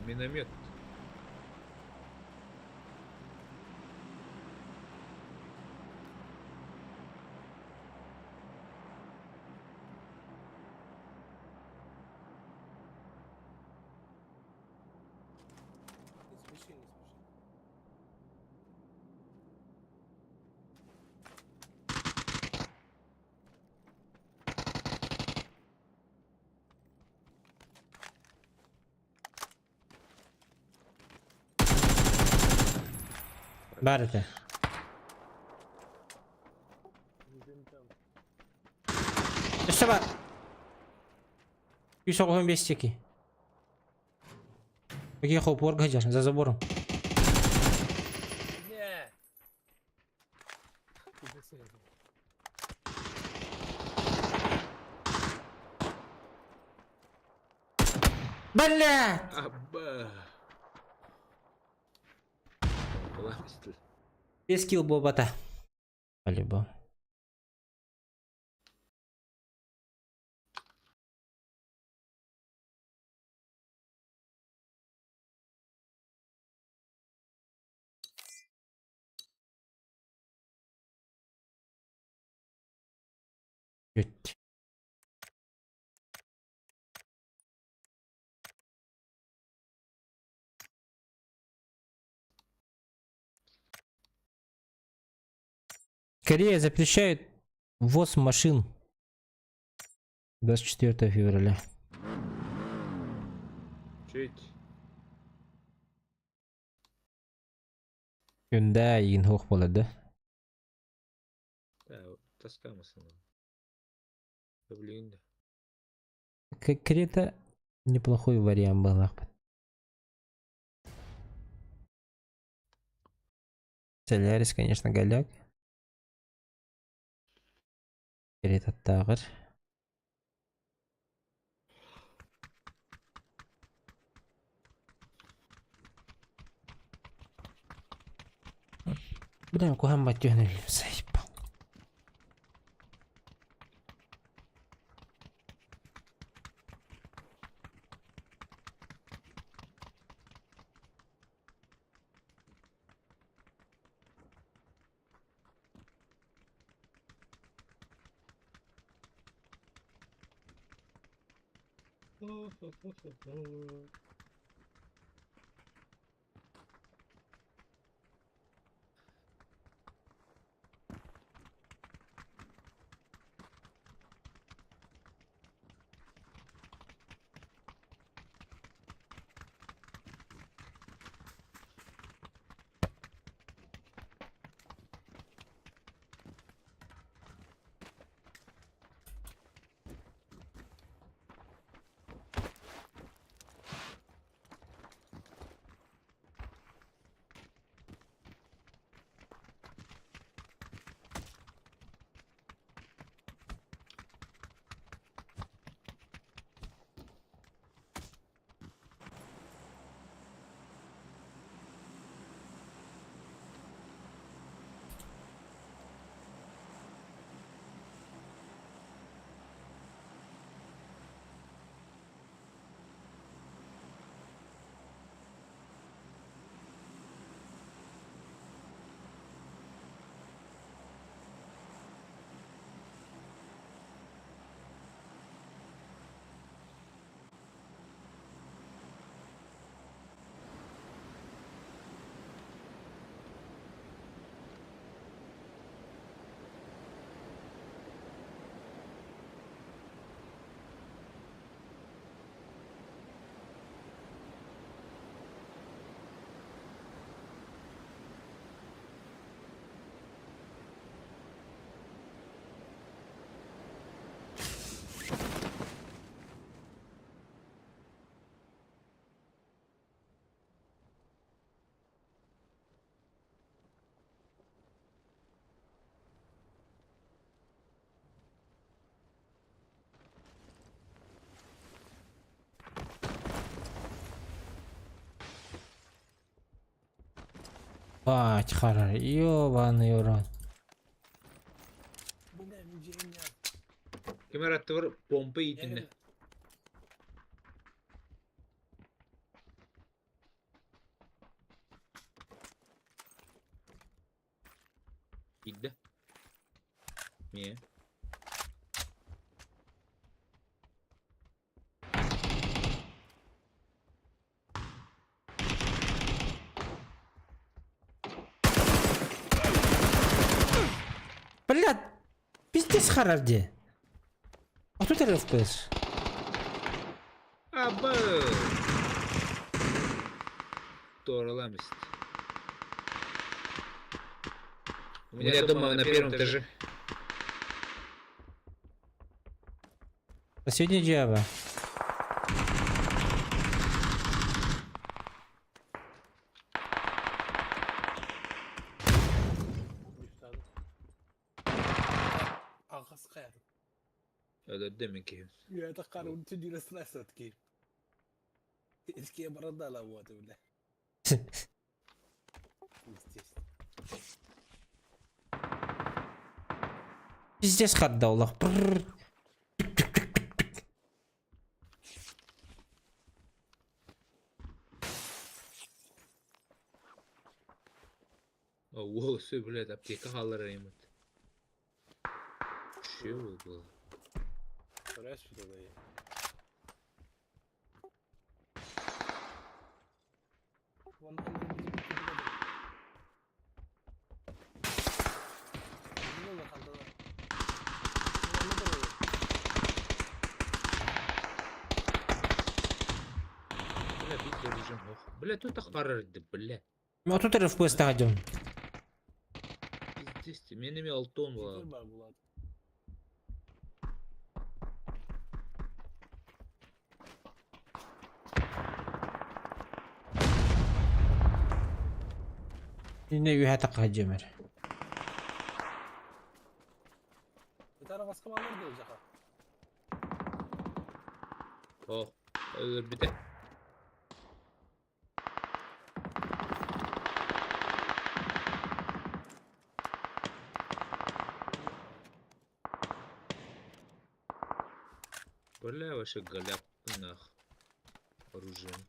Миномет. Не спеши, не спеши. Барыты. Bizim там. Jeszcze var. 195 тики. Какие хоп, оргажа за забором. Не. Иди сюда. Блядь! Аба. Пластиль. 5 килл бобота. По-любому. Чуть. Корея запрещает ввоз машин 24 февраля. Чуть. Күндә иген хук болады. Да, таскамасың. Блин. Крета неплохой вариант был. Солярис, конечно, голяк. Крета тагыр. Блин, кухам батюнель заебал. Бать, харар, ёбаный урод. Bu ne müceğim ya. Kim arattı var? Pompa itinde. İdde. Niye? Блядь, пиздец харар где? А тут РФПС. Абы! Doğrulam işte. У меня дома на первом этаже. Последний джаба. Üstadım. Arkası kayarım. Öyle demek ki. Ya da karımın tüdüğüne stres etkiyim. Eskiye baranda ala bu adı bile. Пиздец хардаллах. О, волосы, блядь, аптека халlara emanet. Şey oldu. Oraya sürüyor dayı. Бля, бить заряжен. Бля, тут ахарарды, бля. А тут РФПС тагадем. Пиздец, меніме 6 тонн var. Var Bulat. Yine üye takacağım her. Bir tane baskı malları da olacak ha. Oh, ölür bir de. Бля, вообще голяк нах. Оружием.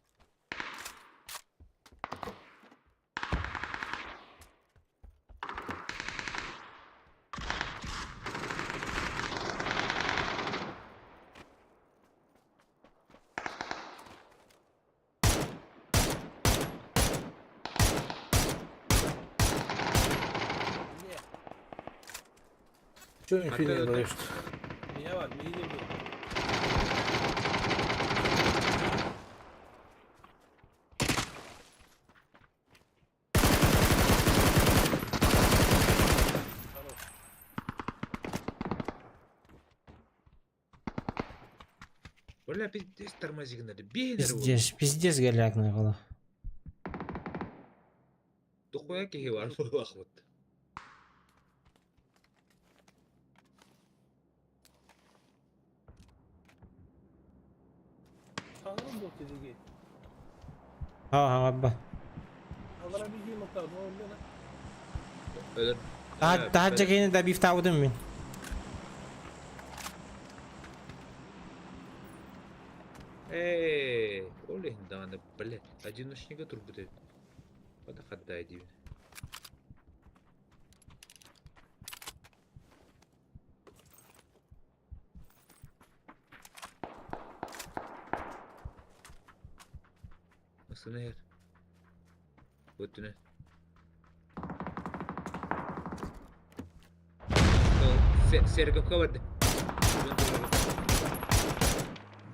Niye? Çünkü Hatta ne öyle. böyle işte. Niye var? Niye değil bu? Бля, пиздец, тормозик надо. Бейнер его. Пиздец голяк нахуй. Тухуя кеги var bu vakit. Tanrım bu tezgi. Ha ha abba. Onlara bir gün nokta. Ne oluyor lan? Ölür. Daha cekeni de bir tavudum ben. Олег, да, надо, блядь, одиночника труп будет. Подходай, диви. Nasıl yer? Götüne. Sergapka vardı.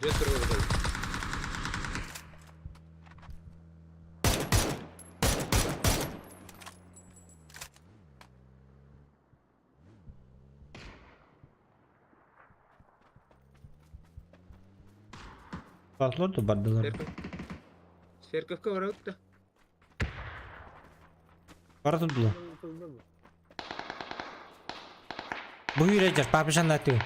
Götür orada. Farklı da bardalar. Sergapka var orada. Para tutdular. Kızdı mı? Bu yürüyecek. Papışan da atıyor.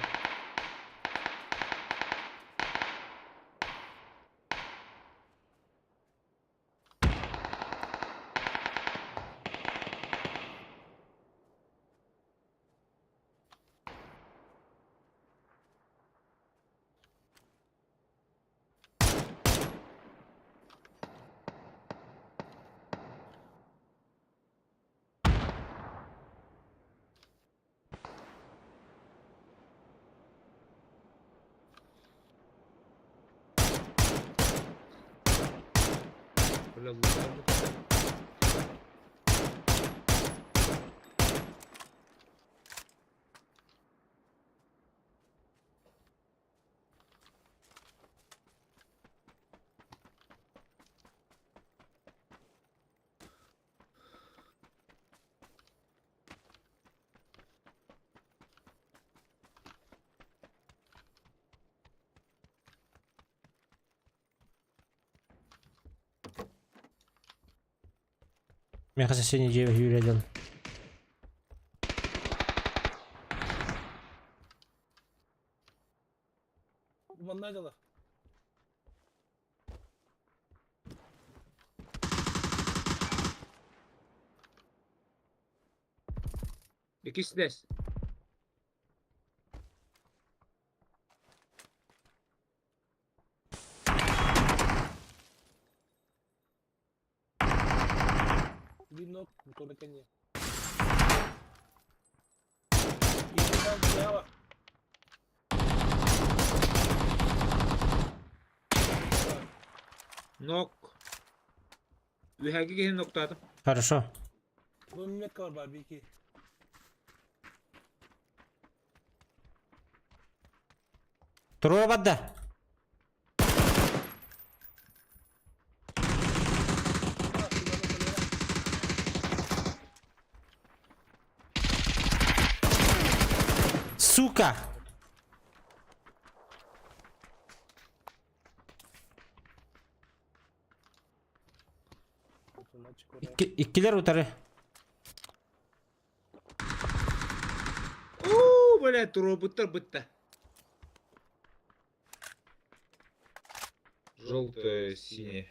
Бля, лутарбыт. Мне кажется, сегодня Юрий один. Dumanlar da. İkisi de. Bir nok motorla kanya. İnsan ya var. Nok. Ühegi gelin noktadım. Хорошо. Bu millet var var bir iki. Трубада. Сука! İkkiler utarı. Oo, böyle роботы быта. Желтое, синее.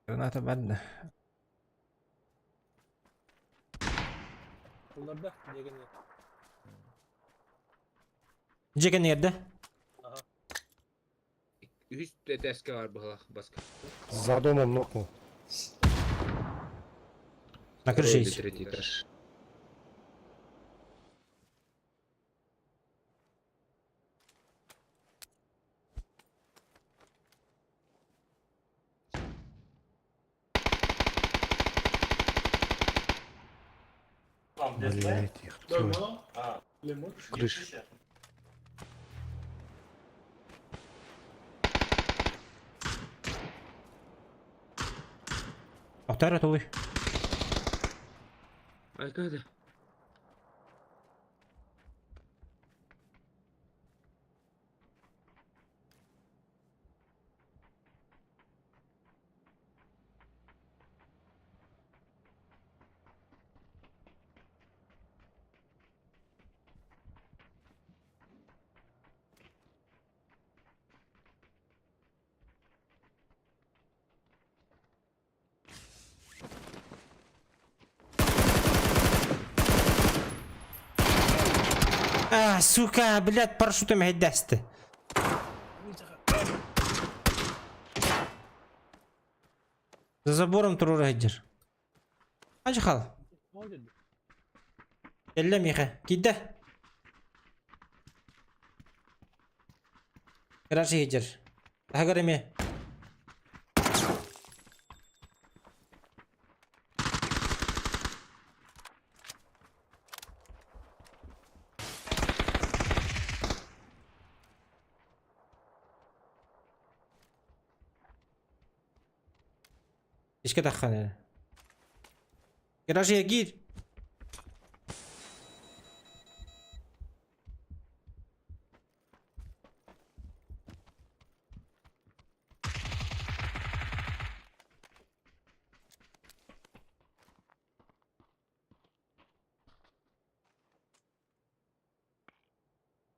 Granata bende. Bunlar da diye geliyor. Jega nerede? Hiç de deske var bu baska. За домом нокнул. На крыше есть. Третий этаж. Блять, их твою. Крыша. Muhtar at oluyor. Arkada. Сука, блядь, парашютом гайдасти. За забором турура гайдер. Hacı kal. Ne oldu? Ellem yıka. Gide. Garajı gayder. Daha göreme. İşke dakika ne? Garajıya gir.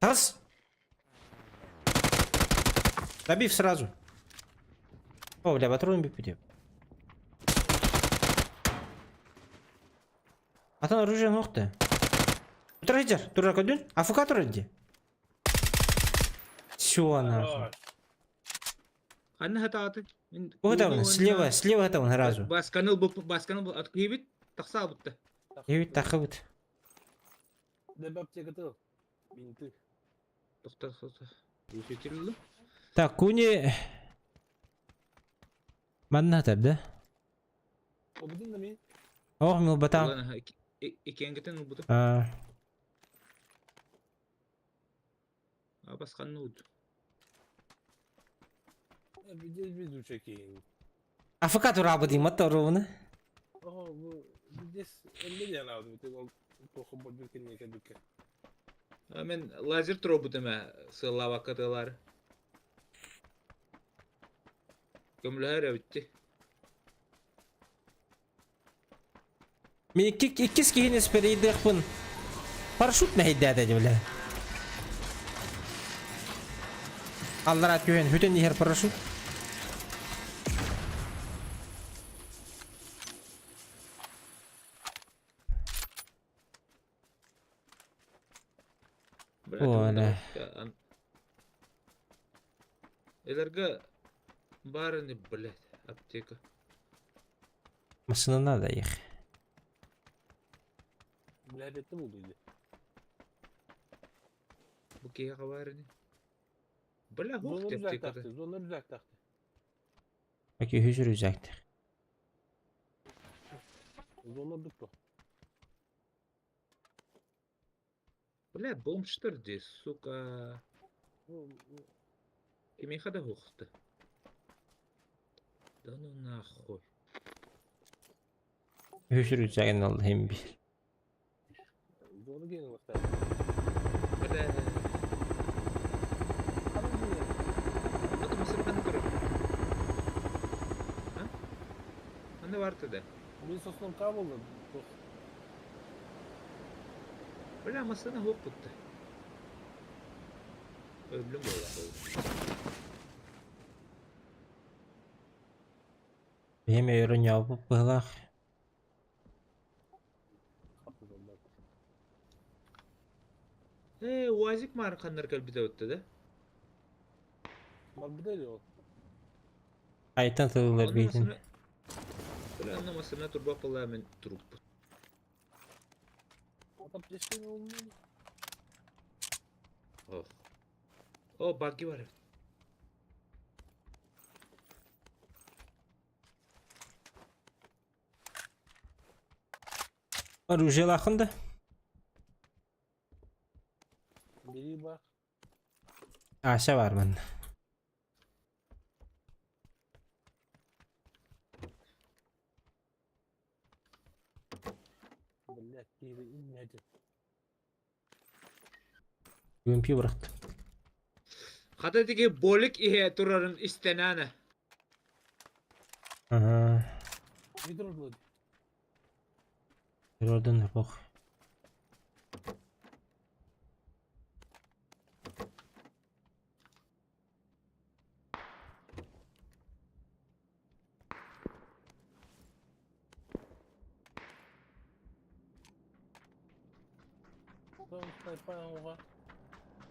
Таз. Добив сразу. О, бля, патрон бипидев. Atan оружие нокты. Тура идер, тура кодун. Афука тура иди. Всё нахуй. Анна хататы. Вот он, слева это он сразу. Басканыл был открывит. Такса бутта. И ведь так вот. Debap çekatı. Binti. To'xta. Eshitirildi. Так, куни... Манна табда. O budun da mi? Ох, мил батам. Ulan, ikengiten bu da. Basqanni ud. Biz bu çekeyim. Афака турабыдың моторуны. Oho bu biz 50 yana aldım. Bir tek o kokun bir kendine kendike. Men lazer robotuma sığla vakıtlar. Gömülher bitti. Мен иккис киһин эсперийдыхпын. Парашют мәһиддәдә дибелә. Аллара көен хүтен дихер парашют. Оля. Эдерге барыны, блядь, аптека. Машина надо их. Mülabbette bulduydu. Bu kiye barıны. Bla Zonları hoş düzelt aptekada. taktı. Zonları düzelt taktı. Окей, hüzür üzaktır. Zonları tuttu. Bla bomştır de, suka. Kimi hada hoxtu. Да ну нахуй. Hüzür üzagın Allah'ım bir. Zonları gelin bak. Bla. Bak mısır ben durur. Ha? Anne vardı da. Bir sosum kayboldu. Bla masana hop tuttu. Ölüm oldu. Benim ürün yapıp bıhlak. Vazik markanlar kalbide öttü de. Bak bir de o. Aytan tığılır beytin. Bla anlamasına turba pala men turup. Adam peşin olmuyor. Oh. Oh buggy var. Оружие лахында. Biri bak. Aşağı var bende. Millet biri inmedi. Gümpü bıraktım. Kadadaki bolik ihe turarın istenane. Aha. Bir durdu. Gördün mü bak.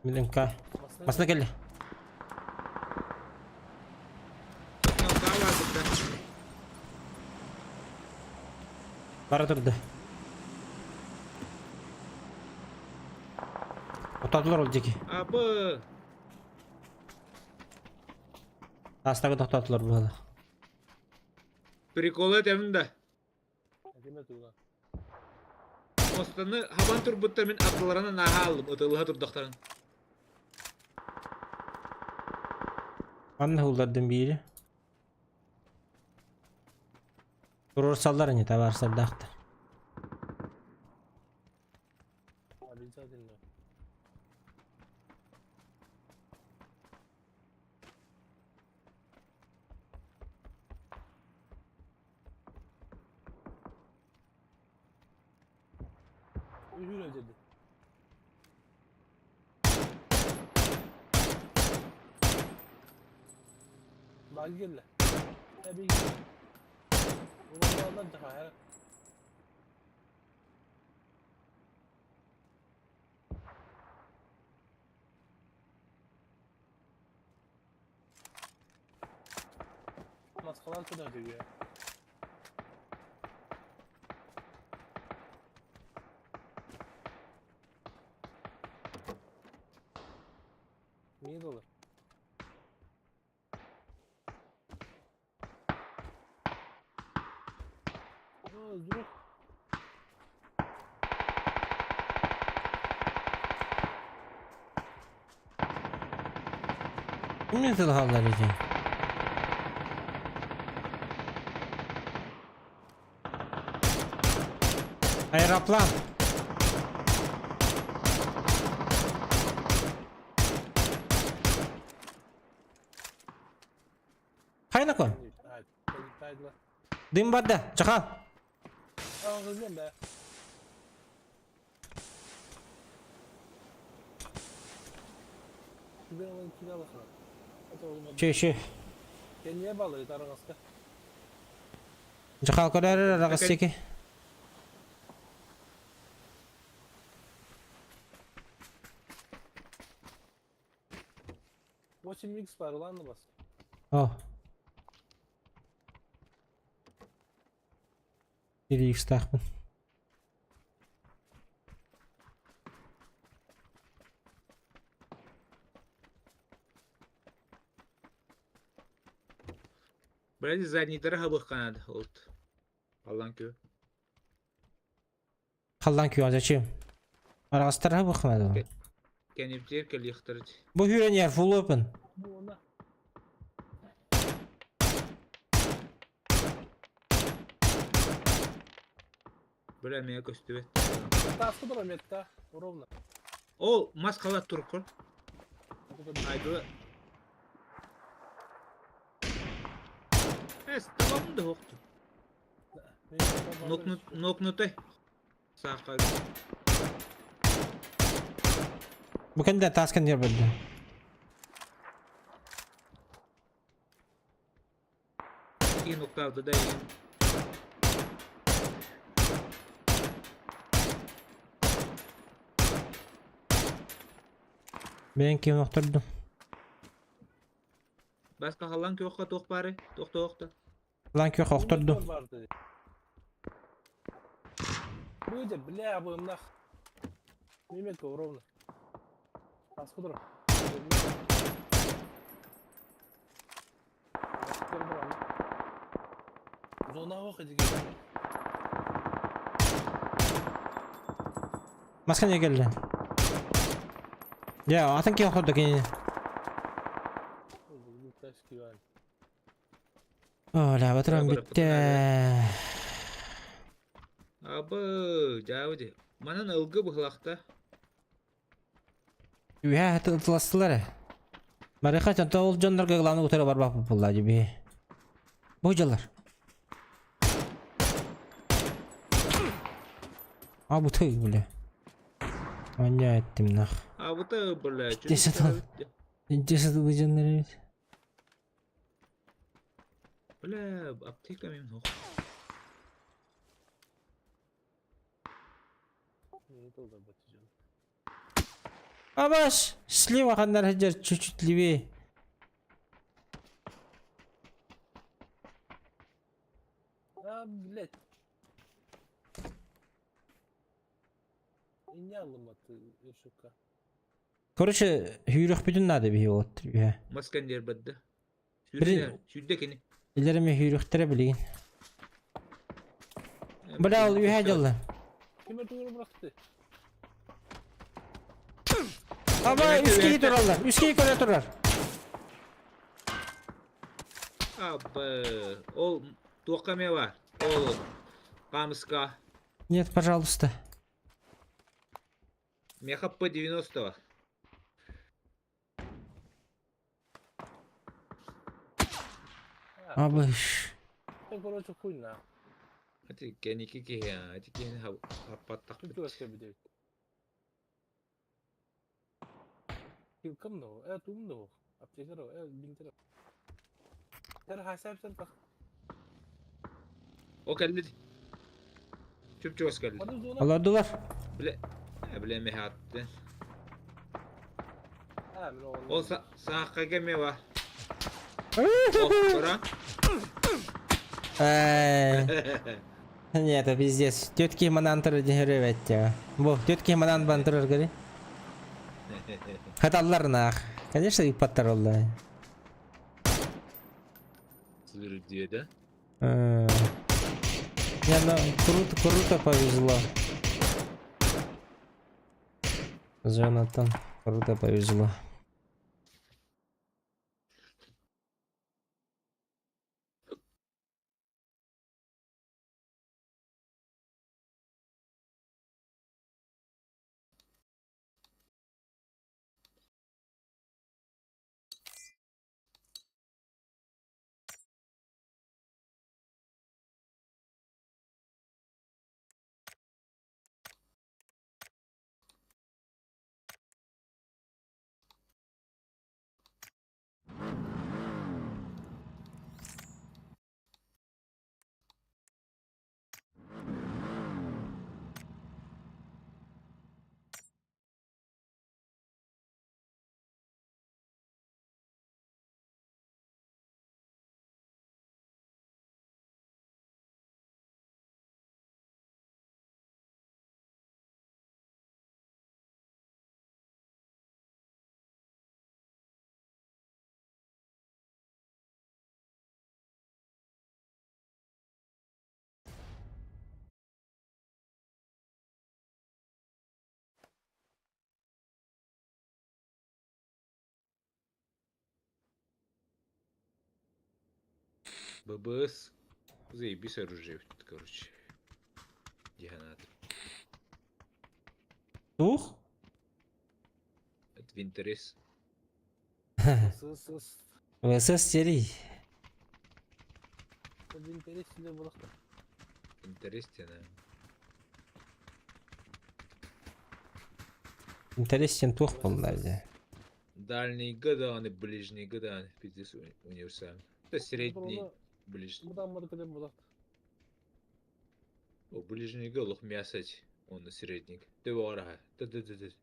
Milinka. Masna geldi. Para durdu. To'xtadilar oldu ki. Abi. Tastaga to'xtadilar bu. Prikola teminde. Demet ulan. Ostanı haban turbutta men akıllarına naha aldım. Ötılıha turdukların. Anne hullardan biri. Durur sallar ne tabar sallaktır. Abi zaten ne? Ühür ödedi. Bak gel. Tabii ki. Bunu Allah daha her. Maskalar kadar diyor ya. Niye dolu? Dur. Ne tılhallar için? Hayır aplan. Hayna kon. Haydi. Haydi lan. Dım badda. Çakal. Aa kızım be. Ben onu kira bakalım. Hadi oğlum. Şu. Sen niye bağlıydı arabası? Çakal kadar arası ki. Watching mix var ulan da bas. Oh. Bir X takım. Böyle задний дорога бахканады. Oldu. Allah'ın köyü. Kallan ki azıcım. Arası tarafa bakmadı o. Kenip zerkel yıktırıcı. Bu hüren yer full open. Bu ona. Böyle emeğe göstüvet. Taskı durum yetta. Ровно. O maskala turkur. Haydi. Tamam da yoktu. Noknutay. Sağ Bu kendi taskan yer böyle. İyi nokta aldı da iyi. Ben kim okturdum. Başka halan yok tok bari. Tokta. Lan ki okturdum. Bu yüzden bile bu emlak. Nimet o ровно. Taskı durum. Zona vakit gibi. Maskan ya geldi. Ya atın ki okurdu ki. Taskı var. Ola baturan bitti. Abı jauh deh. Mana ılgı bu hılakta? Ya tılastılar. Mereka contoh ol jonlar gaglanı utara var bak pulla gibi. Bocalar. Bu tüy bile. Manya ettim nah. Abı da böyle. Ceset bu canları. Böyle apteka memnun yok. Абаш, слева хандар хаджар чуть-чуть левее. Блять. Не ломаты, шука. Короче, hüyrük bütün надо bir вот. Maskender badda. Birin- Şurada kini. İlerime hüyrüktere bileyim. Bırak ol üye jallı. Kime doğru bıraktı? Ama üskeyi durarlar. Üskeyi koruya durar. Abı. Ol dokame var. Ol. Камска. Нет, пожалуйста. Меха по 90. Абыш. Sen koruyucu kuyna. Hadi keni kiki ya. Hadi keni hapatak. Çünkü başka bir değil. Kim de o? Evet, da o. Aptekler o. Evet, bintir o. Sen hasap sen bak. O geldi. Çöpçü hoş geldi. Hadi zona. Allah dolar. Bile mehe attı. Ha, ben o. O sağ kageme var. Ora. Нет, это пиздец. Тетки манан турар дегеревет. Бу, тетки манан бан турар гори. Хаталларнах. Конечно, и паттеролла. Слышь, где, да? Не, ну круто повезло. Джонатан, круто повезло. ББС. Заебись оружие, короче. Диханат. Ух? Это Винтерес. Сыс. ВСС серий. Это интересно было. Интересно. Интересен тух полнали. Дальний гаданы, ближний гаданы. Пиздец универсальный. Это средний, ближний. Бұдан мұртылы болады. О, ближний голубь мясать. Он на средник. Ты вора. Ты.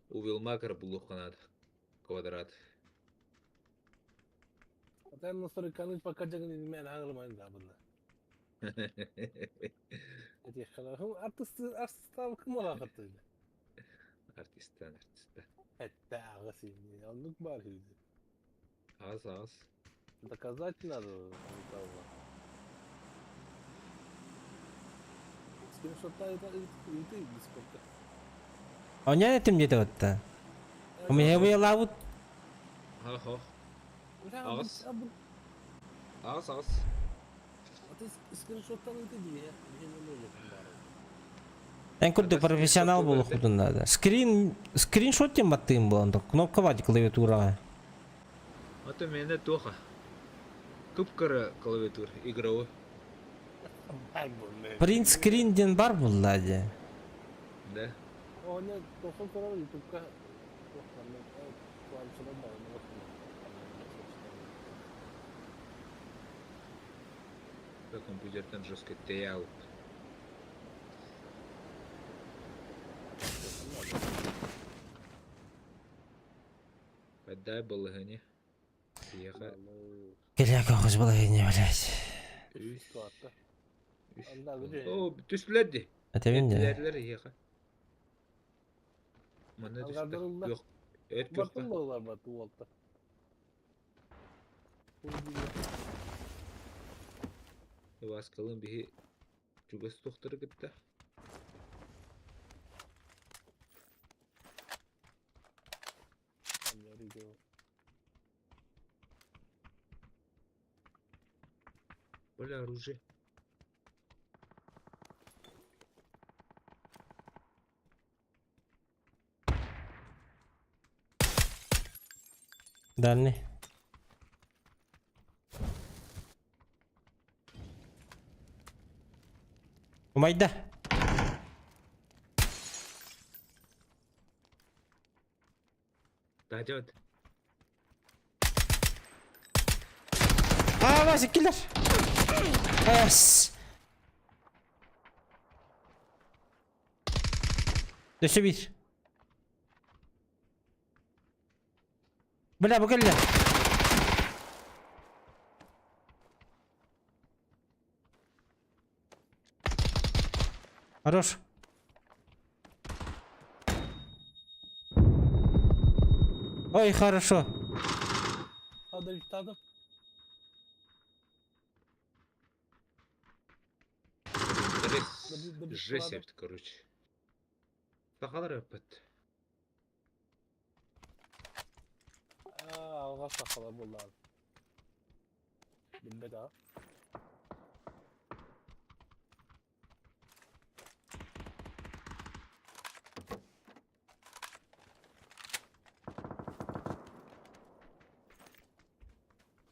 Увел макар был ханат. Квадрат. Атайын насыры каныч пока жағын мен ағылмайын да бұнда. Әте қалағым артыстан кім ола қаттайды? Артистан. Әтті аға сені, алдық бар үйді. Аз. Доказать надо. Скриншотта это дискорда. А у меня это мне вот-то. У меня его лавут. Ах. Аз. А ты скриншоттан это где? Ben kurde profesyonel bulup kurdun da. Screenshot dem attığım bu anda. Knopka var klaviatura. Это меня тоха. Купкара клавиатура игровой. Print screen'den var bulladı. Да. O ne? Dokun kuralı YouTube'da. Компьютер жестко таял. Отдай балагане. Gel kokuz bulayım блядь. О, түспілерді. Atevin de. Ettilerler yaka. Mana Algardırıldı. Yok. Et yok. Batın mı var bu altta? Vaskalın bir cugası doktoru gitti. Böyle оружие. Дальний. Умайда. Дойдет. Вася, киллер. Эс. Düştü bir. Bля, bu geldi. Хорош. Ой, хорошо. Hadi üstadım. Да без Жесть, ладно. короче. Сахалар öpet. Alğa saxala bunlar. Bilmedi ha.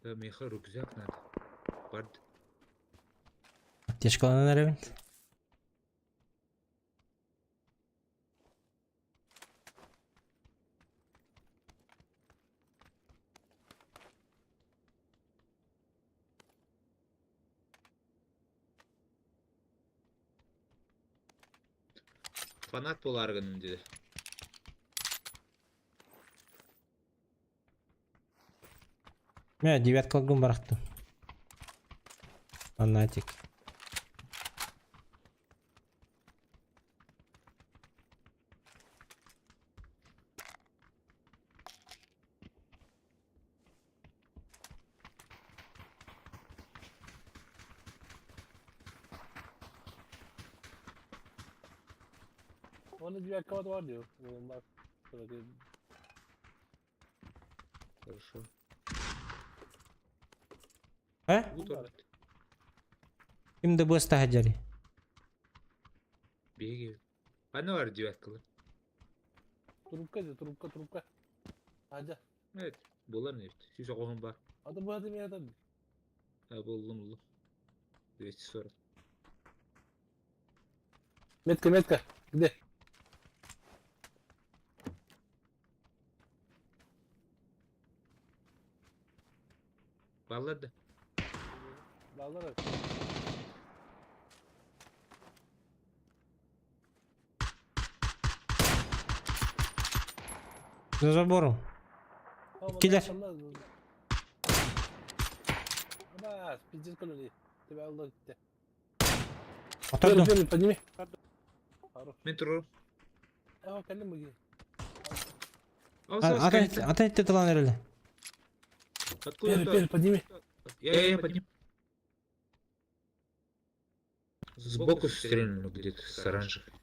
Да, меха рюкзак надо. Бard. Аптечка алан әрі. Фанат боларғының деді. Мен 9 барақтым. Фанатик. Onun bir akkavat var diyor. Bunlar. Böyle Хорошо. Ә? Кімді бұста хаджари? Беги. Ана var девяткалы. Trubka diyor, trubka. Hadi. Evet. Bolar ne? Süs oğlum var. Hadi bu adım ya da. Ha buldum. 240. Metka. Gide. Vallahi da. Dağlar at. За забором. Килер. Ama pizza koloni. Тебе Allah gitti. Отойдым. Подними. Хорош. Мен тұрырым. Kendim bugün. Атайт тылан әрілі. Откуда? Подними. Я подним. Сбоку стрельну где-то с оранжевой.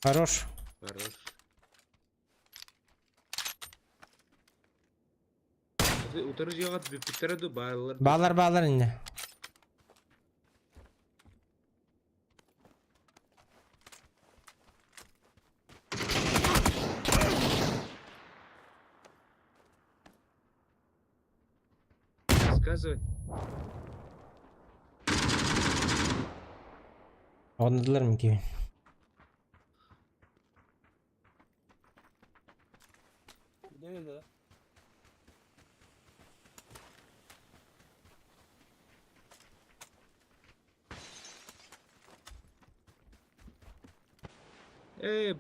Хорош. Хорош. Утары жиғат бүптіреді балалар. Балар инде. Сказывай. Орнадылар ма кейін? Nerede lan?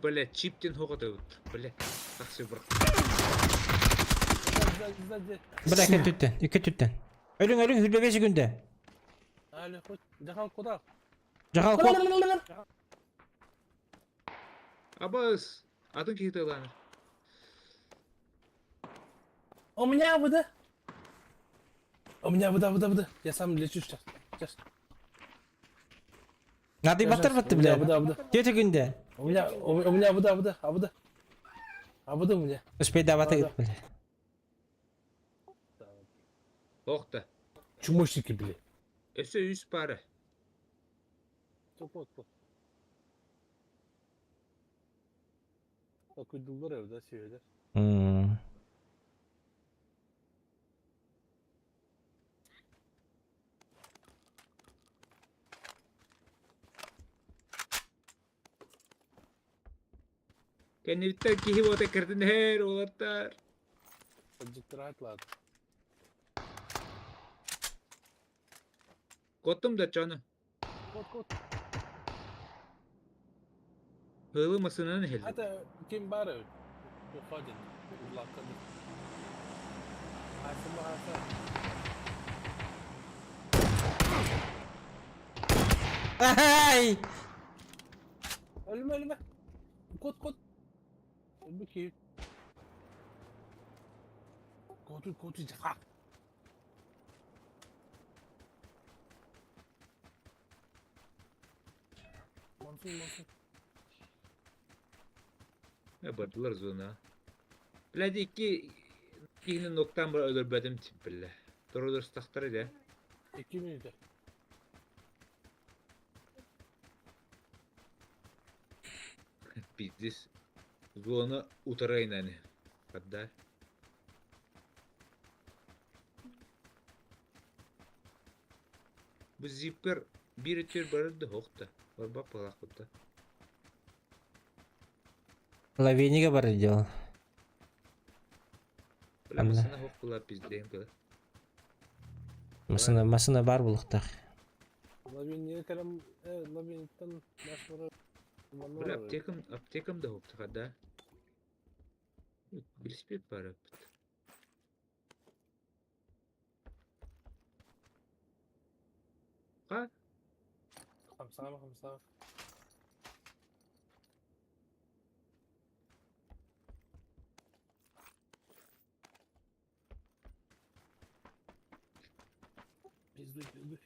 Блядь, чиптен хоғыды өт. Блядь, тақсы бұрақ. Сзади. Бір екі түттен. Өлің, хүлбебесі күнде. Али, хоть. Жахал куда? Жағал қол. Абас, атын кейті аланы. У меня вода. У меня вода. Я сам лечу сейчас. Надый батыр бітті, бля. Вода. Кеті күнде. У меня вода. А вода у меня. Успейді батыр кетіп, бля. Оқта. Чумошники, бля. Өсі үс пары. Вот. Такой дулдар evde söyle. Kenevitten kihivote kırdın her olatlar. Acıktı rahatladı. Kotum da canı. Kot. Hığılmasının heli. حتى كم بارد وقادم والله قادم حاسب حاسب Ay! ölme kut بكيف كوتو جفا منصور Yapardılar zona. Biladi ikinin noktan bir öldürmedim tip bile. Doğrudur staktarı da. 2 minute Biz zona utarayın hani. Hatta. Bu zipper bir tür barıdı hokta. Var bak bak hokta. Лавейнига бар делал. Bilemezsene hok kula pizdeyim kula. Масына бар булыктак. لابين كلام لابين تن مشهور Bir aptekam da hokta hatta. Bilspet para. Ha? 5 بيزدك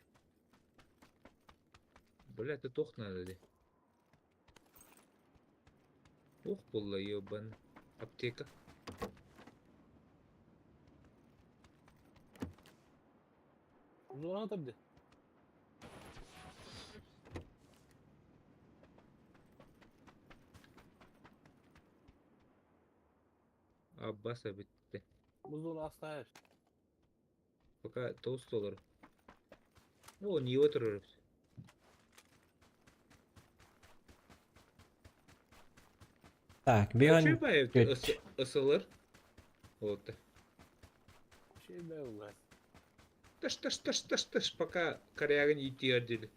Бля, ты тох надо ли? Ух, полла ёбан. Аптека. Ну تبدا Аббаса bitti. بظن اصلا Пока tost olur. O niye oturuyoruz? Так, bir Şey он bayıp ısılır. Вот. شيء بقى Тыш, пока корягın itiyor dedi.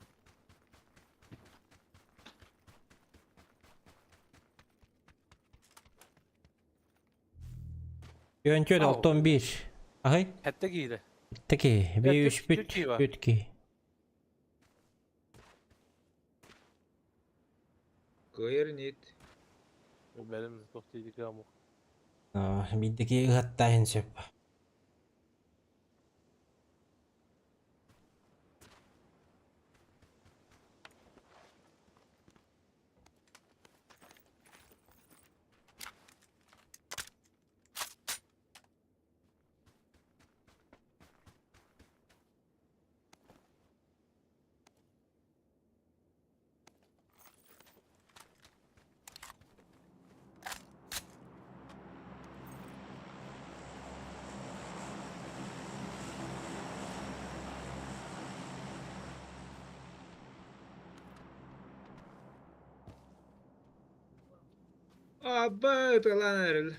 Yöntül Au. 61. Ahı. حتى كده Teki. Bir üç büt. Türkiye var. Bütki. Koyar niyet. benim tohtiydik ya mu Bizdeki ıhattayın söp. Abba ıtılan eril.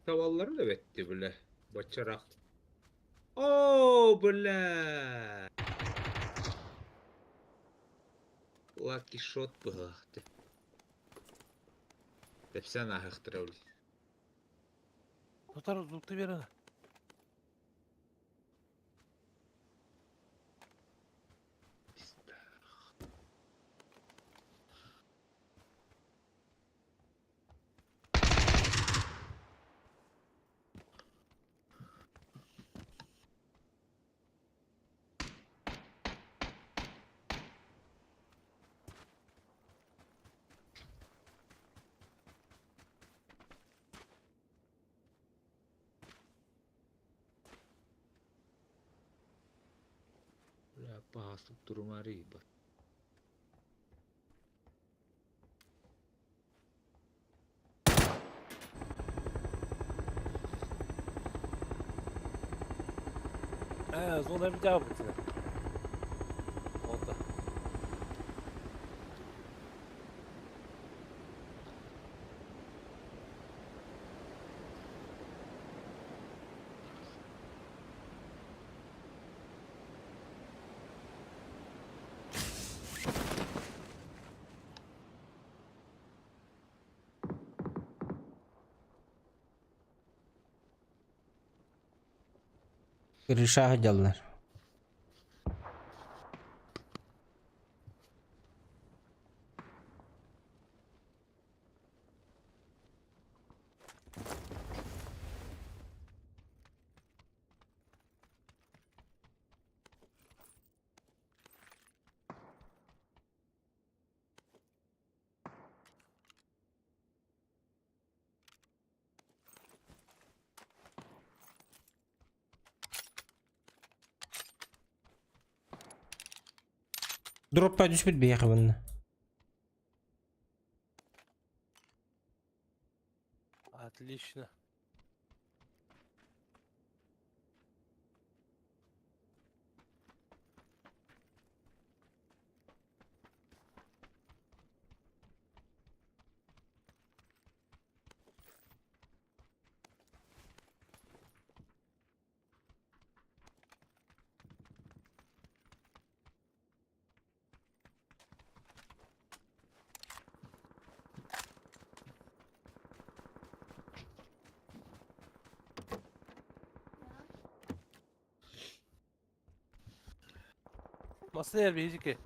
Tavalları da vetti bile. Baçarak. Oo bile. Lucky shot bıraktı. Hepsini ahıktırıyor. tutar uzuntu bir ara Bля, pahaslık duruma riba. zona bir cevap etsin oldu Kırışa hıcalılar. Drop'a düşmedi bir yakınında. Отлично. Masaya bir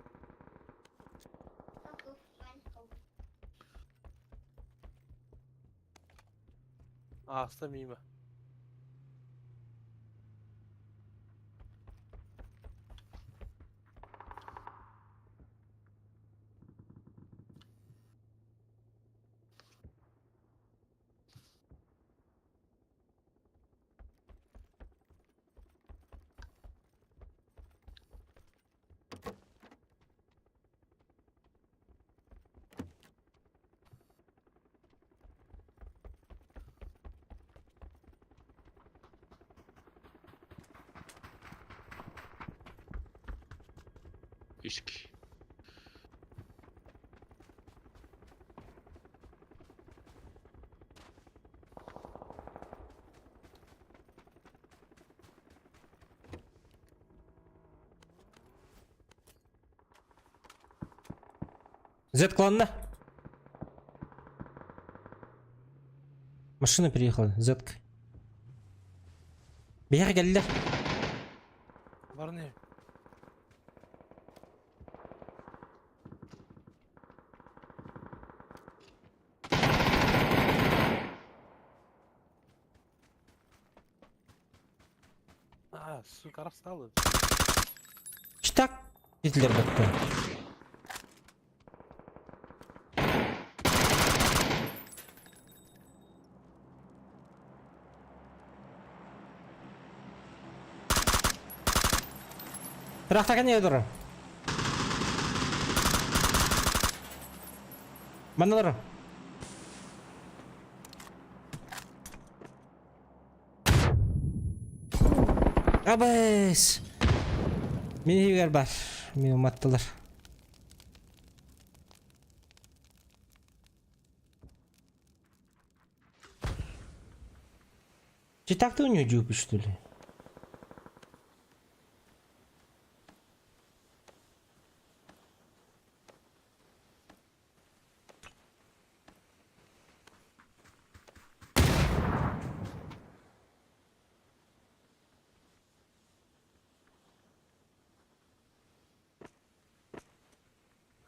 Hasta mıyım? İşk. Z кланна. Машина приехала, Z. Бияга geldiler. Var ne? Сука, расстала. Читак. Gittiler baktı. Tıraqtakan ne durur? Bana durur. Abes. Meni hiber var. Meni umattılar. Читак-то у нее джупы, что ли?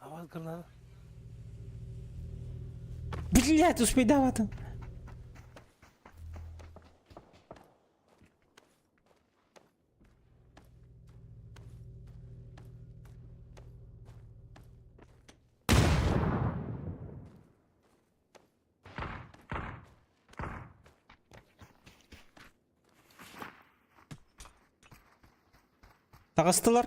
Аваз граната. Блять, успей давать. Тагыстылар.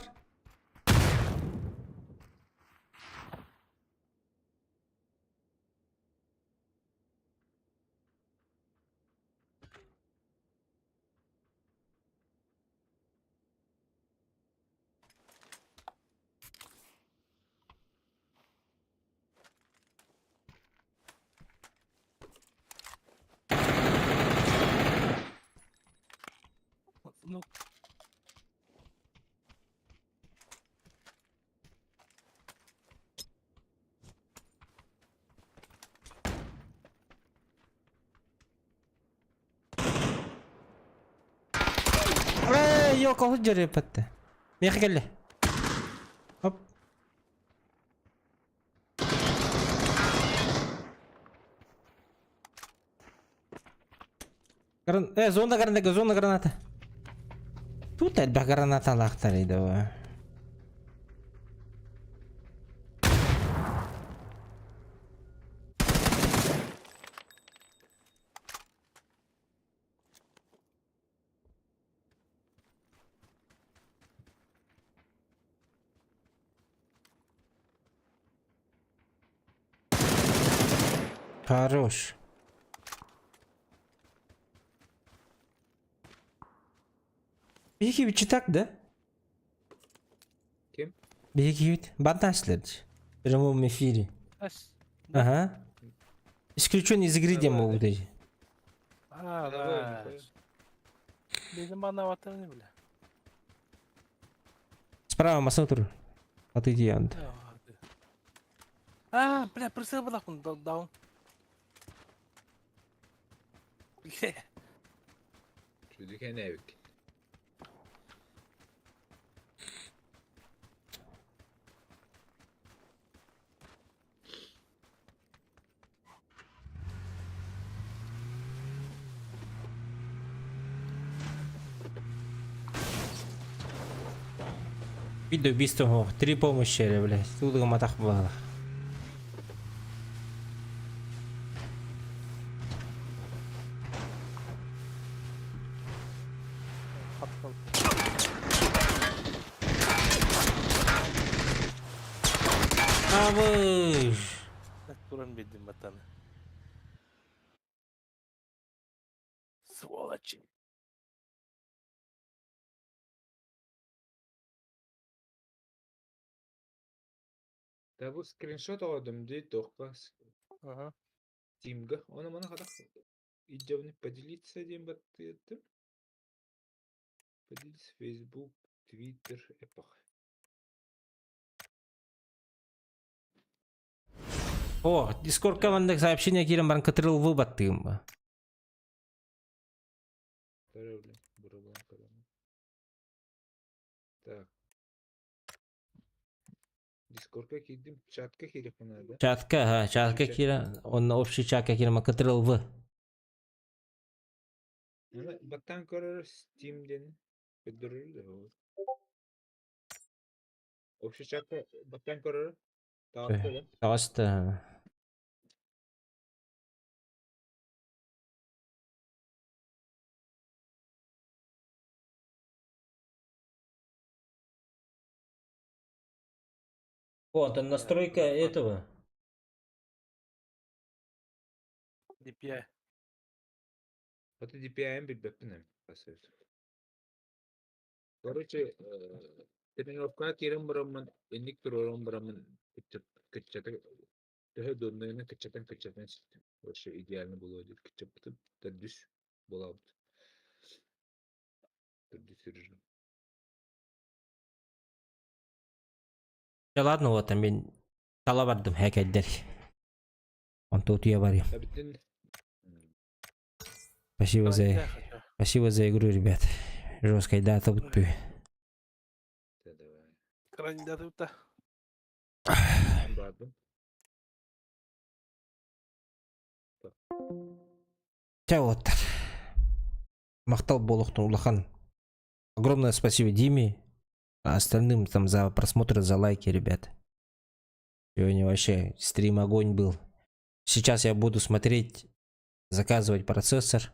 Ну, Эй! Ой, елка вот жере патты. Меха келли. Оп. Зона граната. Тут әлбә граната лақтар еді о. Хорош. Бейкевич так, да? Кем? Бейкевич. Банташлерч. В прямом эфире. Ась. Ага. Исключен из игры демо Давай. буде. Да. Bizim anlavatını ne bile. Справа маса тур. Отойди анд. Бля, присыл была он даун. Çocuk en evik. Видео убийство. 3 помощи, блядь. Тут матах было. А вы. Туран bildim vatanı. Сволочи. Да bu скриншот aldım diye doklas. Ага. Steam'ga. Onu bana kadar. İcabını поделиться дем баттым. Поделиться Facebook, Twitter, Epoch. О, Discord командных сообщения кирем банкатрыл выбаттым. Так. Дискордка кирdim. Чатка керек бuna да. Чатка кира. Он общий чатка кирем банкатрыл в. Batan көрөр Steam'den öldürür de o. Общий чатка batan көрөр. Dağıttı da. Просто. О, это настройка этого. DPI. Это DPI-м bilbepinem. Короче, тренировка кирим барамын, энник турором барамын, кыччаты, төһө доннойна кыччатан систем. Вообще идеально было деп кыччапты, тадүс болабыт. Тадүс режим. Ja ладно, вот там мен тала бардым хакердер. Он тут я барим. Таbitin Спасибо за игру, ребят. Жесткой дата будпю. давай. Кандидаты да. Бардым. Ча вот. Махтал Болохтун Улахан. Огромное спасибо Диме. А остальным там за просмотр, за лайки, ребят. Сегодня вообще стрим огонь был. Сейчас я буду смотреть, заказывать процессор.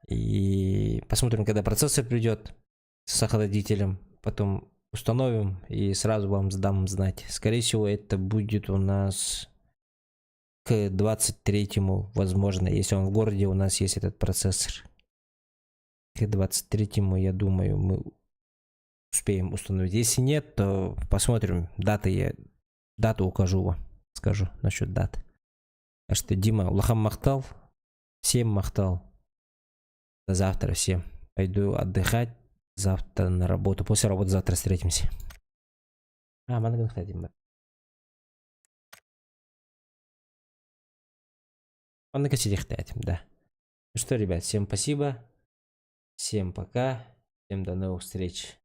И посмотрим, когда процессор придет с охладителем. Потом установим и сразу вам сдам знать. Скорее всего, это будет у нас к 23-му, возможно, если он в городе у нас есть этот процессор. К 23-му, я думаю, мы успеем установить. Если нет, то посмотрим. Дату укажу вам. Скажу насчет даты. Так что, Дима, Улахам махтал. Всем махтал. До завтра всем. Пойду отдыхать. Завтра на работу. После работы завтра встретимся. Манган, кстати, да. Ну что, ребят, всем спасибо. Всем пока. Всем до новых встреч.